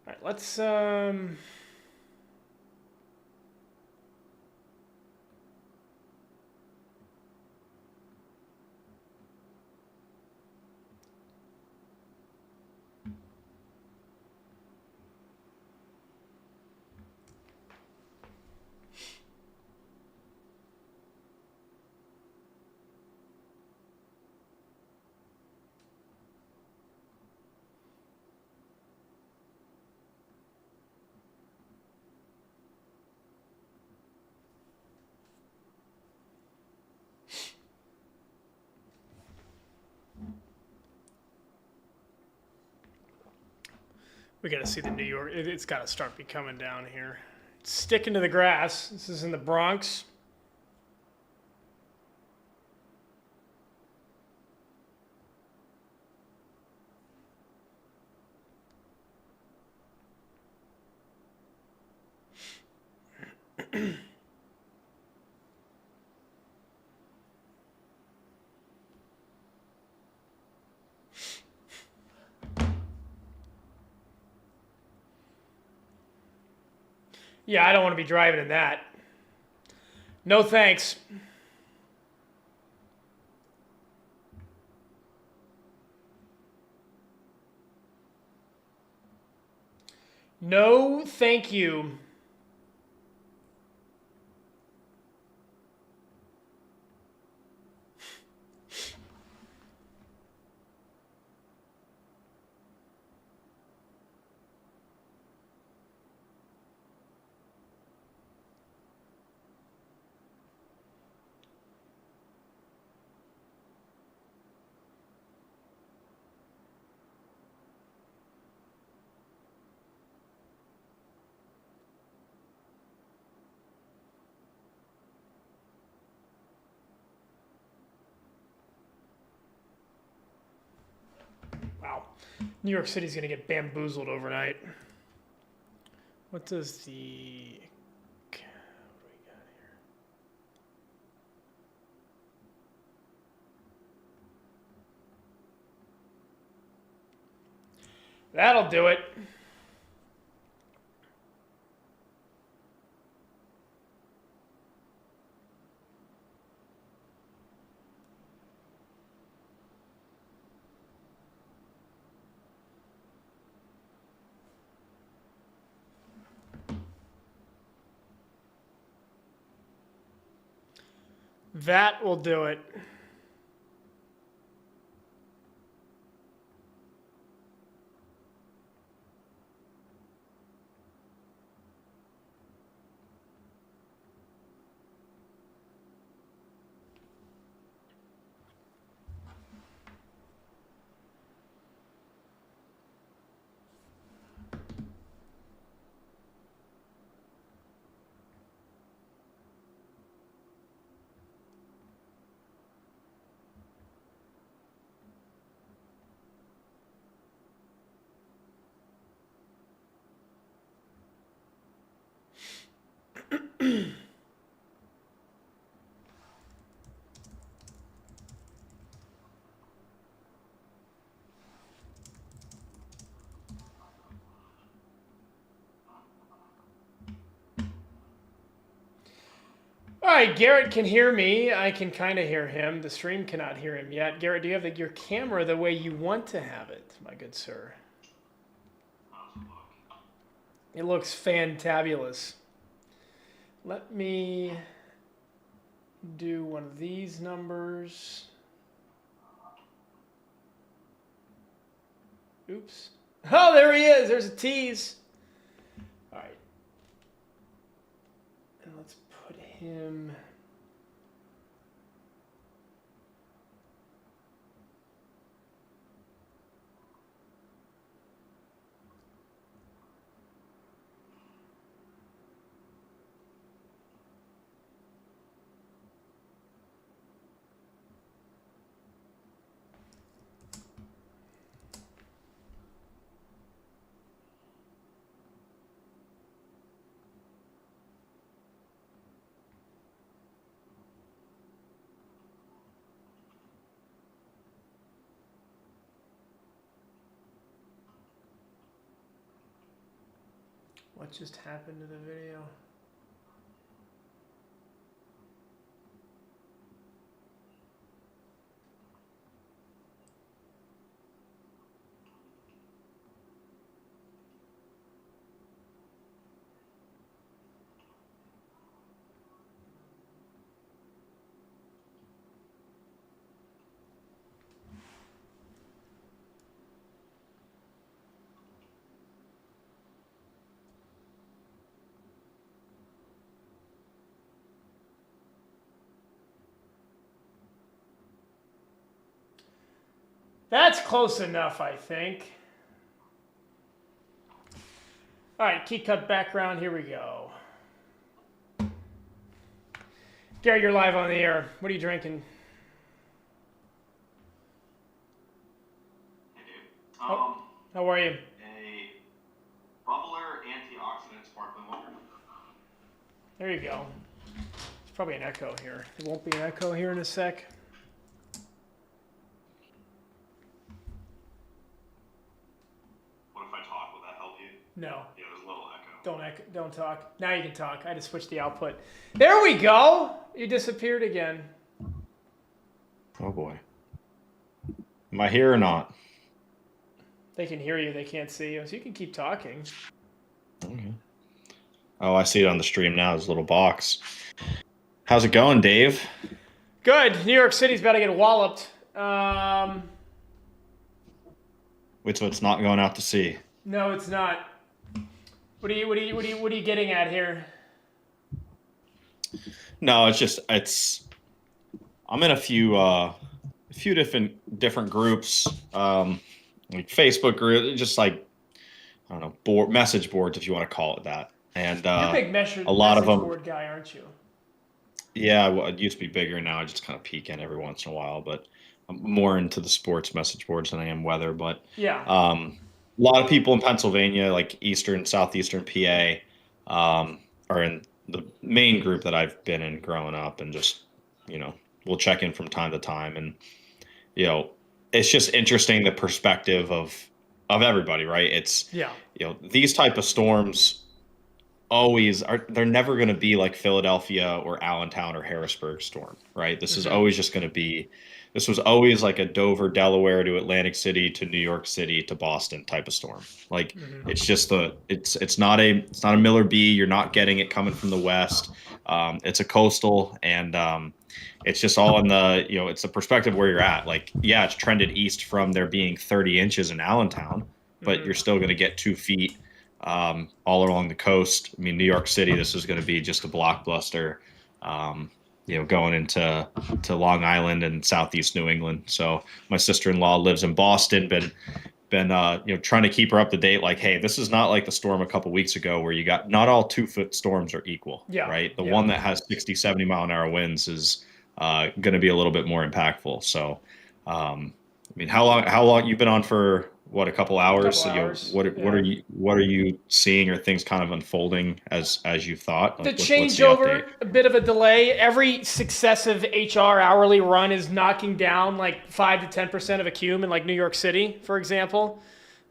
All right, let's we got to see the New York. It's got to start becoming down here. It's sticking to the grass. This is in the Bronx. Yeah, I don't want to be driving in that. No thanks. No, thank you. Wow. New York City's going to get bamboozled overnight. What does the... What do we got here? That'll do it. That will do it. All right, Garrett can hear me. I can kind of hear him. The stream cannot hear him yet. Garrett, do you have your camera the way you want to have it, my good sir? It looks fantabulous. Let me do one of these numbers. Oops. Oh, there he is. There's a tease. All right. And let's put him... What just happened to the video? That's close enough, I think. All right, key cut background, here we go. Gary, you're live on the air. What are you drinking? Hey, dude. How are you? A bubbler antioxidant sparkling water. There you go. There's probably an echo here. There won't be an echo here in a sec. What if I talk? Will that help you? No. Yeah, there's a little echo. Don't talk. Now you can talk. I just switched the output. There we go. You disappeared again. Oh boy. Am I here or not? They can hear you. They can't see you. So you can keep talking. Okay. Oh, I see it on the stream now. This little box. How's it going, Dave? Good. New York City's about to get walloped. Wait, so it's not going out to sea? No, it's not. What are you getting at here? No, I'm in a few different groups, like Facebook group, just like, I don't know, message boards, if you want to call it that. And You're a big message board guy, aren't you? Yeah, well, it used to be bigger. Now I just kind of peek in every once in a while, but I'm more into the sports message boards than I am weather. But yeah, a lot of people in Pennsylvania, like southeastern PA, are in the main group that I've been in growing up, and just, we'll check in from time to time. And, it's just interesting, the perspective of everybody, right? It's, these type of storms they're never going to be like Philadelphia or Allentown or Harrisburg storm, right? This is always just going to be, this was always like a Dover, Delaware to Atlantic City to New York City to Boston type of storm. Like, it's just it's not a Miller B. You're not getting it coming from the west. It's a coastal, and it's just all in the, it's the perspective where you're at. Like, yeah, it's trended east from there being 30 inches in Allentown, but you're still going to get 2 feet all along the coast. I mean, New York City, this is going to be just a blockbuster, going into Long Island and southeast New England. So my sister-in-law lives in Boston, been trying to keep her up to date. Like, hey, this is not like the storm a couple weeks ago where you got, not all 2-foot storms are equal, right? The one that has 60, 70 mile an hour winds is going to be a little bit more impactful. So, I mean, how long you've been on for? What, a couple hours? What are you seeing, or things kind of unfolding as you thought? Like, the changeover, a bit of a delay. Every successive HR hourly run is knocking down like 5 to 10% of a cume in like New York City, for example.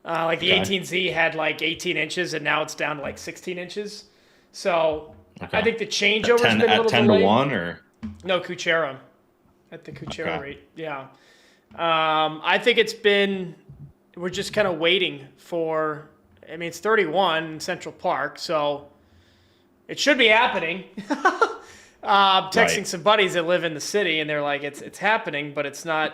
Like the 18Z had like 18 inches, and now it's down to like 16 inches. So I think the changeover's been a little 10 delayed. to 1 or no, Kuchera, at the Kuchera rate. Yeah, I think it's been. We're just kind of waiting for I mean, it's 31 in Central Park, so it should be happening. Texting Right. some buddies that live in the city, and they're like, it's happening, but it's not.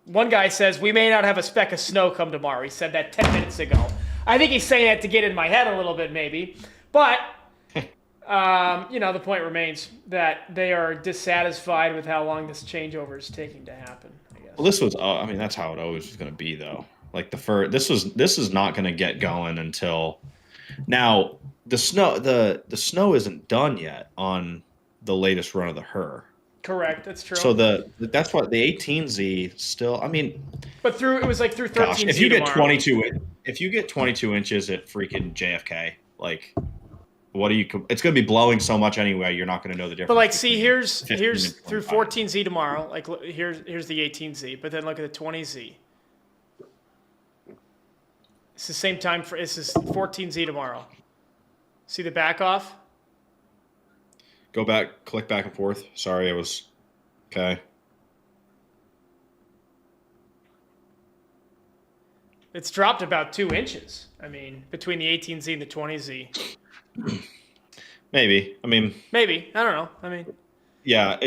One guy says, we may not have a speck of snow come tomorrow. He said that 10 minutes ago. I think he's saying that to get in my head a little bit, maybe. But, the point remains that they are dissatisfied with how long this changeover is taking to happen, I guess. Well, this was. I mean, that's how it always was going to be, though. Like This is not going to get going until now. The snow isn't done yet on the latest run of the Her. Correct, that's true. So that's what the 18Z still. I mean, But it was like through gosh, 13Z if you get tomorrow. 22 inches at freaking JFK, like, what do you? It's going to be blowing so much anyway. You're not going to know the difference. But like, see, between here's 15 and through 25. 14Z tomorrow. Like, here's the 18Z, but then look at the 20Z. It's the same time this is 14Z tomorrow. See the back off? Go back, click back and forth. Sorry, I was okay. It's dropped about 2 inches. I mean, between the 18Z and the 20Z. Maybe. I mean, Maybe. I don't know. I mean, yeah,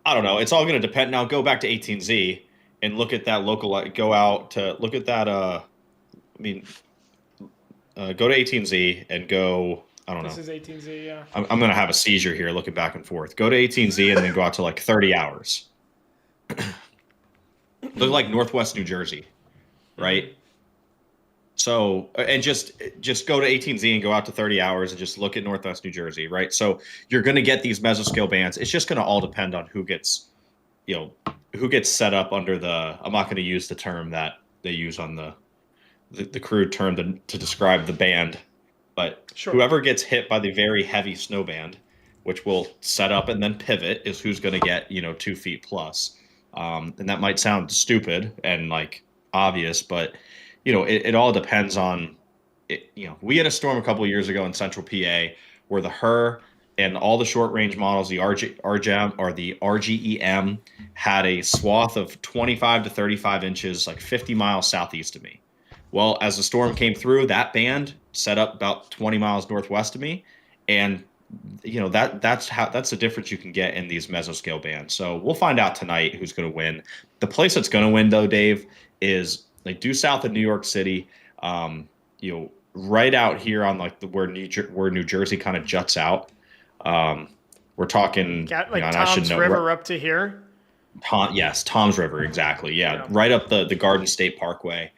I don't know. It's all going to depend. Now go back to 18Z and look at that local. Go out to look at that. I mean, go to 18Z and go. I don't know. this is 18Z, yeah. I'm going to have a seizure here looking back and forth. Go to 18Z and then go out to like 30 hours. Look like Northwest New Jersey, right? So, and just go to 18Z and go out to 30 hours and just look at Northwest New Jersey, right? So you're going to get these mesoscale bands. It's just going to all depend on who gets set up under the. I'm not going to use the term that they use on the crude term to describe the band. But Sure. Whoever gets hit by the very heavy snow band, which will set up and then pivot, is who's going to get 2 feet plus. And that might sound stupid and like obvious, but it all depends on it. We had a storm a couple of years ago in Central PA where the Her and all the short range models, the RGM or the RGEM, had a swath of 25 to 35 inches, like 50 miles southeast of me. Well, as the storm came through, that band set up about 20 miles northwest of me, and that's the difference you can get in these mesoscale bands. So we'll find out tonight who's going to win. The place that's going to win, though, Dave, is like due south of New York City. Right out here on like where New Jersey kind of juts out. We're talking Got like and I should Tom's know, River up to here. Yes, Tom's River, exactly. Yeah. Right up the Garden State Parkway.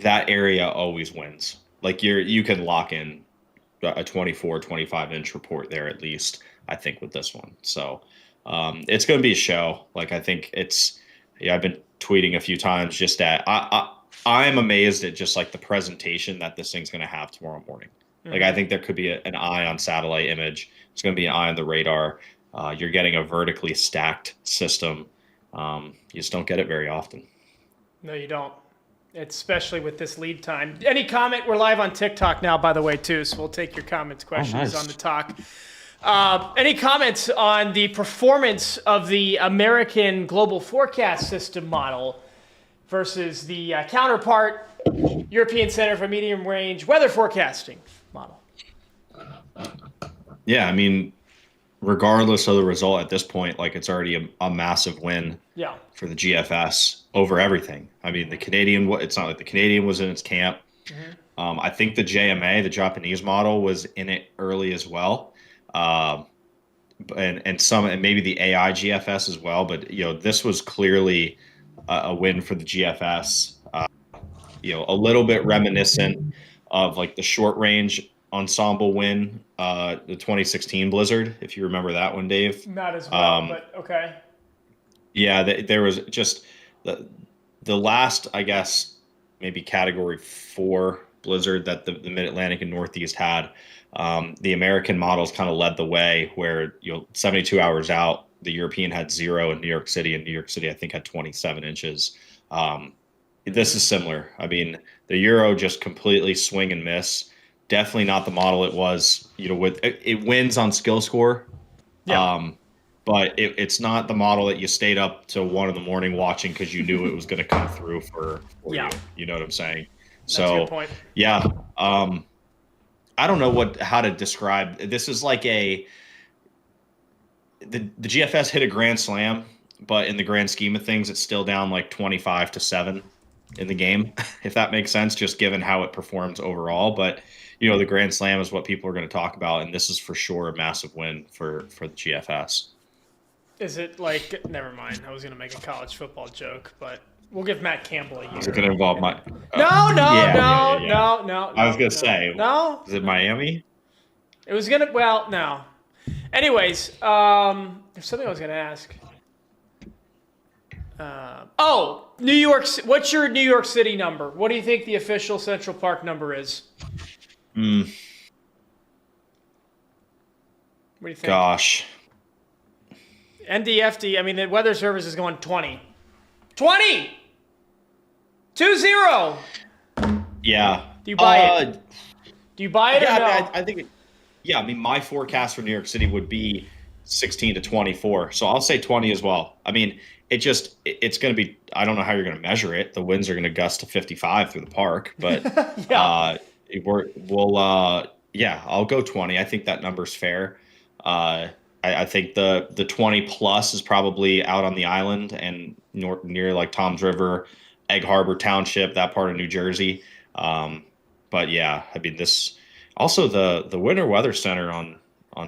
That area always wins. Like you can lock in a 24, 25 inch report there at least, I think, with this one. So it's going to be a show. Like, I think I've been tweeting a few times just that I am amazed at just like the presentation that this thing's going to have tomorrow morning. Like, I think there could be an eye on satellite image. It's going to be an eye on the radar. You're getting a vertically stacked system. You just don't get it very often. No, you don't. Especially with this lead time. Any comment? We're live on TikTok now, by the way, too, so we'll take your comments, questions nice. on the talk. Any comments on the performance of the American Global Forecast System model versus the counterpart, European Center for Medium Range Weather Forecasting model? Yeah, I mean, regardless of the result at this point, like, it's already a massive win for the GFS over everything. I mean, it's not like the Canadian was in its camp. I think the JMA, the Japanese model, was in it early as well. And maybe the AI GFS as well. But, this was clearly a win for the GFS. A little bit reminiscent of like the short range ensemble win, the 2016 Blizzard, if you remember that one, Dave. Not as well, but okay. Yeah, there was just the last, I guess, maybe category 4 Blizzard that the Mid-Atlantic and Northeast had. The American models kind of led the way where 72 hours out, the European had 0 in New York City, and New York City, I think, had 27 inches. This is similar. I mean, the Euro just completely swing and miss. Definitely not the model it was. It wins on skill score. Yeah. but it's not the model that you stayed up till 1 a.m. watching because you knew it was going to come through for Yeah. you. You know what I'm saying? That's a good So point. yeah, I don't know how to describe. This is like the GFS hit a grand slam, but in the grand scheme of things, it's still down like 25-7 in the game, if that makes sense, just given how it performs overall. But the grand slam is what people are going to talk about, and this is for sure a massive win for the GFS. Is it like? Never mind. I was going to make a college football joke, but we'll give Matt Campbell a year. Is it going to involve my? No. I was going to say, no. Is it Miami? It was gonna. Well, no. Anyways, there's something I was gonna ask. New York. What's your New York City number? What do you think the official Central Park number is? What do you think? Gosh. NDFD. I mean, the Weather Service is going 20. 20. 20. Yeah. Do you buy it? Do you buy it or no? I think. Yeah, I mean, my forecast for New York City would be 16 to 24. So I'll say 20 as well. I mean, it's going to be, I don't know how you're going to measure it. The winds are going to gust to 55 through the park, but yeah. I'll go 20. I think that number's fair. I think the 20 plus is probably out on the island and near like Tom's River, Egg Harbor Township, that part of New Jersey. But yeah, I mean, also, the Winter Weather Center on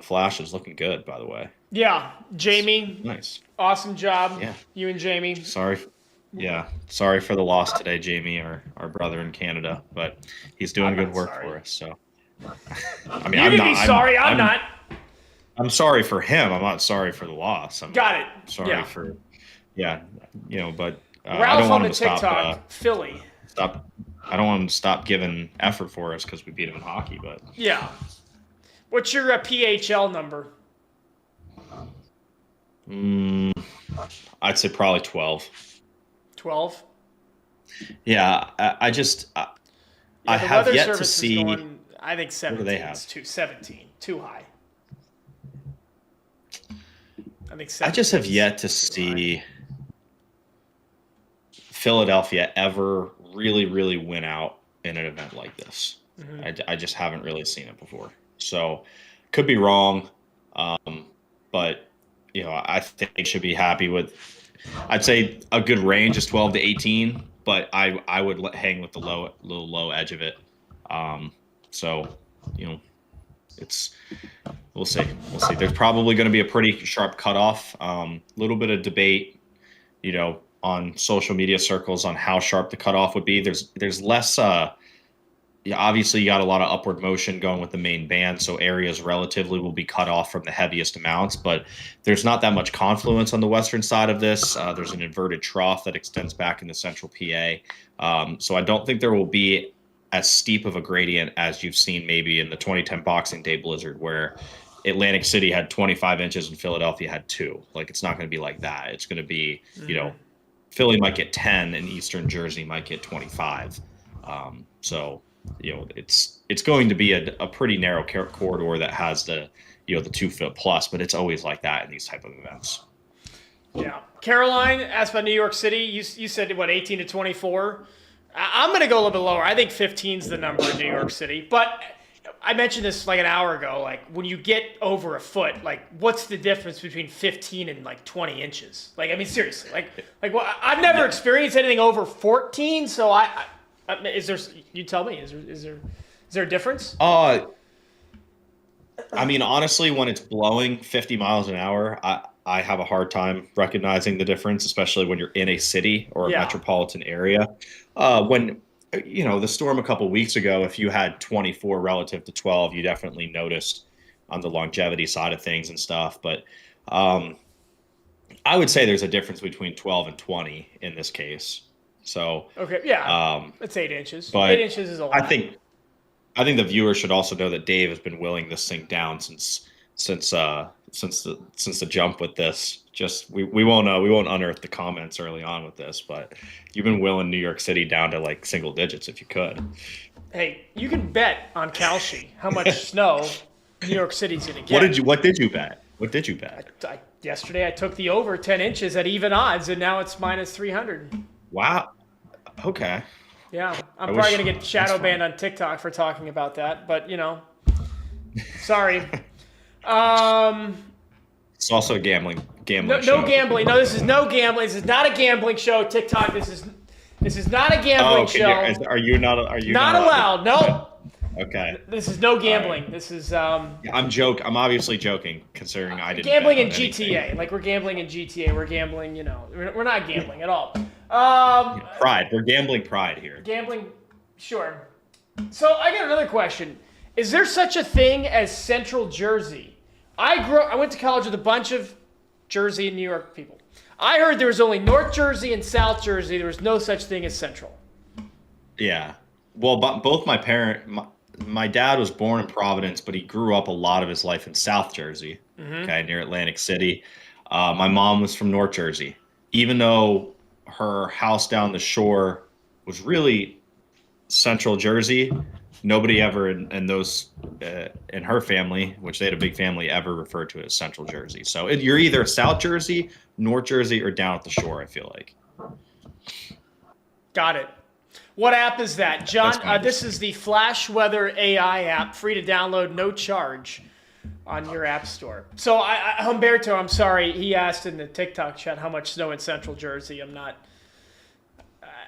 Flash is looking good, by the way. Yeah, Jamie. Nice. Awesome job. Yeah. You and Jamie. Sorry for the loss today, Jamie, our brother in Canada, but he's doing good work for us. So, I mean, I'm not. I'm sorry for him. I'm not sorry for the loss. Got it. Sorry for, but Ralph I don't want on the him to TikTok, stop. Philly. I don't want him to stop giving effort for us because we beat him in hockey. But yeah, what's your PHL number? I'd say probably 12. 12. Yeah, I have yet to see. I think 17. What do they have? 17. Too high. I think. I just have yet to see Philadelphia ever really, really win out in an event like this. Mm-hmm. I just haven't really seen it before. So could be wrong. But I think they should be happy with, I'd say a good range is 12 to 18, but I would hang with the low edge of it. We'll see. There's probably going to be a pretty sharp cutoff. Little bit of debate, on social media circles on how sharp the cutoff would be. There's less. Obviously, you got a lot of upward motion going with the main band, so areas relatively will be cut off from the heaviest amounts. But there's not that much confluence on the western side of this. There's an inverted trough that extends back into central PA. So I don't think there will be as steep of a gradient as you've seen maybe in the 2010 Boxing Day blizzard, where Atlantic City had 25 inches and Philadelphia had 2. Like, it's not going to be like that. It's going to be, Philly might get 10 and Eastern Jersey might get 25. It's going to be a pretty narrow corridor that has the 2 foot plus, but it's always like that in these type of events. Yeah. Caroline asked about New York City. You said, 18 to 24? I'm going to go a little bit lower. I think 15 is the number in New York City. But I mentioned this like an hour ago. Like, when you get over a foot, like, what's the difference between 15 and like 20 inches? Like, I mean, seriously. Well, I've never experienced anything over 14. So is there? You tell me. Is there a difference? I mean, honestly, when it's blowing 50 miles an hour, I have a hard time recognizing the difference, especially when you're in a city or a metropolitan area. When the storm a couple weeks ago, if you had 24 relative to 12, you definitely noticed on the longevity side of things and stuff. But I would say there's a difference between 12 and 20 in this case. So okay, yeah, it's 8 inches. But 8 inches is a lot. I think the viewers should also know that Dave has been willing this thing down since the jump with this. Just we won't unearth the comments early on with this, but you've been willing New York City down to like single digits if you could. Hey, you can bet on Kalshi how much snow New York City's gonna get. What did you bet? I Yesterday I took the over 10 inches at even odds, and now it's minus 300. Wow. Okay. Yeah, I'm I probably wish gonna get that's shadow banned fun. on TikTok for talking about that, but sorry. Um, It's also a gambling no show. gambling. No, this is no gambling. This is not a gambling show. TikTok. This is not a Oh, gambling okay. show. Are you not? Are you Not not allowed? allowed. No. Okay. This is no All right. gambling. This is Yeah, I'm obviously joking, considering I didn't gambling bet in on anything. GTA. Like we're gambling in GTA. We're gambling. We're not gambling at all. Pride. We're gambling pride here. Gambling, sure. So I got another question. Is there such a thing as Central Jersey? I went to college with a bunch of Jersey and New York people. I heard there was only North Jersey and South Jersey. There was no such thing as Central. Yeah. Well, but both my dad was born in Providence, but he grew up a lot of his life in South Jersey, okay, near Atlantic City. My mom was from North Jersey, even though her house down the shore was really Central Jersey. Nobody ever in her family, which they had a big family, ever referred to it as Central Jersey. So you're either South Jersey, North Jersey, or down at the shore, I feel like. Got it. What app is that? John, That's my this is the Flash Weather AI app, free to download, no charge on your app store. So Humberto, I'm sorry, he asked in the TikTok chat how much snow in Central Jersey.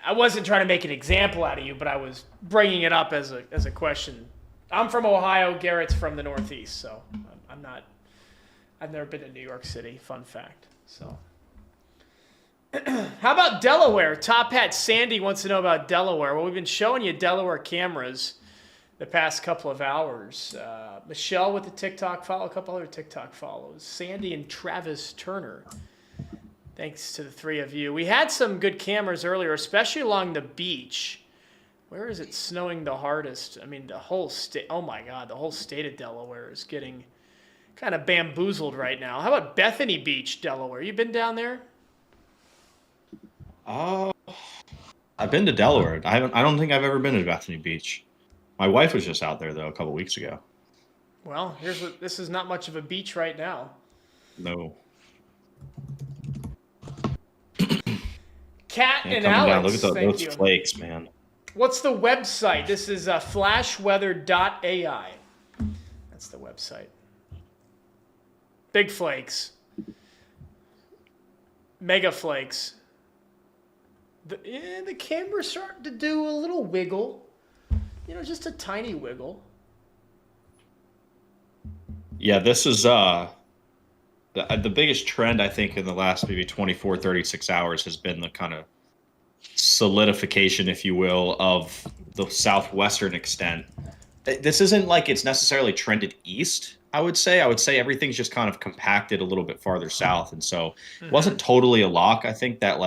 I wasn't trying to make an example out of you, but I was bringing it up as a question. I'm from Ohio. Garrett's from the Northeast, so I've never been to New York City. Fun fact. So, how about Delaware? Top Hat Sandy wants to know about Delaware. Well, we've been showing you Delaware cameras the past couple of hours. Michelle with the TikTok follow, a couple other TikTok follows. Sandy and Travis Turner. Thanks to the three of you. We had some good cameras earlier, especially along the beach. Where is it snowing the hardest? I mean, the whole state. Oh my God, the whole state of Delaware is getting kind of bamboozled right now. How about Bethany Beach, Delaware? You been down there? Oh, I've been to Delaware. I don't think I've ever been to Bethany Beach. My wife was just out there though a couple weeks ago. Well, this is not much of a beach right now. No. Kat Yeah, and coming down. Alex, Look at thank those you. flakes, man. What's the website? This is flashweather.ai. That's the website. Big flakes. Mega flakes. The camera's starting to do a little wiggle. Just a tiny wiggle. Yeah, this is the biggest trend I think in the last maybe 24, 36 hours has been the kind of solidification, if you will, of the southwestern extent. This isn't like it's necessarily trended east, I would say. I would say everything's just kind of compacted a little bit farther south. And so it wasn't totally a lock. I think that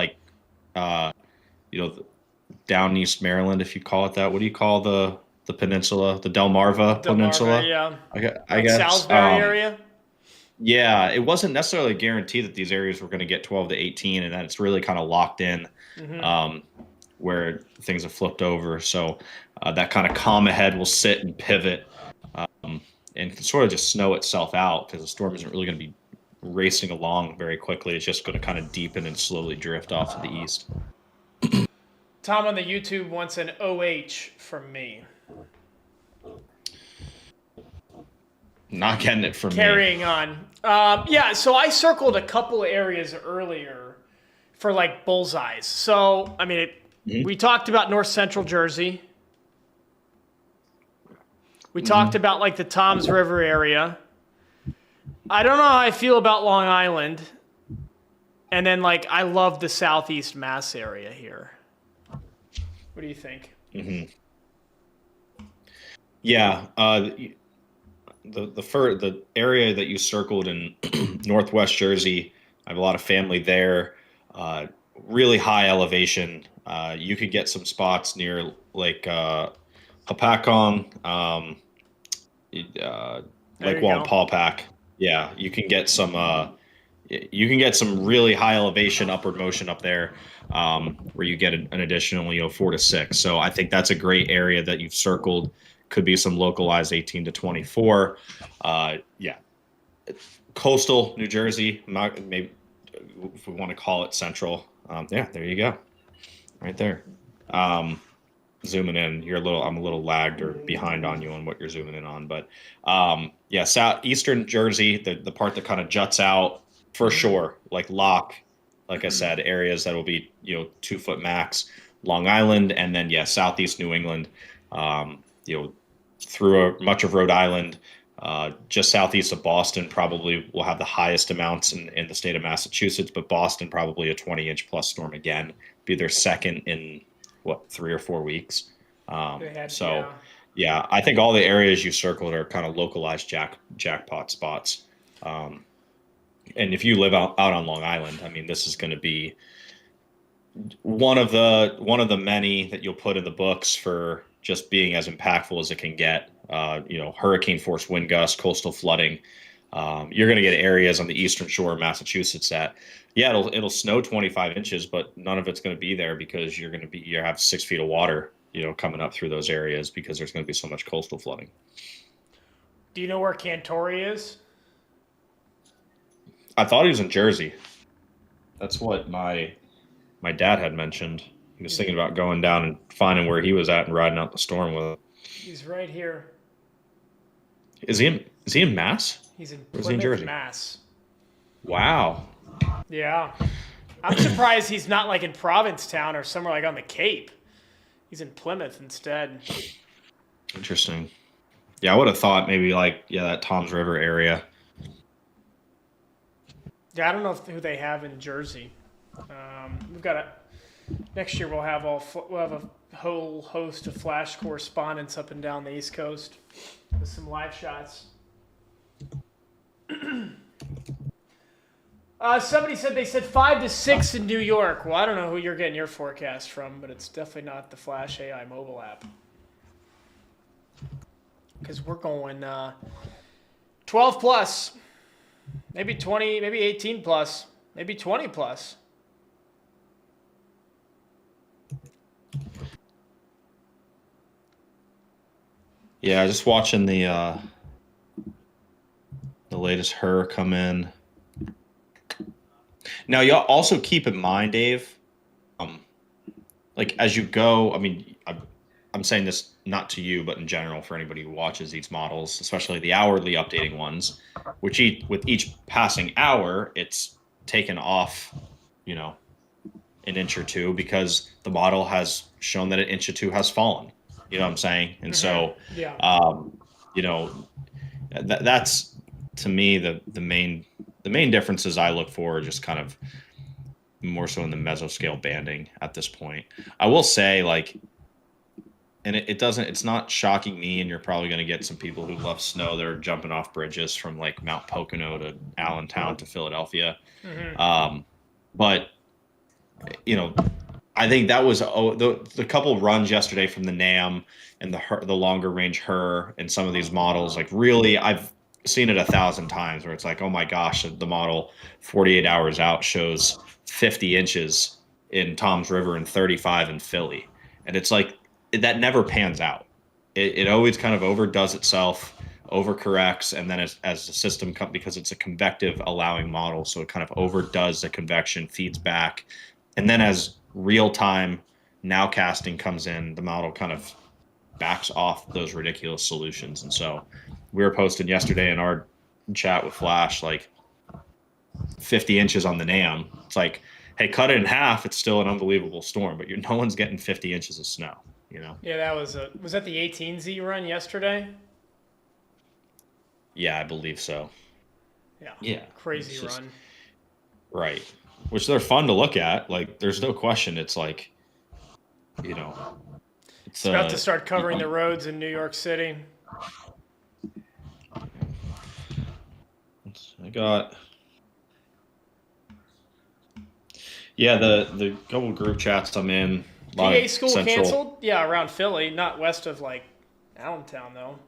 down East Maryland, if you call it that, what do you call the peninsula, the Delmarva Peninsula? Yeah. I guess. Salisbury area? Yeah, it wasn't necessarily a guarantee that these areas were going to get 12 to 18, and that it's really kind of locked in where things have flipped over. So that kind of calm ahead will sit and pivot and sort of just snow itself out because the storm isn't really going to be racing along very quickly. It's just going to kind of deepen and slowly drift off to the east. Tom on the YouTube wants an OH from me. Not getting it from me. Carrying on. So I circled a couple areas earlier for like bullseyes. So, I mean, we talked about North Central Jersey. We talked about like the Toms River area. I don't know how I feel about Long Island. And then like I love the Southeast Mass area here. What do you think? Yeah, the area that you circled in Northwest Jersey, I have a lot of family there. Really high elevation. You could get some spots near Lake Hopatcong, Lake Wallenpaupack. Yeah, you can get some really high elevation upward motion up there, where you get an additional 4 to 6. So I think that's a great area that you've circled. Could be some localized 18 to 24. coastal New Jersey, maybe if we want to call it central. Yeah, there you go, right there. Um, Zooming in, I'm a little lagged or behind on you on what you're zooming in on, but yeah, southeastern Jersey, the part that kind of juts out for sure, like Lock, like I said, areas that will be 2 foot max. Long Island, and then yeah, southeast New England, through much of Rhode Island, just southeast of Boston, probably will have the highest amounts in the state of Massachusetts, but Boston probably a 20-inch plus storm again, be their second in what 3 or 4 weeks. So Yeah. yeah, I think all the areas you circled are kind of localized jackpot spots. Um, and if you live out on Long Island, I mean, this is going to be one of the many that you'll put in the books for just being as impactful as it can get. Hurricane force wind gusts, coastal flooding. You're going to get areas on the eastern shore of Massachusetts that, yeah, it'll snow 25 inches, but none of it's going to be there because you have 6 feet of water, coming up through those areas because there's going to be so much coastal flooding. Do you know where Cantori is? I thought he was in Jersey. That's what my dad had mentioned. He was thinking about going down and finding where he was at and riding out the storm with it. He's right here. Is he in Mass? He's in Or is he in Plymouth, Jersey? Mass. Wow. Yeah. I'm surprised he's not like in Provincetown or somewhere like on the Cape. He's in Plymouth instead. Interesting. Yeah, I would have thought maybe like that Tom's River area. Yeah, I don't know who they have in Jersey. We've got next year we'll have a whole host of Flash correspondents up and down the East Coast with some live shots. Somebody said they said 5 to 6 in New York. Well, I don't know who you're getting your forecast from, but it's definitely not the Flash AI mobile app. Because we're going 12 plus, maybe 20, maybe 18 plus, maybe 20 plus. Yeah, just watching the latest her come in. Now, you also keep in mind, Dave, like as you go. I mean, I'm saying this not to you, but in general for anybody who watches these models, especially the hourly updating ones, which with each passing hour, it's taken off, an inch or two because the model has shown that an inch or two has fallen. You know what I'm saying? And so, Yeah. That's to me the main differences I look for are just kind of more so in the mesoscale banding at this point. I will say, like, and it's not shocking me, and you're probably going to get some people who love snow that are jumping off bridges from like Mount Pocono to Allentown to Philadelphia. But I think that was the couple runs yesterday from the NAM and the longer range her and some of these models. Like really, I've seen it 1,000 times where it's like, oh my gosh, the model 48 hours out shows 50 inches in Tom's River and 35 in Philly, and it's like that never pans out. It always kind of overdoes itself, overcorrects, and then as the system because it's a convective allowing model, so it kind of overdoes the convection, feeds back, and then as real time nowcasting comes in, the model kind of backs off those ridiculous solutions. And so we were posting yesterday in our chat with Flash, like 50 inches on the NAM. It's like, hey, cut it in half. It's still an unbelievable storm, but no one's getting 50 inches of snow, Yeah, that was that the 18Z run yesterday? Yeah, I believe so. Yeah. Crazy run. Right. Which they're fun to look at. Like, there's no question. It's like, it's about to start covering the roads in New York City. I got. Yeah, the couple group chats I'm in. PA school canceled? Yeah, around Philly, not west of like Allentown though.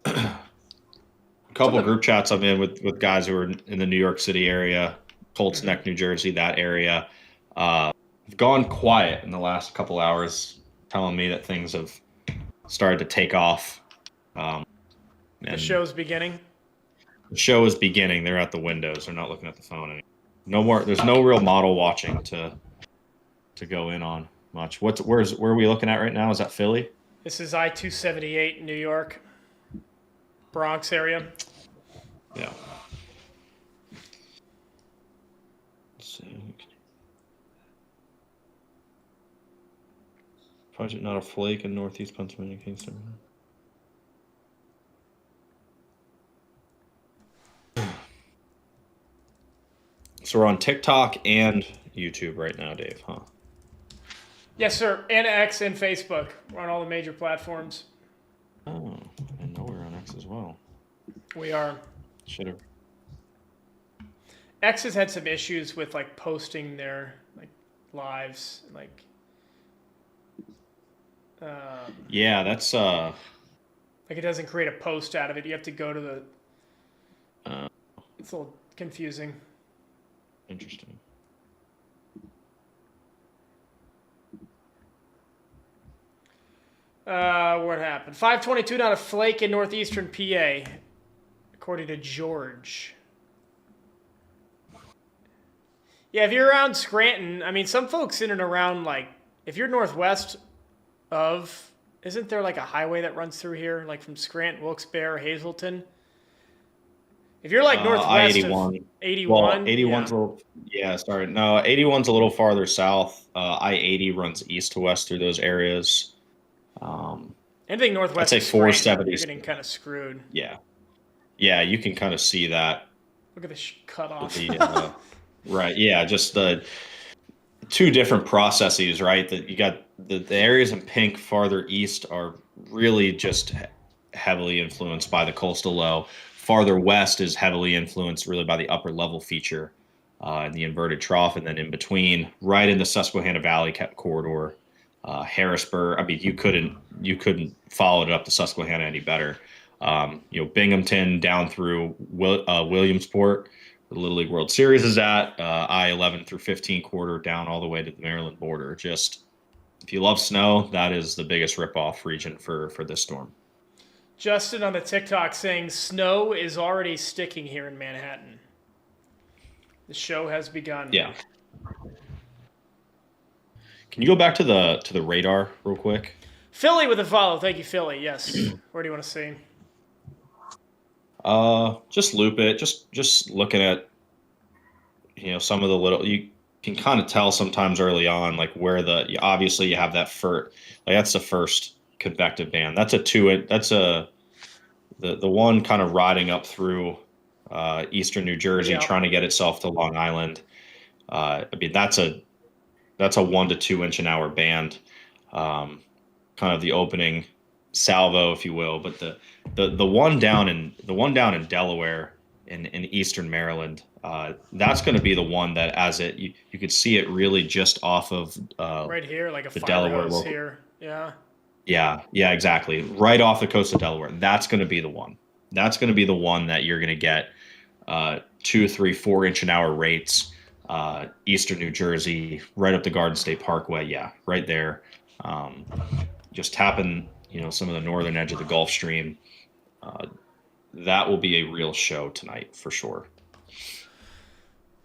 A couple group chats I'm in with guys who are in the New York City area, Colts Neck, New Jersey, that area. Have gone quiet in the last couple hours, telling me that things have started to take off. The And show's beginning. the show is beginning. They're at the windows. They're not looking at the phone anymore. No more. There's no real model watching to go in on much. Where are we looking at right now? Is that Philly? This is I-278 in New York, Bronx area. Yeah. Let's see. Project Not a Flake in Northeast Pennsylvania, Kingston. So we're on TikTok and YouTube right now, Dave, huh? Yes, sir. And X and Facebook. We're on all the major platforms. Oh, I know we're on X as well. We are. Should have. X has had some issues with like posting their like lives, like. Yeah, that's Like it doesn't create a post out of it. You have to go to the. It's a little confusing. interesting. What happened? 522, not a flake in northeastern PA, according to George. Yeah, if you're around Scranton, I mean, some folks in and around, like, if you're northwest of, isn't there like a highway that runs through here, like from Scranton, Wilkes-Barre, Hazleton? If you're like northwest I-81. of 81, Well, 81's a little. Yeah, sorry. No, 81's a little farther south. I-80 runs east to west through those areas. Anything northwest I'd of say Scranton, 470. you're getting kind of screwed. Yeah, yeah, you can kind of see that. Look at this cut off. Right. Yeah, just the two different processes, right? That you got the areas in pink farther east are really just heavily influenced by the coastal low. Farther west is heavily influenced really by the upper level feature and the inverted trough, and then in between, right in the Susquehanna Valley corridor, Harrisburg. I mean, you couldn't follow it up to Susquehanna any better. Binghamton down through Williamsport, where the Little League World Series is at. I-11 through 15 quarter down all the way to the Maryland border. Just if you love snow, that is the biggest ripoff region for this storm. Justin on the TikTok saying snow is already sticking here in Manhattan. The show has begun. Yeah. Can you go back to the radar real quick? Philly with a follow. Thank you, Philly. Yes. Where do you want to see? Just loop it. Just looking at some of the little, you can kind of tell sometimes early on like where obviously you have that that's the first convective band. That's the one kind of riding up through eastern New Jersey, trying to get itself to Long Island. I mean that's a 1 to 2 inch an hour band, kind of the opening salvo, if you will. But the one down in Delaware in eastern Maryland, that's going to be the one that you could see it really just off of right here, like a the Delaware hose here. Yeah, exactly, right off the coast of Delaware. That's going to be the one. That's going to be the one that you're going to get 2, 3, 4 inch an hour rates. Eastern New Jersey, right up the Garden State Parkway. Yeah, right there. Just tapping, some of the northern edge of the Gulf Stream. That will be a real show tonight for sure.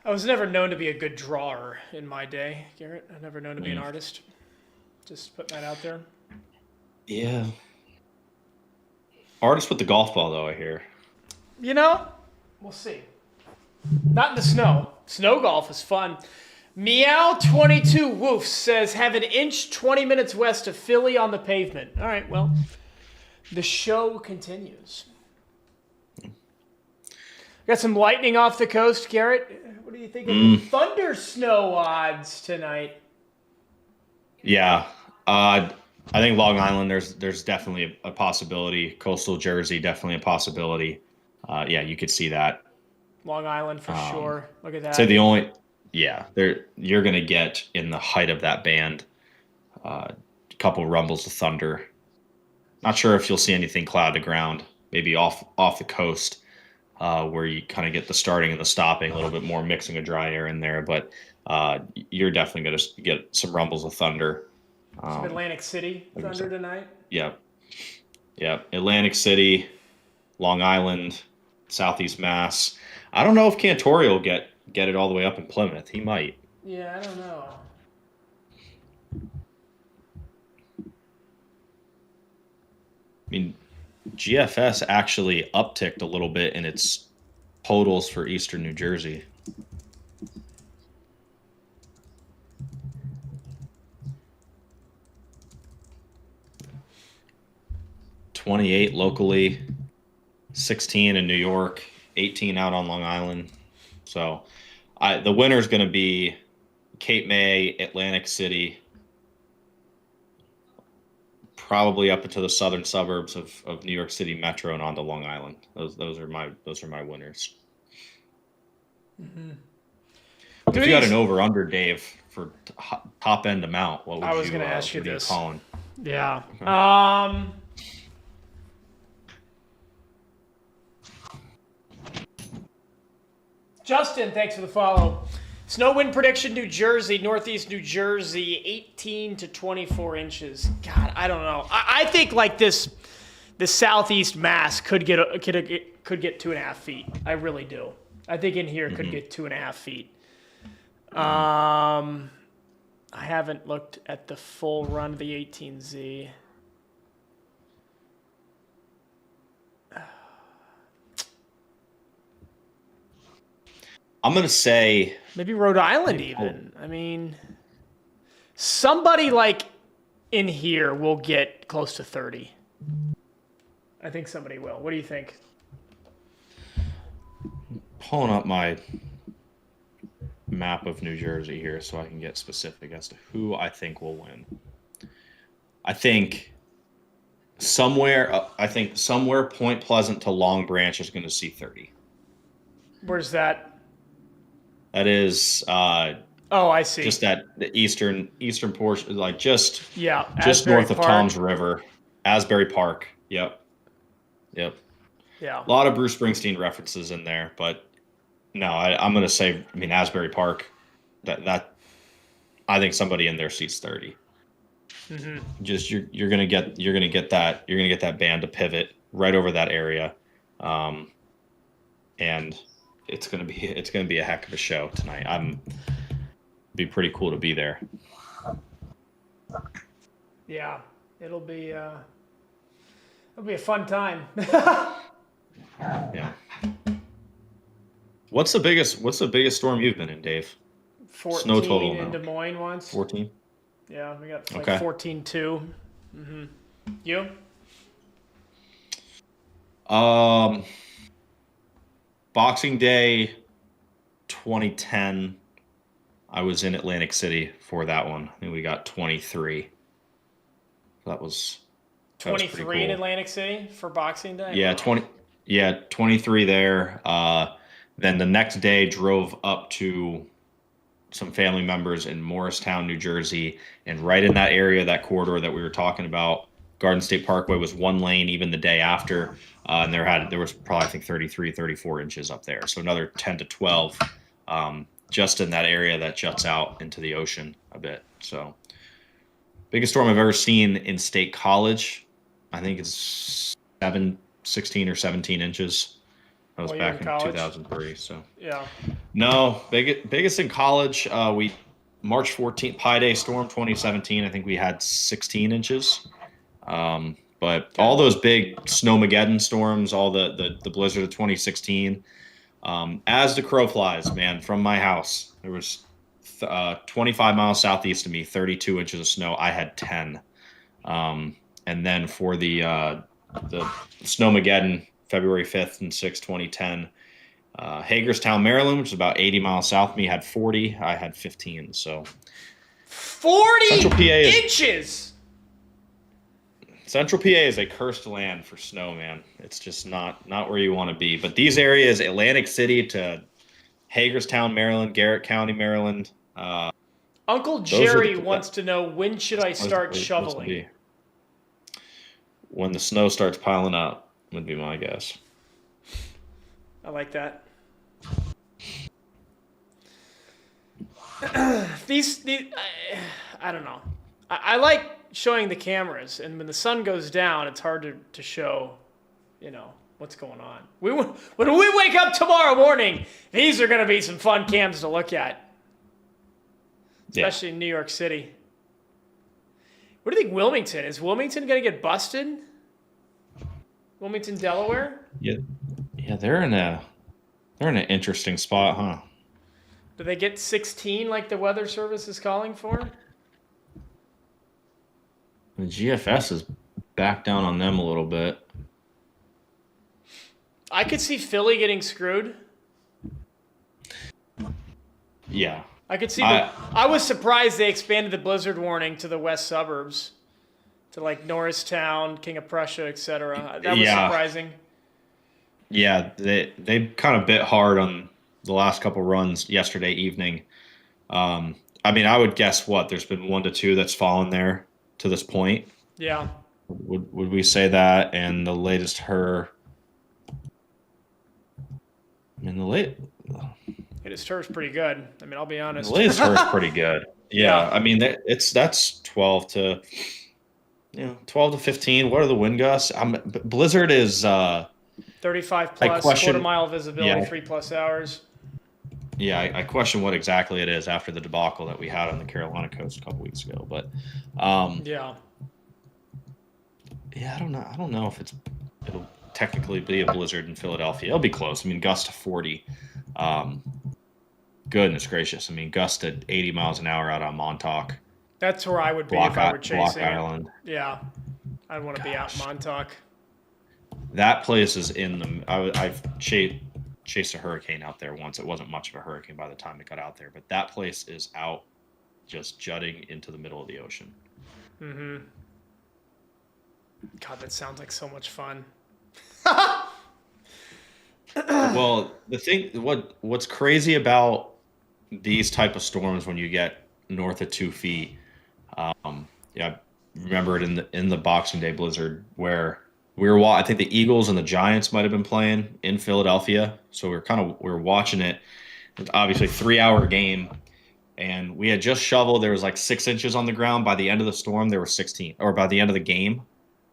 I was never known to be a good drawer in my day, Garrett. I've never known to be an artist. Just putting that out there. Yeah. Artist with the golf ball, though, I hear. We'll see. Not in the snow. Snow golf is fun. Meow22 Woof says, have an inch 20 minutes west of Philly on the pavement. All right, well, the show continues. Got some lightning off the coast, Garrett. What do you think of the thunder snow odds tonight? Yeah. I think Long Island, there's definitely a possibility. Coastal Jersey, definitely a possibility. Yeah, you could see that. Long Island for sure. Look at that. So you're going to get in the height of that band a couple rumbles of thunder. Not sure if you'll see anything cloud to ground, maybe off the coast where you kind of get the starting and the stopping, a little bit more mixing of dry air in there. But you're definitely going to get some rumbles of thunder. Some Atlantic City thunder tonight. Yeah. Atlantic City. Long Island, Southeast Mass. I don't know if Cantori will get it all the way up in Plymouth. He might. Yeah, I don't know. I mean, GFS actually upticked a little bit in its totals for Eastern New Jersey. $28 locally, 16 in New York, 18 out on Long Island. So the winner is going to be Cape May, Atlantic City, probably up into the southern suburbs of New York City Metro and onto Long Island. Those are my winners. Mm-hmm. If you had an over under, Dave, for top end amount, what would I was you? going to ask you what are this. calling? Yeah. Okay. Justin, thanks for the follow. Snow wind prediction: New Jersey, Northeast New Jersey, 18 to 24 inches. God, I don't know. I think like this, the Southeast Mass could get 2.5 feet. I really do. I think in here could get 2.5 feet. I haven't looked at the full run of the 18Z. I'm gonna say maybe Rhode Island even. I mean, somebody like in here will get close to 30. I think somebody will. What do you think? Pulling up my map of New Jersey here so I can get specific as to who I think will win. I think somewhere Point Pleasant to Long Branch is going to see 30. Where's that? That is I see. Just at the eastern portion, like just Asbury north of Park. Tom's River, Asbury Park. Yep. Yeah. A lot of Bruce Springsteen references in there, but no, I'm going to say, I mean, Asbury Park. That I think somebody in there seats 30. Mm-hmm. Just you're gonna get that band to pivot right over that area, and it's gonna be a heck of a show tonight. Be pretty cool to be there. Yeah, it'll be a fun time. Yeah. What's the biggest storm you've been in, Dave? 14 Snow total in now. Des Moines once. 14. Yeah, we got like Okay. 14.2. Mm-hmm. You? Boxing Day 2010, I was in Atlantic City for that one. I think we got 23. That was 23 cool. in Atlantic City for Boxing Day? Yeah, 23 there. Then the next day drove up to some family members in Morristown, New Jersey, and right in that area, that corridor that we were talking about, Garden State Parkway was one lane even the day after, and there was probably I think 33, 34 inches up there, so another 10 to 12, just in that area that juts out into the ocean a bit. So biggest storm I've ever seen in State College, I think it's 16 or 17 inches. That was back in 2003. So yeah. No, biggest in college. We March 14th Pi Day storm 2017. I think we had 16 inches. But all those big snowmageddon storms, all the blizzard of 2016. As the crow flies, man, from my house, there was 25 miles southeast of me, 32 inches of snow. I had 10. And then for the snowmageddon, February 5th and 6th, 2010. Hagerstown, Maryland, which is about 80 miles south of me, had 40. I had 15. So 40 inches! Central PA is a cursed land for snow, man. It's just not where you want to be. But these areas, Atlantic City to Hagerstown, Maryland, Garrett County, Maryland. Uncle Jerry wants to know, when should I start shoveling? When the snow starts piling up would be my guess. I like that. I don't know. I like showing the cameras, and when the sun goes down, it's hard to show, what's going on. When we wake up tomorrow morning, these are going to be some fun cams to look at, especially in New York City. What do you think Wilmington? Is Wilmington going to get busted? Wilmington, Delaware? Yeah, they're in an interesting spot, huh? Do they get 16 like the Weather Service is calling for? The GFS is back down on them a little bit. I could see Philly getting screwed. Yeah. I could see. I was surprised they expanded the blizzard warning to the west suburbs, to like Norristown, King of Prussia, etc. That was surprising. Yeah, they kind of bit hard on the last couple runs yesterday evening. I mean, I would guess there's been 1 to 2 that's fallen there to this point. Yeah. Would we say that? And the latest Latest her is pretty good. I mean, I'll be honest. The latest her is pretty good. Yeah. I mean, that's 12 to 15. What are the wind gusts? Blizzard is 35 plus, quarter-mile visibility, 3+ hours. Yeah, I question what exactly it is after the debacle that we had on the Carolina coast a couple weeks ago. But I don't know. I don't know if it'll technically be a blizzard in Philadelphia. It'll be close. I mean, gust to 40. Goodness gracious. I mean, gust to 80 miles an hour out on Montauk. That's where I would be if I were chasing. Block Island. Yeah, I'd want to be out in Montauk. That place is in the. I've chased a hurricane out there once. It wasn't much of a hurricane by the time it got out there, but that place is out, just jutting into the middle of the ocean. Mm-hmm. God, that sounds like so much fun. Well, what's crazy about these type of storms when you get north of 2 feet, I remember it in the Boxing Day blizzard where I think the Eagles and the Giants might have been playing in Philadelphia, so we were watching it. It's obviously a 3-hour game, and we had just shoveled. There was like 6 inches on the ground. By the end of the storm, there were 16, or by the end of the game,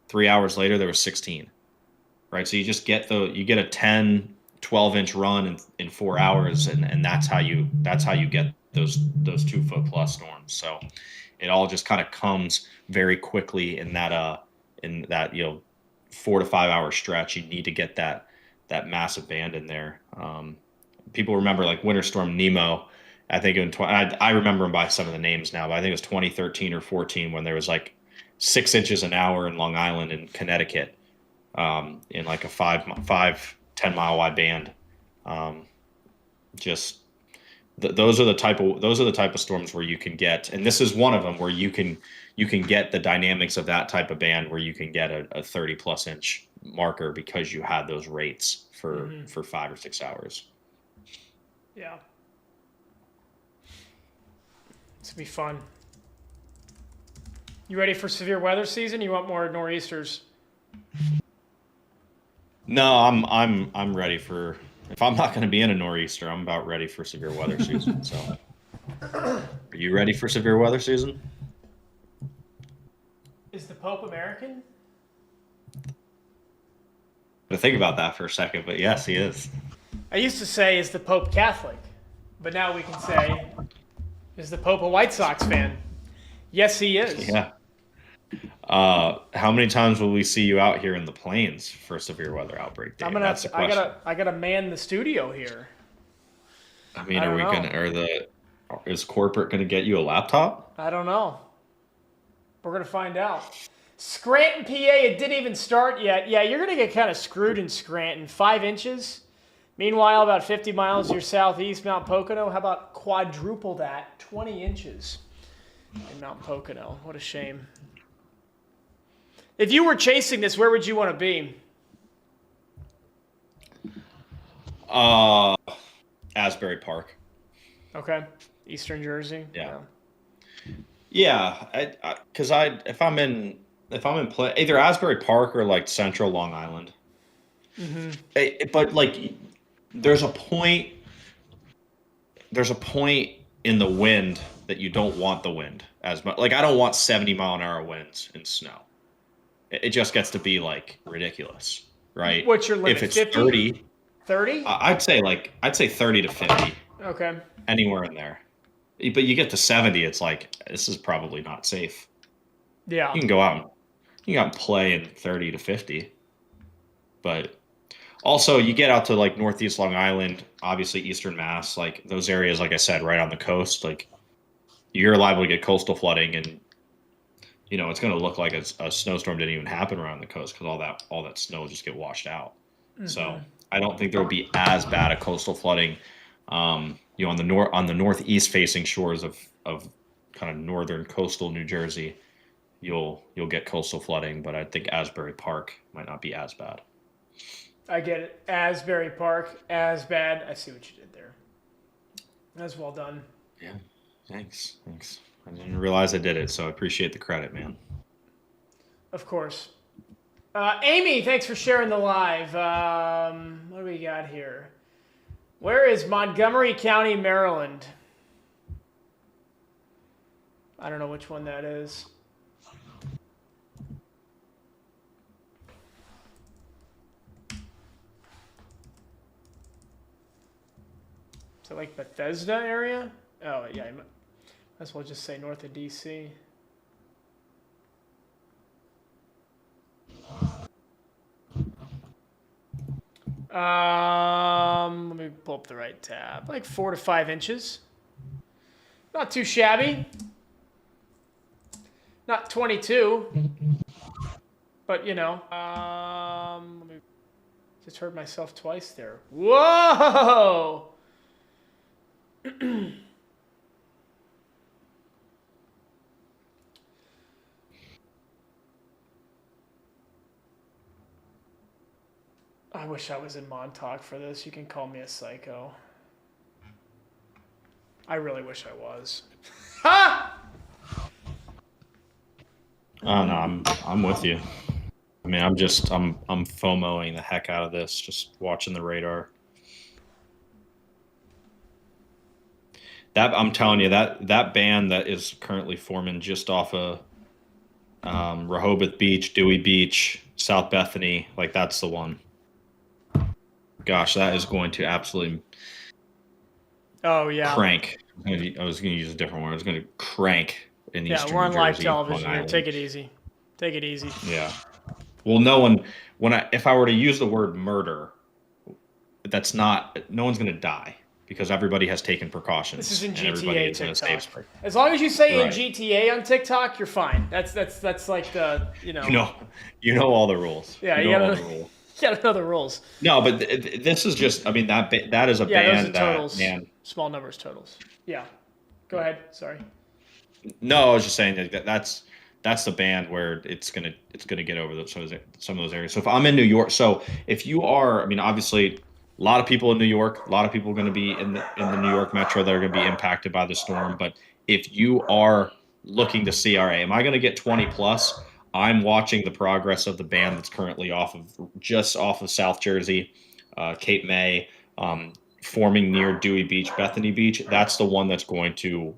3 hours later, there was 16. Right, so you just get a 10, 12-inch run in 4 hours, and that's how you get those 2 foot plus storms. So it all just kind of comes very quickly in that 4 to 5 hour stretch. You need to get that massive band in there. People remember like Winter Storm Nemo. I think I remember them by some of the names now, but I think it was 2013 or 14 when there was like 6 inches an hour in Long Island and Connecticut, in like a 10 mile wide band. Those are the type of storms where you can get, and this is one of them where you can get the dynamics of that type of band where you can get a 30 plus inch marker because you had those rates for 5 or 6 hours. Yeah. It's gonna be fun. You ready for severe weather season? You want more nor'easters? No, I'm ready for. If I'm not going to be in a nor'easter, I'm about ready for severe weather season. So, are you ready for severe weather season? Is the Pope American? To think about that for a second, but yes, he is. I used to say, is the Pope Catholic? But now we can say, is the Pope a White Sox fan? Yes, he is. Yeah. How many times will we see you out here in the plains for a severe weather outbreak day? That's the question. I gotta man the studio here. I mean, is corporate gonna get you a laptop? I don't know. We're gonna find out. Scranton, PA, it didn't even start yet. Yeah, you're gonna get kind of screwed in Scranton. 5 inches. Meanwhile, about 50 miles to your southeast, Mount Pocono. How about quadruple that? 20 inches in Mount Pocono. What a shame. If you were chasing this, where would you want to be? Asbury Park. Okay, Eastern Jersey. Yeah, because if I'm in play either Asbury Park or like Central Long Island. Mm-hmm. But like, there's a point in the wind that you don't want the wind as much. Like, I don't want 70 mile an hour winds in snow. It just gets to be like ridiculous. right? What's your If limit? it's 50? 30, 30? I'd say 30 to 50, Okay. anywhere in there. But you get to 70, it's like this is probably not safe. Yeah. You can go out and play in 30 to 50, but also you get out to like Northeast Long Island, obviously Eastern Mass, like those areas, like I said, right on the coast, like you're liable to get coastal flooding, and it's going to look like a snowstorm didn't even happen around the coast because all that snow will just get washed out. So I don't think there will be as bad a coastal flooding, on the northeast facing shores of kind of northern coastal New Jersey. You'll get coastal flooding, but I think Asbury Park might not be as bad. I get it. Asbury Park, as bad. I see what you did there. That's well done. Yeah, thanks. I didn't realize I did it, so I appreciate the credit, man. Of course. Amy, thanks for sharing the live. What do we got here? Where is Montgomery County, Maryland? I don't know which one that is. Is it like Bethesda area? Oh, yeah. Might as well just say north of D.C. Let me pull up the right tab. Like 4 to 5 inches. Not too shabby. Not 22. But, let me just heard myself twice there. Whoa! I wish I was in Montauk for this. You can call me a psycho. I really wish I was. Ha! Oh no, I'm with you. I mean, I'm FOMOing the heck out of this, just watching the radar. That I'm telling you, that band that is currently forming just off of Rehoboth Beach, Dewey Beach, South Bethany, like that's the one. Gosh, that is going to absolutely crank. I was going to use a different word. I was going to crank in Eastern New Jersey. Yeah, we're on live television here. Take it easy. Take it easy. Yeah. Well, no one. If I were to use the word murder, no one's going to die because everybody has taken precautions. This is in GTA TikTok. As long as you say in GTA on TikTok, you're fine. That's like the You know all the rules. Yeah, you gotta know the rules. You gotta know the rules. No, but this is just. I mean that is a band those are totals. Man. Small numbers totals. Yeah. Go ahead. Sorry. No, I was just saying that's the band where it's gonna get over some of those areas. So if I'm in New York, so if you are, I mean, obviously, a lot of people in New York, a lot of people are going to be in the New York metro that are going to be impacted by the storm. But if you are looking to see, all right, am I going to get 20 plus? I'm watching the progress of the band that's currently just off of South Jersey, Cape May, forming near Dewey Beach, Bethany Beach. That's the one that's going to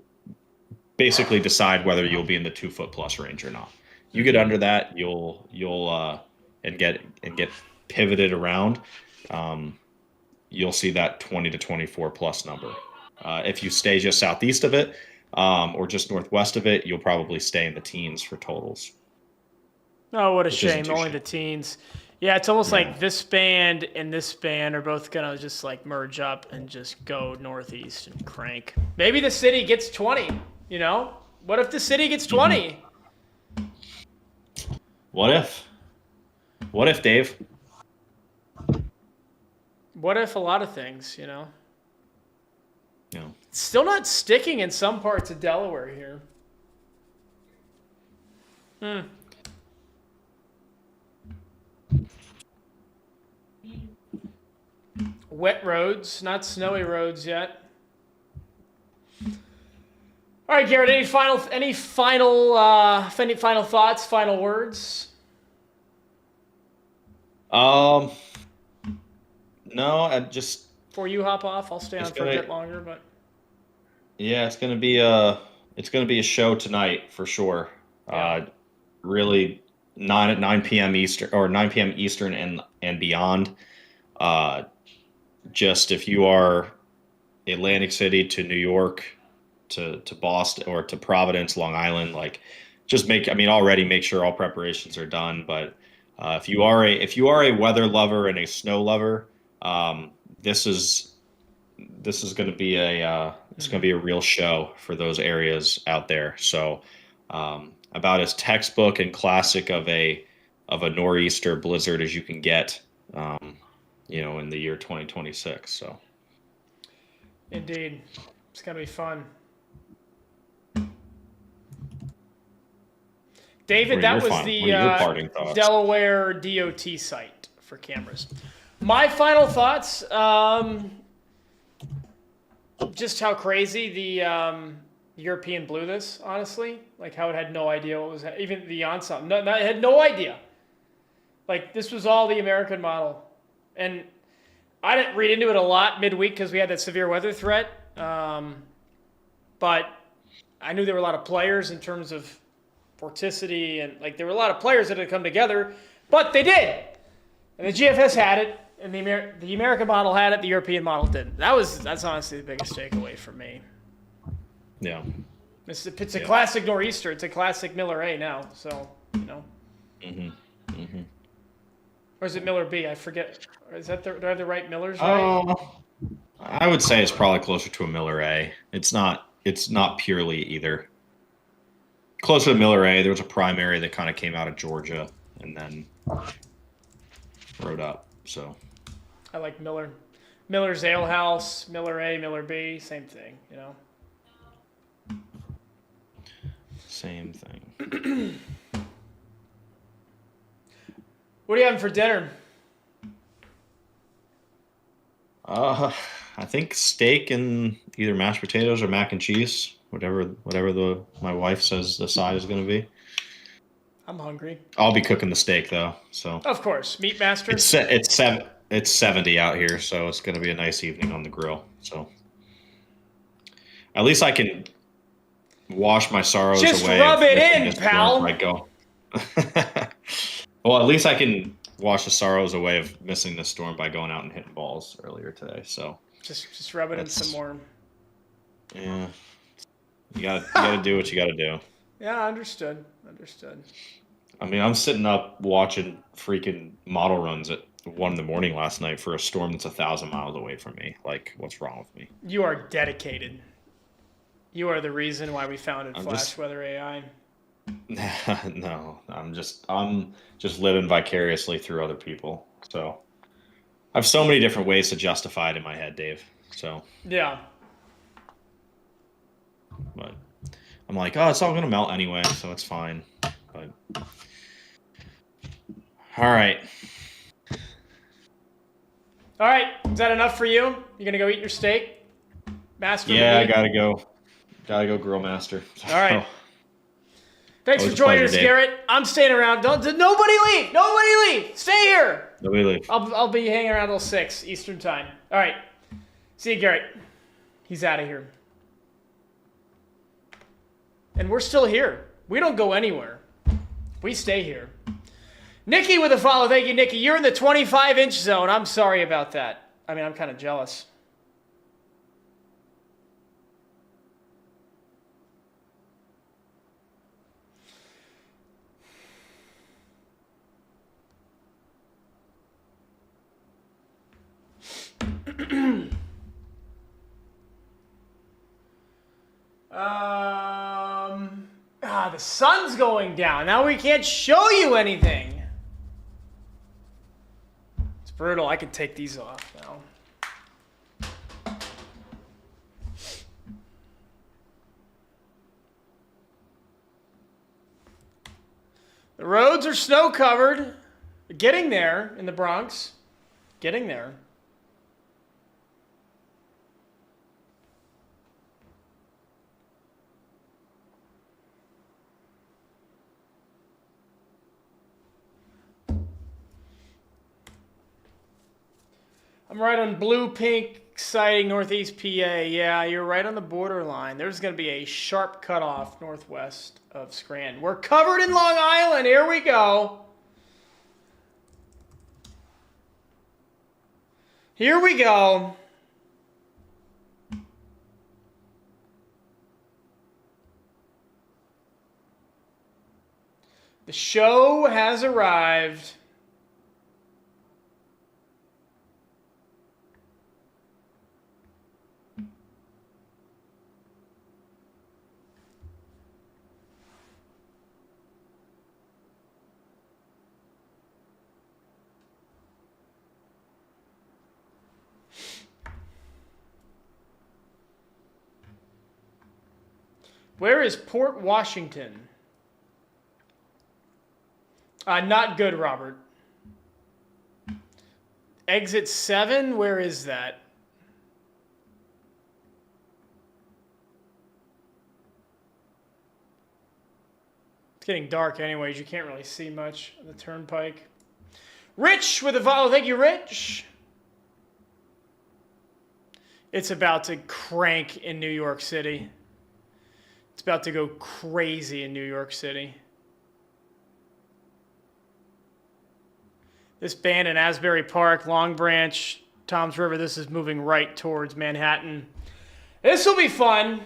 basically decide whether you'll be in the 2 foot plus range or not. You get under that, you'll and get pivoted around. You'll see that 20 to 24 plus number. If you stay just southeast of it or just northwest of it, you'll probably stay in the teens for totals. Oh, what a shame. Only the teens. Yeah, it's almost like this band and this band are both going to just like merge up and just go northeast and crank. Maybe the city gets 20, What if the city gets 20? What if? What if, Dave? What if a lot of things, No. It's still not sticking in some parts of Delaware here. Wet roads, not snowy roads yet. All right, Garrett. Any final thoughts? Final words? No, I just. Before you hop off, I'll stay on for a bit longer, but. Yeah, it's gonna be a show tonight for sure. Yeah. Really, 9 p.m. Eastern or 9 p.m. Eastern and beyond. Uh, just if you are Atlantic City to New York to Boston or to Providence, Long Island, like just already make sure all preparations are done. But if you are a weather lover and a snow lover, um, this is this is going to be it's going to be a real show for those areas out there. So about as textbook and classic of a nor'easter blizzard as you can get, in the year 2026. So Indeed. It's going to be fun. David, that was the Delaware DOT site for cameras. My final thoughts, just how crazy the European blew this, honestly. Like how it had no idea what was, even the ensemble, it had no idea. Like this was all the American model. And I didn't read into it a lot midweek because we had that severe weather threat. But I knew there were a lot of players in terms of vorticity, and like there were a lot of players that had come together, but they did. And the GFS had it, and the American model had it, the European model didn't. That's honestly the biggest takeaway for me. Yeah. It's a classic nor'easter. It's a classic Miller A now, so, Mm-hmm. Mm-hmm. Or is it Miller B? I forget. Do I have the right Millers right? I would say it's probably closer to a Miller A. It's not purely either. Closer to Miller A, there was a primary that kind of came out of Georgia and then rode up. So I like Miller. Miller's Ale House, Miller A, Miller B, same thing, Same thing. What are you having for dinner? I think steak and either mashed potatoes or mac and cheese. Whatever my wife says the side is going to be. I'm hungry. I'll be cooking the steak though, so. Of course, Meat Master. It's 70 out here, so it's going to be a nice evening on the grill. So at least I can wash my sorrows away. Just rub it in, pal. Well, at least I can wash the sorrows away of missing the storm by going out and hitting balls earlier today. So just rub it in some more. Yeah. You gotta do what you gotta do. Yeah, understood. I'm sitting up watching freaking model runs at 1 a.m. last night for a storm that's 1,000 miles away from me. Like, what's wrong with me? You are dedicated. You are the reason why we founded Flash Weather AI. No, I'm just living vicariously through other people. So I have so many different ways to justify it in my head, Dave. So yeah. But I'm like, oh, it's all gonna melt anyway, so it's fine. But all right. Is that enough for you? You gonna go eat your steak, Master? Yeah, I gotta go grill master. All right. Thanks for joining us, Garrett. I'm staying around. Nobody leave. Nobody leave. Stay here. Nobody leave. I'll be hanging around till 6 Eastern time. All right. See you, Garrett. He's out of here. And we're still here. We don't go anywhere. We stay here. Nikki with a follow. Thank you, Nikki. You're in the 25-inch zone. I'm sorry about that. I'm kind of jealous. The sun's going down. Now we can't show you anything. It's brutal. I can take these off now. The roads are snow covered. Getting there in the Bronx. Getting there. I'm right on blue, pink, exciting Northeast PA. Yeah, you're right on the borderline. There's going to be a sharp cutoff northwest of Scranton. We're covered in Long Island. Here we go. Here we go. The show has arrived. Where is Port Washington? Not good, Robert. Exit 7, where is that? It's getting dark anyways. You can't really see much on the turnpike. Rich with a follow. Thank you, Rich. It's about to crank in New York City. It's about to go crazy in New York City. This band in Asbury Park, Long Branch, Toms River, this is moving right towards Manhattan. This will be fun.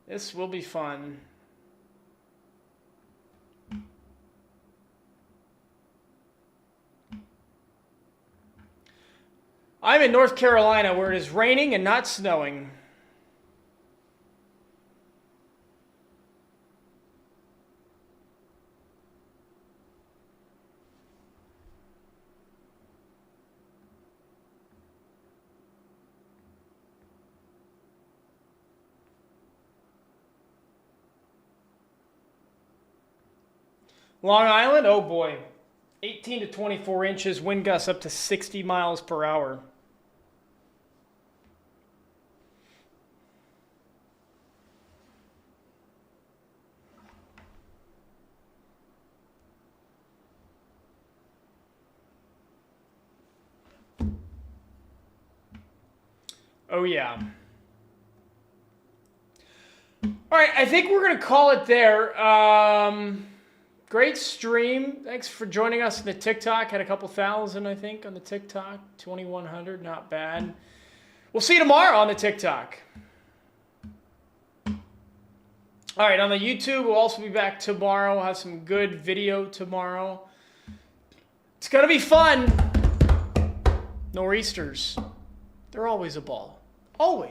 This will be fun. I'm in North Carolina where it is raining and not snowing. Long Island, oh boy, 18 to 24 inches, wind gusts up to 60 miles per hour. Oh yeah. All right, I think we're going to call it there. Great stream. Thanks for joining us in the TikTok. Had a couple thousand, I think, on the TikTok. 2,100, not bad. We'll see you tomorrow on the TikTok. All right, on the YouTube, we'll also be back tomorrow. We'll have some good video tomorrow. It's going to be fun. Nor'easters. They're always a ball. Always.